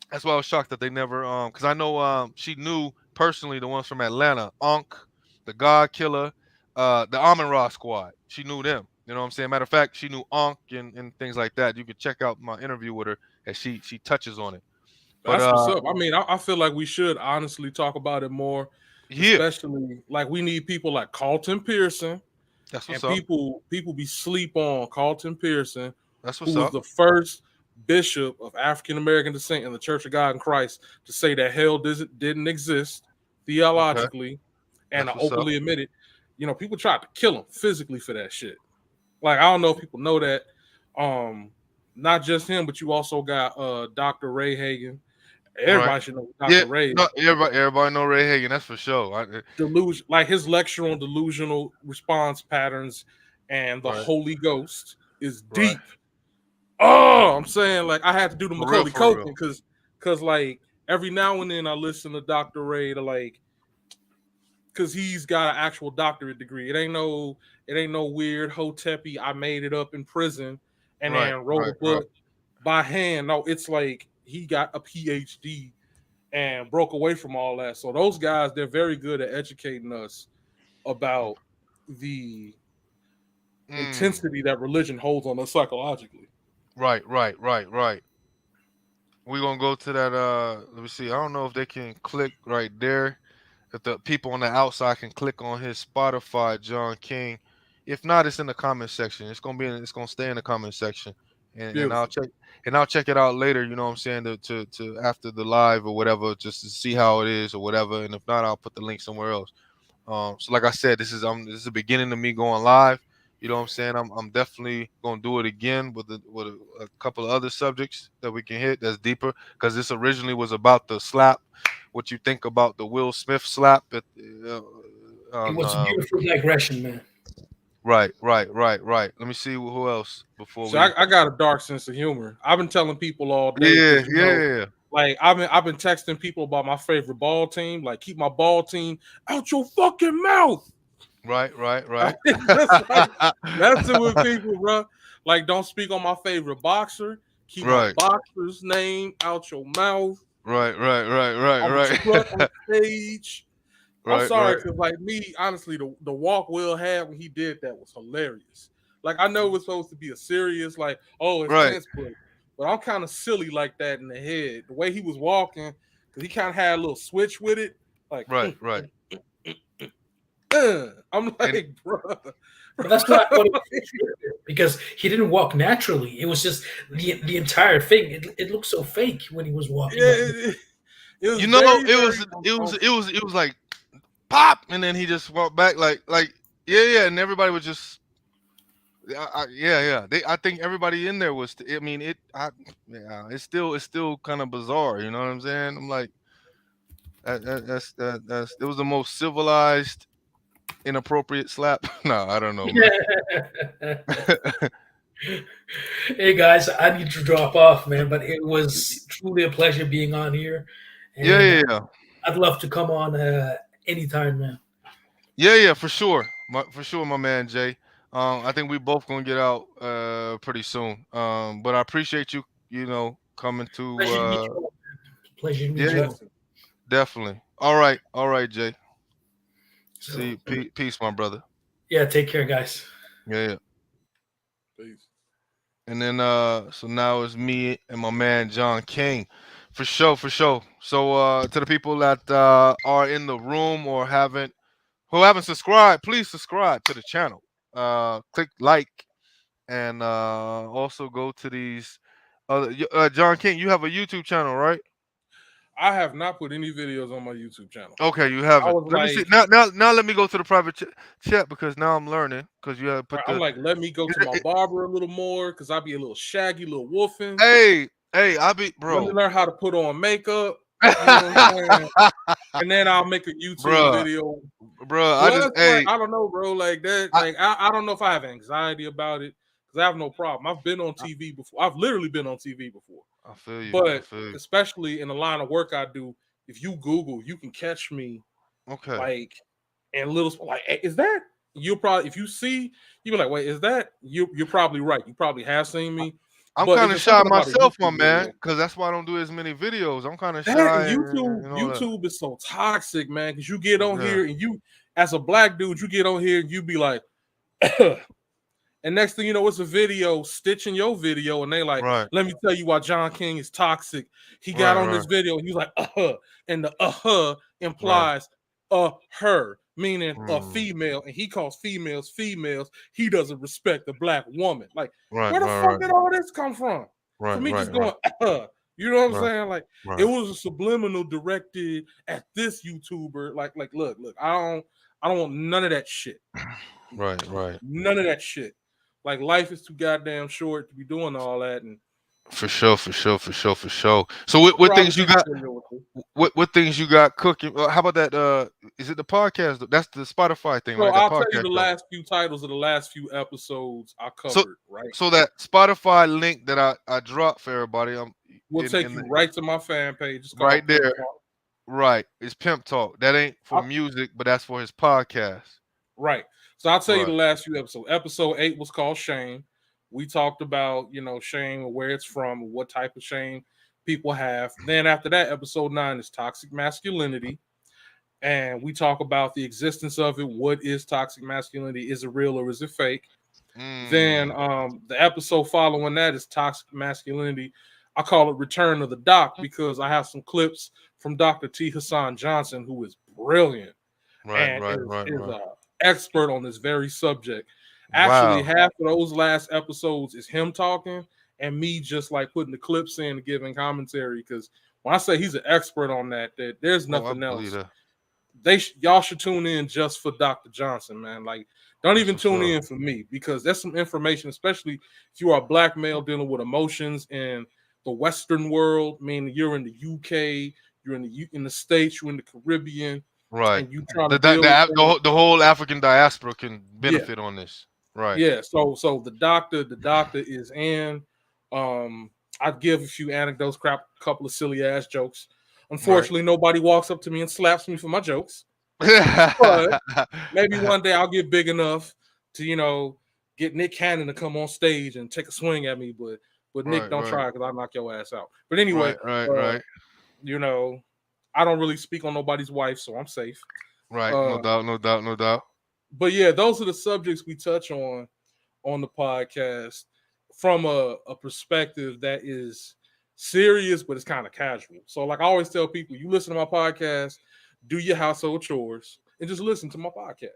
S1: that's why I was shocked that they never because I know she knew personally the ones from Atlanta, Ankh, the God Killer, the Amon Ra Squad. She knew them. You know what I'm saying? Matter of fact, she knew Ankh and things like that. You could check out my interview with her as she touches on it. But
S4: That's what's up. I mean, I feel like we should honestly talk about it more,
S1: yeah,
S4: especially like we need people like Carlton Pearson,
S1: that's
S4: and
S1: what's up.
S4: people be sleep on Carlton Pearson,
S1: That's
S4: who
S1: what's
S4: was
S1: up.
S4: the first bishop of African American descent in the Church of God in Christ to say that hell didn't exist
S1: Okay,
S4: theologically, and
S1: that's
S4: to
S1: what's up.
S4: openly admit it. You know, people tried to kill him physically for that shit. Like, I don't know if people know that. Not just him, but you also got Dr. Ray Hagen.
S1: Right.
S4: Everybody should know who
S1: Yeah.
S4: Dr. Ray is.
S1: No, everybody know Ray Hagen. That's for sure.
S4: Delusion, like his lecture on delusional response patterns and the
S1: Right.
S4: Holy Ghost is
S1: Right.
S4: deep. Oh, I'm saying, like, I had to do the
S1: For real.
S4: Macaulay
S1: For real.
S4: Culkin because like every now and then I listen to Dr. Ray to like, because he's got an actual doctorate degree. It ain't no weird hotepi I made it up in prison and
S1: Right.
S4: then wrote a
S1: Right. Right.
S4: book by hand. No, it's like he got a PhD and broke away from all that. So those guys, they're very good at educating us about the intensity that religion holds on us psychologically.
S1: Right. Right. Right. Right. We're gonna go to that. Let me see. I don't know if they can click right there. If the people on the outside can click on his Spotify, John King. If not, it's in the comment section. It's gonna stay in the comment section, and
S4: Beautiful.
S1: I'll check it out later. You know what I'm saying to after the live or whatever, just to see how it is or whatever. And if not, I'll put the link somewhere else. So like I said, this is the beginning of me going live. You know what I'm saying? I'm definitely gonna do it again with a couple of other subjects that we can hit that's deeper because this originally was about the slap. What you think about the Will Smith slap?
S2: It
S1: On
S2: was a beautiful digression, man.
S1: right. Let me see who else before
S4: So
S1: we.
S4: I got a dark sense of humor. I've been telling people all day
S1: Yeah,
S4: because
S1: yeah,
S4: like I've been texting people about my favorite ball team. Like, keep my ball team out your fucking mouth.
S1: right.
S4: Just like messing with people, bro. Like, don't speak on my favorite boxer. Keep my
S1: Right,
S4: boxer's name out your mouth.
S1: right,
S4: I'm a strut on stage. I'm
S1: right,
S4: sorry,
S1: right.
S4: because like me, honestly, the walk Will had when he did that was hilarious. Like, I know it's supposed to be a serious, like, oh, it's
S1: Right.
S4: tense, but I'm kind of silly like that in the head. The way he was walking, because he kind of had a little switch with it. Like,
S1: Right.
S4: I'm like, bro.
S2: But that's what I thought it was, because he didn't walk naturally. It was just the entire thing. It looked so fake when he was walking.
S4: Yeah, it was
S1: You know,
S4: very,
S1: it
S4: very
S1: was
S4: uncomfortable.
S1: it was like pop, and then he just walked back like yeah, and everybody was just yeah. I think everybody in there was. I mean, yeah, it's still kind of bizarre. You know what I'm saying? I'm like, That's it was the most civilized, inappropriate slap. No, I don't know, man.
S2: Hey guys, I need to drop off, man, but it was truly a pleasure being on here,
S1: Yeah,
S2: and
S1: yeah, yeah.
S2: I'd love to come on anytime, man.
S1: Yeah, yeah, for sure. For sure, my man Jay. I think we both gonna get out pretty soon. But I appreciate you, coming to
S2: Pleasure to meet you all. Pleasure to
S1: yeah,
S2: meet you all.
S1: definitely. All right, Jay. See
S2: So,
S1: you. Peace, my brother.
S2: yeah, take care, guys.
S1: Yeah, yeah.
S4: Peace.
S1: And then so now it's me and my man John King. For sure, for sure. So to the people that are in the room or who haven't subscribed, please subscribe to the channel. Click like and also go to these other John King, you have a YouTube channel, right?
S4: I have not put any videos on my YouTube channel.
S1: Okay, you
S4: I
S1: haven't.
S4: was
S1: Let me see.
S4: like,
S1: Now let me go to the private chat because now I'm learning because you have put
S4: I'm
S1: the
S4: like, let me go to my barber a little more because I be a little shaggy, little wolfing.
S1: hey, I be
S4: Let me
S1: bro.
S4: learn how to put on makeup. You know what I'm saying? And then I'll make a YouTube
S1: Bruh,
S4: video.
S1: bro, I
S4: Plus,
S1: just hey,
S4: I don't know, bro. Like that, I don't know if I have anxiety about it because I have no problem. I've been on TV before. I've literally been on TV before.
S1: I feel you. I
S4: But
S1: feel you.
S4: especially in the line of work I do, if you Google, you can catch me
S1: Okay.
S4: like in little like, is that you'll probably if you see you'll be like, wait, is that you're probably right. You probably have seen me.
S1: I'm
S4: But
S1: kind
S4: it's
S1: of
S4: just
S1: shy
S4: something about a
S1: myself, my
S4: YouTube
S1: man,
S4: video.
S1: because that's why I don't do as many videos. I'm kind of
S4: That
S1: shy
S4: and YouTube,
S1: and all that.
S4: YouTube is so toxic, man. Because you get on
S1: Yeah.
S4: here and you, as a black dude, you get on here and you be like, and next thing you know, it's a video stitching your video, and they like,
S1: Right.
S4: let me tell you why John King is toxic. He got on
S1: Right.
S4: this video and he's like, and the implies her, meaning a female, and he calls females females. He doesn't respect the black woman. Like, where the fuck did all this come from?
S1: Right.
S4: For me, just
S1: Right.
S4: going, you know what I'm
S1: Right.
S4: saying? Like, it was a subliminal directed at this YouTuber. Like, look, I don't want none of that shit.
S1: Right.
S4: None of that shit. Like, life is too goddamn short to be doing all that. And
S1: For sure. So what things you got? What things you got cooking? How about that? Is it the podcast? That's the Spotify thing,
S4: So
S1: right?
S4: I'll
S1: That
S4: tell you
S1: podcast
S4: the
S1: show.
S4: last few titles of the last few episodes I covered, right?
S1: So that Spotify link that I dropped for everybody,
S4: We'll take you right to my fan page. It's called
S1: right there.
S4: Pimp Talk.
S1: Right, it's Pimp Talk. That ain't for music, but that's for his podcast.
S4: Right. So I'll tell you the last few episodes. Episode 8 was called Shame. We talked about, shame and where it's from, what type of shame people have. Then after that, episode 9 is toxic masculinity. And we talk about the existence of it. What is toxic masculinity? Is it real or is it fake? Then the episode following that is toxic masculinity. I call it Return of the Doc because I have some clips from Dr. T. Hassan Johnson, who is brilliant and is an expert on this very subject. Actually, half of those last episodes is him talking and me just like putting the clips in and giving commentary. Because when I say he's an expert on that there's nothing else. Y'all should tune in just for Dr. Johnson, man. Like, don't even tune in for me because there's some information, especially if you are a black male dealing with emotions in the Western world, meaning you're in the UK, you're in the States, you're in the Caribbean,
S1: right?
S4: And you trying to
S1: the whole African diaspora can benefit on this, right?
S4: Yeah. So the doctor is in. I'd give a few anecdotes, a couple of silly ass jokes. Unfortunately, nobody walks up to me and slaps me for my jokes. But maybe one day I'll get big enough to, get Nick Cannon to come on stage and take a swing at me. But Nick, don't try because I'll knock your ass out. But anyway,
S1: right.
S4: I don't really speak on nobody's wife, so I'm safe.
S1: Right. No doubt.
S4: But yeah, those are the subjects we touch on the podcast from a perspective that is serious, but it's kind of casual. So like I always tell people, you listen to my podcast, do your household chores, and just listen to my podcast.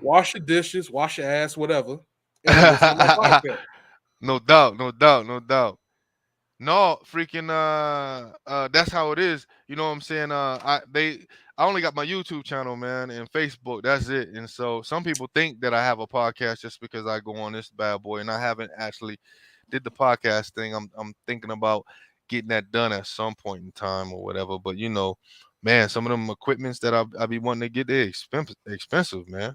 S4: Wash your dishes, wash your ass, whatever. And listen to my podcast.
S1: No doubt. No, freaking that's how it is. You know what I'm saying? I only got my YouTube channel, man, and Facebook. That's it. And so some people think that I have a podcast just because I go on this bad boy, and I haven't actually did the podcast thing. I'm thinking about getting that done at some point in time or whatever. But you know, man, some of them equipments that I be wanting to get, they're expensive, man.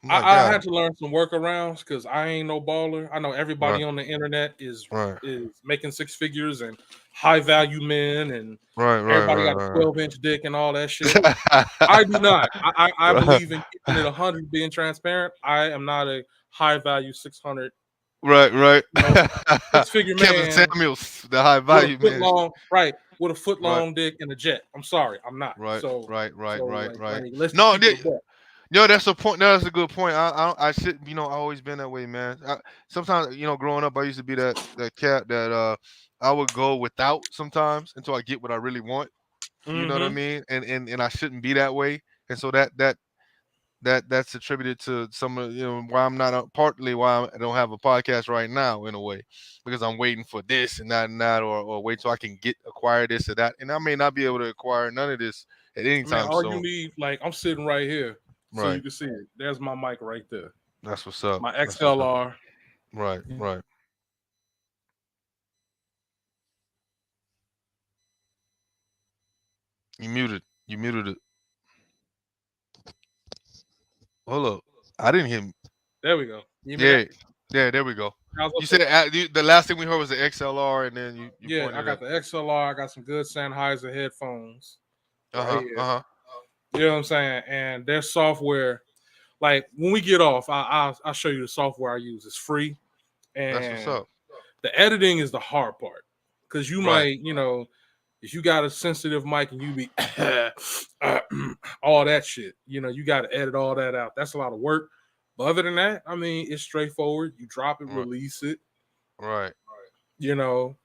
S1: Oh my
S4: I
S1: God.
S4: had to learn some workarounds because I ain't no baller. I know everybody
S1: Right,
S4: on the internet is
S1: right,
S4: making six figures and high value men, and
S1: right, right,
S4: everybody got a
S1: right,
S4: 12-inch dick and all that shit.
S1: right.
S4: I do not. I
S1: Right.
S4: believe in keeping it 100, being transparent. I am not a high value 600,
S1: Right, right.
S4: you know, six figure
S1: Kevin
S4: man
S1: Samuels, the high
S4: with a
S1: value
S4: foot
S1: man.
S4: long, right? With a foot
S1: Right,
S4: long dick and a jet. I'm sorry, I'm not.
S1: right,
S4: So,
S1: right, right, right, right.
S4: let's just
S1: No,
S4: keep it a buck.
S1: no, that's a point. No, that's a good point. I should, you know, I always been that way, man. Sometimes, you know, growing up, I used to be that cat that I would go without sometimes until I get what I really want. You know what I
S4: Mm-hmm.
S1: mean? And I shouldn't be that way. And so that's attributed to some of, you know, why I'm not partly why I don't have a podcast right now in a way, because I'm waiting for this and that, or wait till I can acquire this or that, and I may not be able to acquire none of this at any
S4: Man,
S1: time
S4: all you
S1: soon.
S4: need, like, I'm sitting right here, so you
S1: Right.
S4: can see it. There's my mic right there.
S1: That's what's up.
S4: My
S1: That's what's up.
S4: XLR.
S1: Right. Right. You muted. You muted it. Hold up. I didn't hear.
S4: There we go. You hear me
S1: Yeah. Yeah. There we go.
S4: now? I was
S1: You
S4: gonna
S1: said
S4: say,
S1: the last thing we heard was the XLR, and then you
S4: yeah, I
S1: pointed
S4: got
S1: at.
S4: the XLR. I got some good Sennheiser headphones
S1: Uh
S4: right
S1: huh.
S4: here.
S1: Uh huh.
S4: You know what I'm saying? And their software, like when we get off, I'll show you the software I use. It's free,
S1: That's what's
S4: and
S1: up.
S4: the editing is the hard part because you
S1: Right.
S4: might, you know, if you got a sensitive mic and you be all that shit, you know, you got to edit all that out. That's a lot of work. But other than that, I mean, it's straightforward. You drop it,
S1: Right.
S4: release it,
S1: Right.
S4: you know.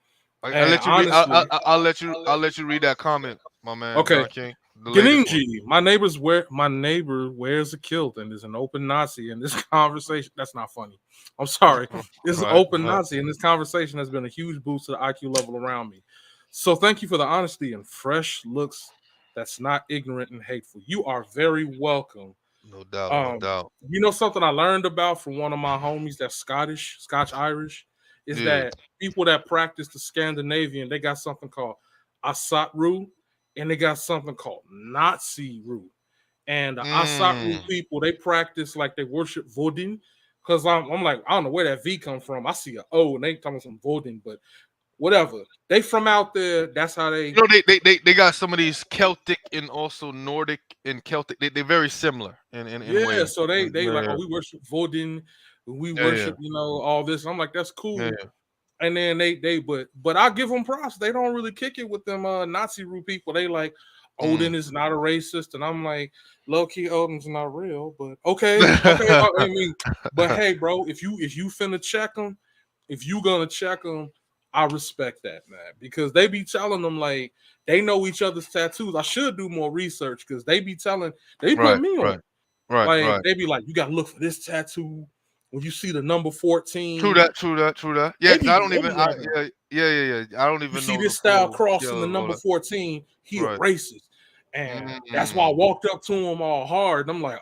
S1: I'll
S4: And
S1: let you read. I'll,
S4: honestly,
S1: I'll I'll let you. I'll let you read that comment, my man,
S4: okay,
S1: John King. The latest one.
S4: Ganinji, my neighbor wears a kilt and is an open Nazi in this conversation. That's not funny. I'm sorry. This is
S1: Right.
S4: open
S1: Right.
S4: Nazi, and this conversation has been a huge boost to the IQ level around me. So thank you for the honesty and fresh looks. That's not ignorant and hateful. You are very welcome.
S1: No doubt. No
S4: Um,
S1: doubt.
S4: you know something I learned about from one of my homies that's Scotch Irish, is
S1: Yeah.
S4: that people that practice the Scandinavian, they got something called Asatru, and they got something called Nazi Ru. And the Asatru
S1: Mm.
S4: people, they practice like they worship Vodin. Because I'm like, I don't know where that V come from. I see a O and they talking some Vodin, but whatever. They from out there. That's how they.
S1: You know, they got some of these Celtic and also Nordic and Celtic. They're very similar in
S4: Yeah,
S1: ways.
S4: so they like,
S1: Yeah.
S4: oh, we worship Vodin, we
S1: Yeah. Yeah.
S4: worship, you know, all this. I'm like, that's cool.
S1: Yeah.
S4: And then but I give them props. They don't really kick it with them Nazi root people. They like Odin is not a racist, and I'm like, low key Odin's not real, but okay. I mean, but hey, bro, if you finna check them, if you gonna check them, I respect that, man, because they be telling them like they know each other's tattoos. I should do more research because they be telling, they put
S1: Right.
S4: me on.
S1: Right. Right.
S4: Like
S1: Right.
S4: they be like, you gotta look for this tattoo when you see the number 14.
S1: True that. True that. True that. Yeah,
S4: They
S1: because
S4: be,
S1: I don't
S4: they
S1: even.
S4: be rapping.
S1: Yeah. I don't
S4: You
S1: even
S4: see
S1: know
S4: this
S1: the
S4: style
S1: full.
S4: cross
S1: Yeah.
S4: in the
S1: All
S4: number
S1: that.
S4: 14, he a
S1: Right.
S4: racist. And that's why I walked up to him all hard. And I'm like,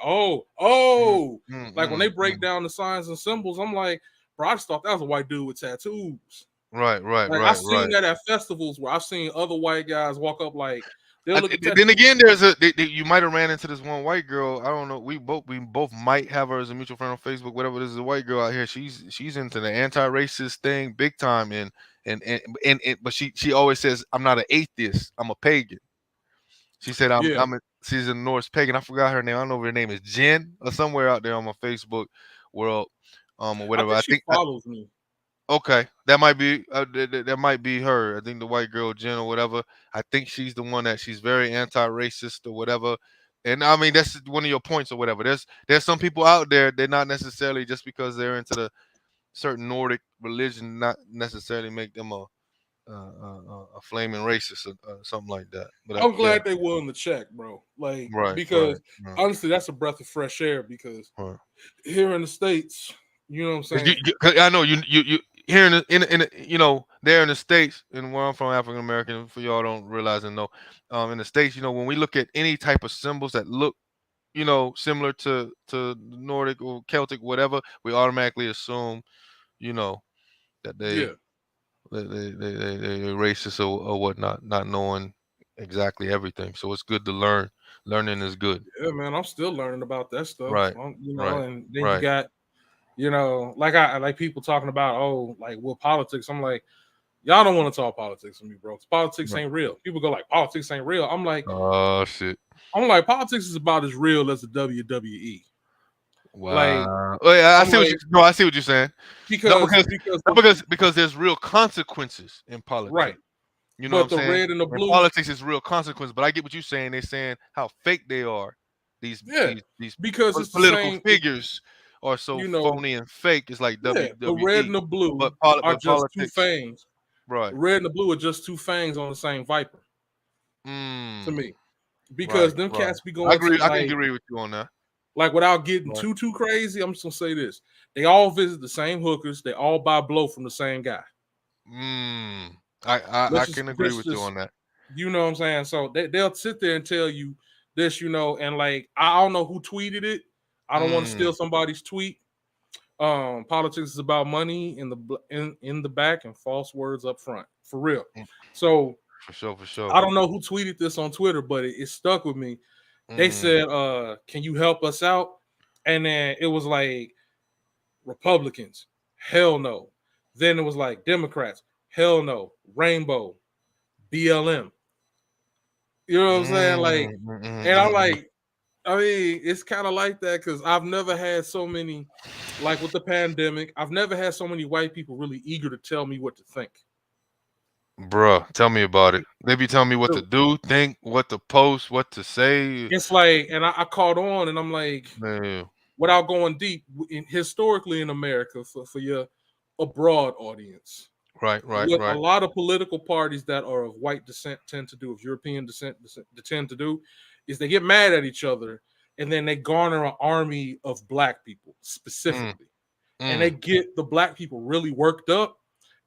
S4: like when they break down the signs and symbols, I'm like, bro, I just thought that was a white dude with tattoos.
S1: Right. Right.
S4: Like I
S1: Right.
S4: seen
S1: Right.
S4: that at festivals where I've seen other white guys walk up like they'll look at
S1: Then
S4: tattoos.
S1: again, there's you might have ran into this one white girl. I don't know. We both might have her as a mutual friend on Facebook. Whatever. This is a white girl out here. She's into the anti-racist thing big time. And but she always says, I'm not an atheist. I'm a pagan. She said
S4: Yeah.
S1: she's a Norse pagan. I forgot her name. I don't know if her name is Jen or somewhere out there on my Facebook world, or whatever.
S4: I think she follows me.
S1: Okay, that might be that might be her. I think the white girl Jen or whatever. I think she's the one that she's very anti-racist or whatever. And I mean that's one of your points or whatever. There's some people out there, they're not necessarily just because they're into the certain Nordic religion, not necessarily make them a flaming racist or something like that. But
S4: I'm glad they willing to check, bro. Like because honestly, that's a breath of fresh air. Because here in the States, you know what I'm saying.
S1: I know you here in you know there in the States, and where I'm from, African American. For y'all don't realize and know, in the States, you know, when we look at any type of symbols that look, you know, similar to Nordic or Celtic, whatever, we automatically assume, you know, that they They racist or whatnot, not knowing exactly everything. So it's good to learn. Learning is good.
S4: Yeah, man, I'm still learning about that stuff.
S1: Right,
S4: You know,
S1: right,
S4: and then you
S1: right.
S4: got, like I like people talking about, politics. I'm like, y'all don't want to talk politics with me, bro. 'Cause politics
S1: Right.
S4: ain't real. People go like, politics ain't real.
S1: Oh shit!
S4: I'm like, politics is about as real as the WWE. Like,
S1: Wow. Oh, yeah, I
S4: I'm
S1: see what
S4: like,
S1: you. No, I see what you're saying. No,
S4: because because
S1: no,
S4: the,
S1: because there's real consequences in
S4: right,
S1: politics. You know what I'm
S4: but the
S1: saying?
S4: red and the
S1: In
S4: blue,
S1: politics, is real consequences. But I get what you're saying. They're saying how fake they are. These
S4: yeah,
S1: these
S4: because it's the
S1: political
S4: same.
S1: figures are so
S4: You know,
S1: phony and fake. It's like
S4: yeah, the red and
S1: WWE.
S4: the blue
S1: But
S4: are just two
S1: politics,
S4: fangs.
S1: right?
S4: The red and the blue are just two fangs on the same viper to
S1: Mm,
S4: me, because
S1: right,
S4: them
S1: right.
S4: cats be
S1: I
S4: going to
S1: agree. I can agree with you on that.
S4: without getting
S1: Right.
S4: too crazy. I'm just gonna say this: they all visit the same hookers. They all buy blow from the same guy.
S1: Mm,
S4: Let's
S1: I
S4: just,
S1: can agree
S4: let's
S1: with you
S4: just,
S1: on that.
S4: you know what I'm saying. So they'll sit there and tell you this, and like I don't know who tweeted it. I don't want to steal
S1: Mm,
S4: somebody's tweet. Politics is about money in the back and false words up front, for real.
S1: mm,
S4: So
S1: for sure, for sure.
S4: I don't know who tweeted this on Twitter, but it stuck with me. They
S1: Mm,
S4: said, can you help us out? And then it was like Republicans, hell no. Then it was like Democrats, hell no. Rainbow, BLM. You know what I'm saying? Like, and I'm
S1: mm.
S4: like, I mean, it's kind of like that because I've never had so many, like with the pandemic, I've never had so many white people really eager to tell me what to think.
S1: Bruh, tell me about it. They be telling me what to do, think, what to post, what to say.
S4: It's like, and I caught on, and I'm like,
S1: Man,
S4: without going deep, historically in America, for your abroad audience,
S1: right, right,
S4: what a
S1: right.
S4: lot of political parties that are of white descent tend to do, of European descent tend to do, is they get mad at each other, and then they garner an army of black people
S1: Mm,
S4: specifically, and they
S1: mm,
S4: get the black people really worked up,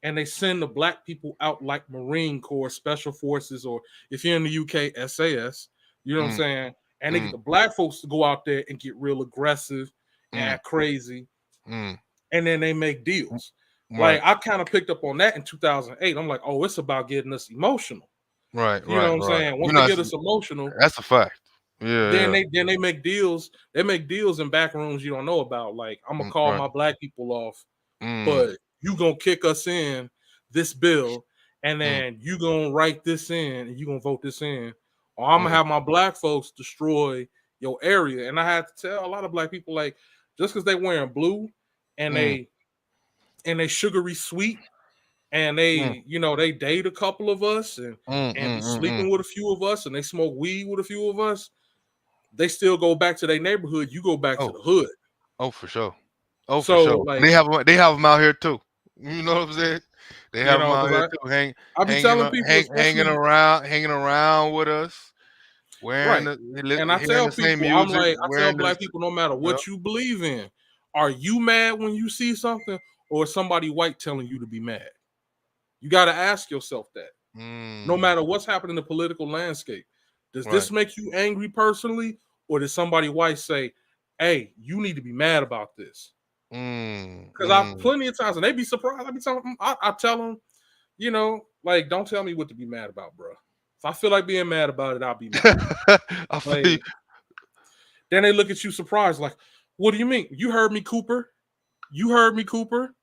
S4: and they send the black people out like Marine Corps, Special Forces, or if you're in the UK, SAS. You know what I'm
S1: mm,
S4: saying? And they get
S1: mm,
S4: the black folks to go out there and get real aggressive and
S1: mm,
S4: act crazy,
S1: mm.
S4: and then they make deals. Like
S1: Right,
S4: I kind of picked up on that in 2008. I'm like, oh, it's about getting us emotional.
S1: right,
S4: You know
S1: right,
S4: what I'm
S1: right.
S4: saying?
S1: You
S4: Once
S1: know,
S4: they get us emotional,
S1: that's a fact. Yeah,
S4: then
S1: yeah.
S4: they make deals. They make deals in back rooms you don't know about. Like I'm gonna call
S1: Right.
S4: my black people off,
S1: Mm,
S4: but you gonna kick us in this bill, and
S1: mm,
S4: then you gonna write this in, and you gonna vote this in, or I'm gonna
S1: mm,
S4: have my black folks destroy your area. And I had to tell a lot of black people, like, just because they wearing blue and
S1: mm,
S4: they sugary sweet, and
S1: mm,
S4: they date a couple of us,
S1: mm,
S4: and be
S1: mm, mm, mm.
S4: sleeping with a few of us, and they smoke weed with a few of us, they still go back to their neighborhood. You go back to
S1: Oh,
S4: the hood.
S1: oh, for sure. Oh, for
S4: So
S1: sure.
S4: like,
S1: They have them out here too. You know what I'm saying? They have them out
S4: because
S1: here
S4: I
S1: too,
S4: I be telling people, especially
S1: hanging around with us, wearing
S4: right, and
S1: hearing the same music,
S4: I tell
S1: wearing this.
S4: black people, no matter
S1: Yep.
S4: what you believe in, are you mad when you see something, or is somebody white telling you to be mad? You got to ask yourself that. No
S1: Mm,
S4: matter what's happening in the political landscape, does
S1: right.
S4: this make you angry personally, or does somebody white say, "Hey, you need to be mad about this"?
S1: Mm,
S4: Because I
S1: mm.
S4: plenty of times, and they be surprised. I be telling them, I tell them, like, don't tell me what to be mad about, bro. If I feel like being mad about it, I'll be mad.
S1: I feel you.
S4: Like, then they look at you surprised, like, what do you mean? You heard me, Cooper. You heard me, Cooper.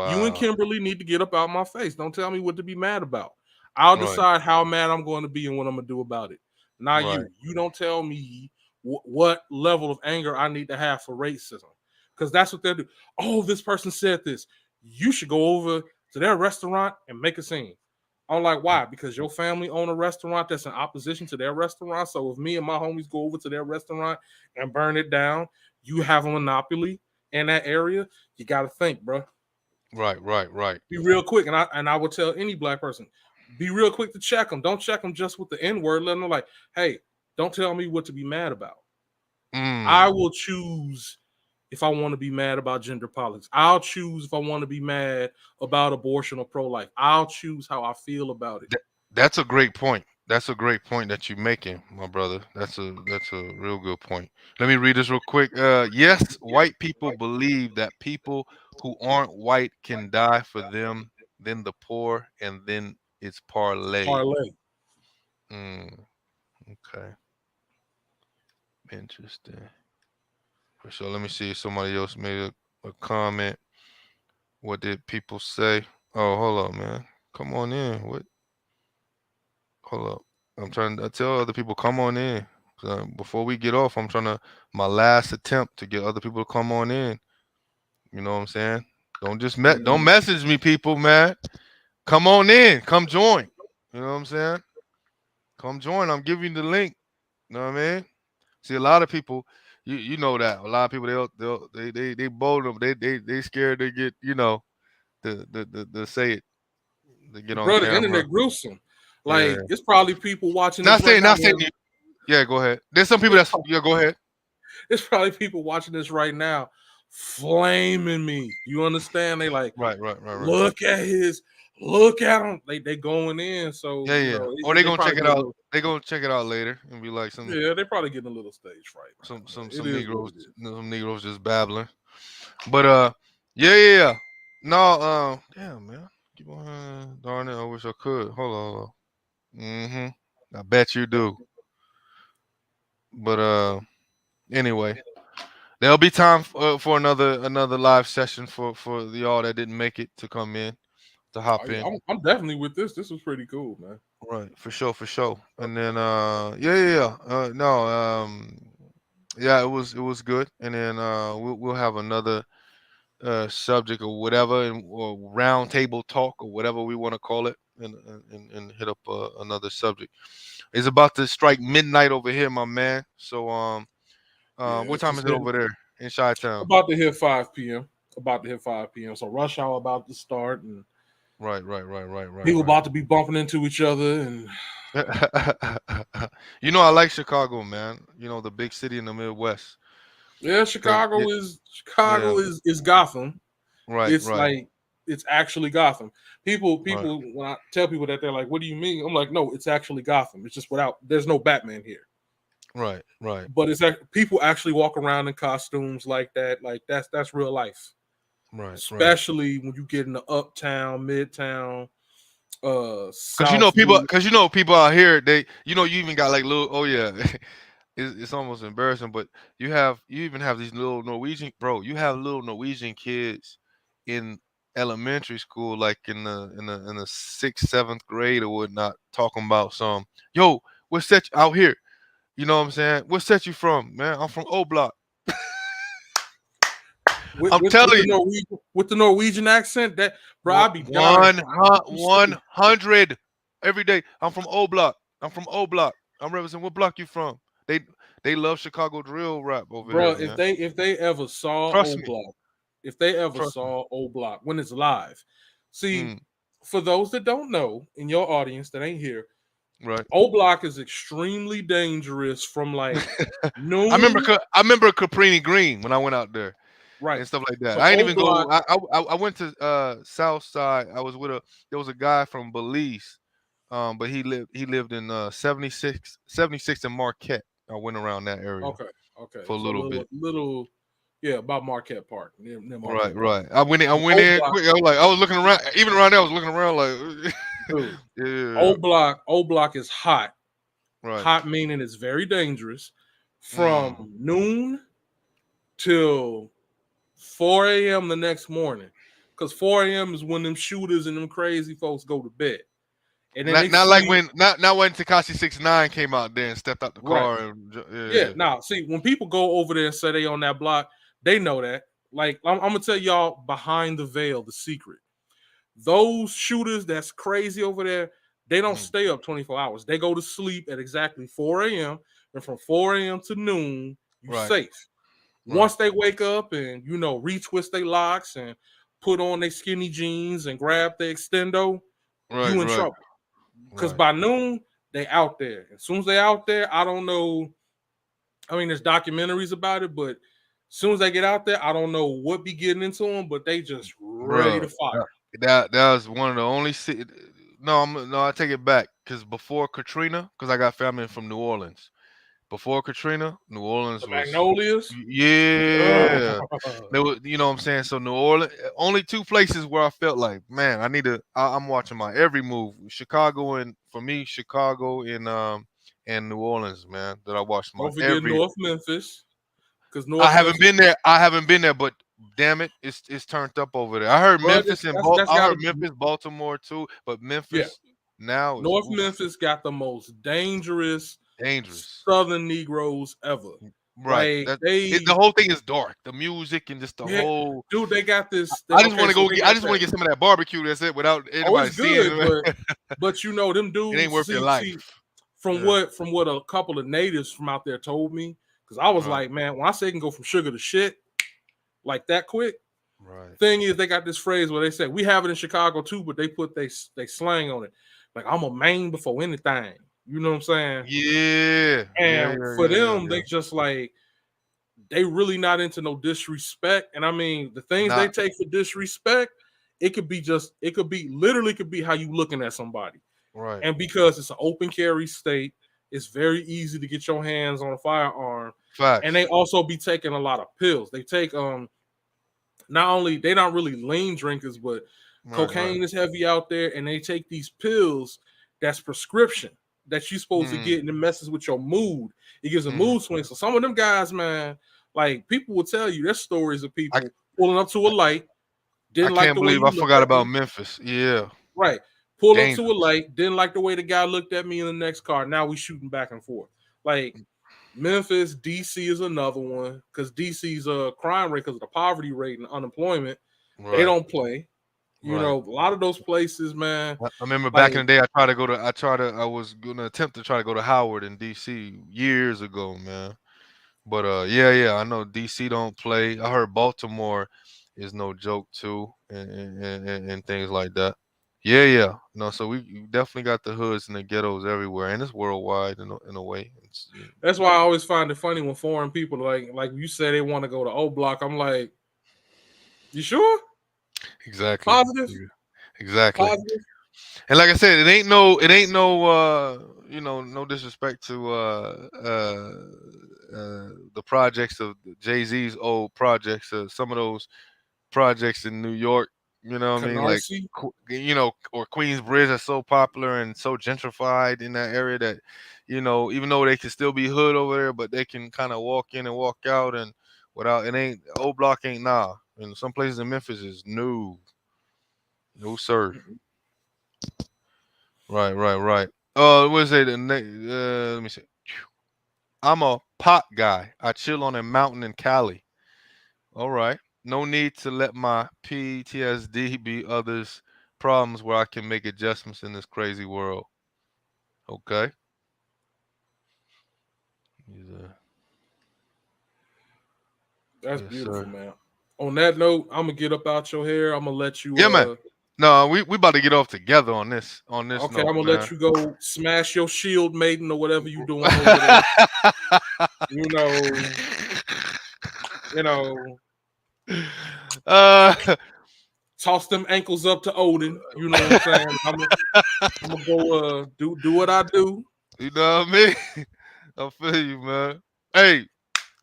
S4: You and
S1: Wow.
S4: Kimberly need to get up out my face. Don't tell me what to be mad about. I'll
S1: Right,
S4: decide how mad I'm going to be and what I'm going to do about it. Not
S1: right.
S4: you. You don't tell me what level of anger I need to have for racism. Because that's what they'll do. Oh, this person said this. You should go over to their restaurant and make a scene. I'm like, why? Because your family own a restaurant that's in opposition to their restaurant. So if me and my homies go over to their restaurant and burn it down, you have a monopoly in that area. You got to think, bro.
S1: Right, right, right.
S4: Be real quick, and I would tell any black person, be real quick to check them. Don't check them just with the N word. Let them know, like, hey, don't tell me what to be mad about. I
S1: Mm.
S4: will choose if I want to be mad about gender politics. I'll choose if I want to be mad about abortion or pro-life. I'll choose how I feel about it.
S1: That's a great point. That's a great point that you're making, my brother. That's a real good point. Let me read this real quick. Yes, white people believe that people who aren't white can die for them then the pour, and then it's parlay.
S4: Parlay.
S1: Okay. Interesting. For sure. Let me see if somebody else made a comment. What did people say? Oh, hold up, man. Come on in. What? Hold up. I'm trying to tell other people, come on in. Before we get off, I'm trying to, my last attempt to get other people to come on in. You know what I'm saying? Don't just don't message me, people, man. Come on in. Come join. You know what I'm saying? Come join. I'm giving you the link. You know what I mean? See, a lot of people, you know that. A lot of people they bold them. They scared to get, you know, to say it. To get on
S4: Bro, the
S1: camera.
S4: internet gruesome. Like,
S1: Yeah.
S4: it's probably people watching
S1: Not
S4: this
S1: saying,
S4: right
S1: not
S4: now.
S1: saying. Yeah, go ahead. There's some people that's, yeah, go ahead.
S4: There's probably people watching this right now flaming me. You understand? They like,
S1: Right.
S4: look at him. They going in. So
S1: Yeah.
S4: you know,
S1: Or they gonna check
S4: probably
S1: it
S4: get a
S1: out.
S4: little-
S1: They gonna check it out later and be like some.
S4: yeah, they probably getting a little stage fright.
S1: Some
S4: It is
S1: Negroes,
S4: what it is.
S1: some Negroes just babbling. But yeah. No, damn, man. Keep on, darn it. I wish I could. Hold on. I bet you do. But anyway, there'll be time for another live session for y'all that didn't make it to come in to hop
S4: Oh, yeah,
S1: in.
S4: I'm definitely with this. This was pretty cool, man.
S1: Right, for sure. And then yeah. Yeah, it was good. And then we'll have another subject or whatever, or round table talk or whatever we want to call it, and hit up another subject. It's about to strike midnight over here, my man. So
S4: Yeah,
S1: what time is it over there in Chi-Town?
S4: About to hit 5 p.m. So rush hour about to start, and
S1: Right.
S4: people about to be bumping into each other, and
S1: you know, I like Chicago, man. You know, the big city in the Midwest.
S4: yeah, Chicago is Gotham.
S1: Right.
S4: It's like, it's actually Gotham. People when I tell people that, they're like, "What do you mean?" I'm like, "No, it's actually Gotham. It's just there's no Batman here."
S1: Right.
S4: But it's people actually walk around in costumes like that. Like, that's real life.
S1: Right.
S4: Especially when you get into uptown, midtown,
S1: Because you know people out here, they, you know, you even got like little, oh yeah, it's almost embarrassing, but you even have these little Norwegian, bro. You have little Norwegian kids in elementary school, like in the 6th, 7th grade or whatnot, talking about some, yo, what set you out here? You know what I'm saying? What set you from, man? I'm from O Block. I'm telling you,
S4: with the Norwegian accent, that, bro, I be dying.
S1: 100 every day. I'm from O Block. I'm representing. What block you from? They love Chicago drill rap over
S4: bro.
S1: there, man.
S4: If they ever saw
S1: Trust
S4: O
S1: me.
S4: Block, if they ever
S1: Trust
S4: saw O Block when it's live, see,
S1: Mm.
S4: for those that don't know, in your audience that ain't here,
S1: Right.
S4: O Block is extremely dangerous from like noon.
S1: I remember Caprini Green when I went out there,
S4: right,
S1: and stuff like that.
S4: So
S1: I didn't even
S4: O-Block-
S1: go. I went to South Side. I was with there was a guy from Belize, but he lived in 76 in Marquette. I went around that area.
S4: Okay.
S1: For a little bit.
S4: Yeah, about Marquette Park. Near Marquette Park.
S1: Right. I went in quick. I was looking around. Even around there, I was looking around like,
S4: Dude,
S1: yeah.
S4: O Block is hot.
S1: Right.
S4: Hot meaning it's very dangerous. From noon till 4 a.m. the next morning. Because 4 a.m. is when them shooters and them crazy folks go to bed. And then
S1: not when Tekashi 6ix9ine came out there and stepped out the car.
S4: And, Now, see, when people go over there and say they on that block, they know that. Like, I'm gonna tell y'all behind the veil, the secret. Those shooters that's crazy over there, they don't stay up 24 hours. They go to sleep at exactly 4 a.m. And from 4 a.m. to noon, you're safe. Once they wake up and, you know, retwist their locks and put on their skinny jeans and grab their extendo, you in trouble. Because by noon, they out there. As soon as they out there, I don't know. I mean, there's documentaries about it, but as soon as they get out there, I don't know what be getting into them, but they just ready to fire.
S1: That was one of the only No, I take it back, because before Katrina, because I got family from New Orleans, before Katrina, New Orleans
S4: The
S1: was
S4: Magnolias.
S1: yeah.
S4: Ugh.
S1: There was, you know what I'm saying? So New Orleans, only two places where I felt like, man, I'm watching my every move. Chicago and for me, Chicago and New Orleans, man, that I watched my
S4: Don't forget
S1: every.
S4: North Memphis, because
S1: I
S4: North
S1: haven't
S4: Memphis.
S1: been there. I haven't been there, but damn it, it's turned up over there. I heard
S4: But
S1: Memphis and
S4: that's
S1: I
S4: got
S1: heard
S4: to
S1: Memphis, Baltimore too, but
S4: yeah.
S1: Memphis now is
S4: North
S1: oof,
S4: Memphis got the most dangerous
S1: dangerous.
S4: Southern Negroes ever.
S1: Right.
S4: Like
S1: The whole thing is dark. The music and just the
S4: yeah,
S1: whole.
S4: dude, they got this.
S1: I just
S4: Okay,
S1: want to
S4: so
S1: go
S4: they
S1: get. I
S4: got
S1: just want
S4: that.
S1: to get some of that barbecue. That's it. Without
S4: Oh, it's
S1: anybody seeing
S4: good,
S1: it.
S4: but you know them
S1: It
S4: dudes.
S1: ain't worth your
S4: See,
S1: life.
S4: from
S1: Yeah.
S4: what a couple of natives from out there told me, because I was
S1: Right.
S4: like, man, when I say it can go from sugar to shit like that quick.
S1: Right.
S4: Thing is, they got this phrase where they say we have it in Chicago too, but they put they slang on it. Like I'm a man before anything. You know what I'm saying?
S1: Yeah.
S4: And for them,
S1: Yeah.
S4: they just like they really not into no disrespect. And I mean, the things they
S1: Not
S4: take for disrespect, it could be literally could be how you looking at somebody.
S1: right.
S4: And because it's an open carry state, it's very easy to get your hands on a firearm.
S1: Facts.
S4: And they also be taking a lot of pills. They take not only they not really lean drinkers, but cocaine is heavy out there, and they take these pills that's prescription that you're supposed to get, and it messes with your mood. It gives a mood swing. So some of them guys, man, like people will tell you their stories of people pulling up to a light, didn't like
S1: can't
S4: the way
S1: believe
S4: you
S1: I
S4: looked
S1: forgot
S4: at
S1: about
S4: me.
S1: Memphis. Yeah.
S4: Right. Pull up to a
S1: Dangerous.
S4: light, didn't like the way the guy looked at me in the next car. Now we shooting back and forth. Like Memphis, DC is another one because DC's crime rate because of the poverty rate and unemployment.
S1: Right.
S4: They don't play. You
S1: Right.
S4: know, a lot of those places, man.
S1: I remember
S4: like,
S1: back in the day, I was gonna attempt to try to go to Howard in DC years ago, man. But yeah, I know DC don't play. I heard Baltimore is no joke too, and things like that. Yeah. No, so we definitely got the hoods and the ghettos everywhere, and it's worldwide in a way.
S4: That's why I always find it funny when foreign people like you say they want to go to O Block. I'm like, you sure?
S1: Exactly.
S4: Positive?
S1: Exactly.
S4: Positive?
S1: And like I said, it ain't no no disrespect to the projects of Jay-Z's old projects, some of those projects in New York, you know what I mean, like
S4: Canarsie?
S1: or Queensbridge are so popular and so gentrified in that area that even though they can still be hood over there, but they can kind of walk in and walk out and without it ain't old block ain't nah. And some places in Memphis is no sir. Right. What is it? Let me see. I'm a pot guy. I chill on a mountain in Cali. All right. No need to let my PTSD be others' problems where I can make adjustments in this crazy world. Okay.
S4: That's
S1: Yes,
S4: beautiful,
S1: sir.
S4: man. On that note, I'm gonna get up out your hair. I'm gonna let you.
S1: Yeah, man. No, we about to get off together on this.
S4: Okay,
S1: note,
S4: I'm gonna
S1: man.
S4: let you go smash your shield maiden or whatever you doing over there. you know. Toss them ankles up to Odin. You know what I'm saying? I'm gonna go do what I do.
S1: You know what I mean? I feel you, man. Hey,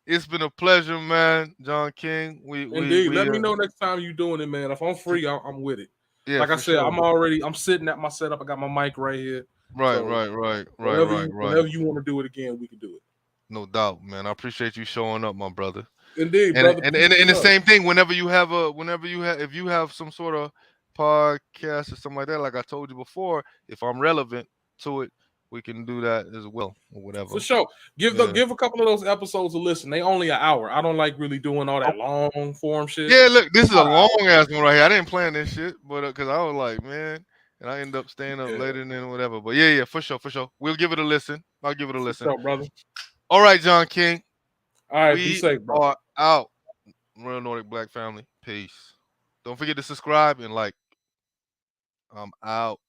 S1: it's been a pleasure, man. John King.
S4: Indeed. Let me know next time you're doing it, man. If I'm free, I'm with it.
S1: Yeah,
S4: like I said,
S1: sure.
S4: I'm sitting at my setup. I got my mic right here.
S1: Right.
S4: Whenever you want to do it again, we can do it.
S1: No doubt, man. I appreciate you showing up, my brother.
S4: Indeed,
S1: and,
S4: brother.
S1: And the same thing. Whenever you have if you have some sort of podcast or something like that, like I told you before, if I'm relevant to it, we can do that as well or whatever.
S4: For sure. Give a couple of those episodes a listen. They only an hour. I don't like really doing all that long form shit.
S1: Yeah, look, this is a long ass one right here. I didn't plan this shit, but because I was like, man, and I end up staying up later than whatever. But yeah, for sure. We'll give it a listen. I'll give it a listen.
S4: For sure, brother.
S1: All right, John King.
S4: All right, be safe, bro.
S1: Are out. Real Nordic Black family. Peace. Don't forget to subscribe and like. I'm out.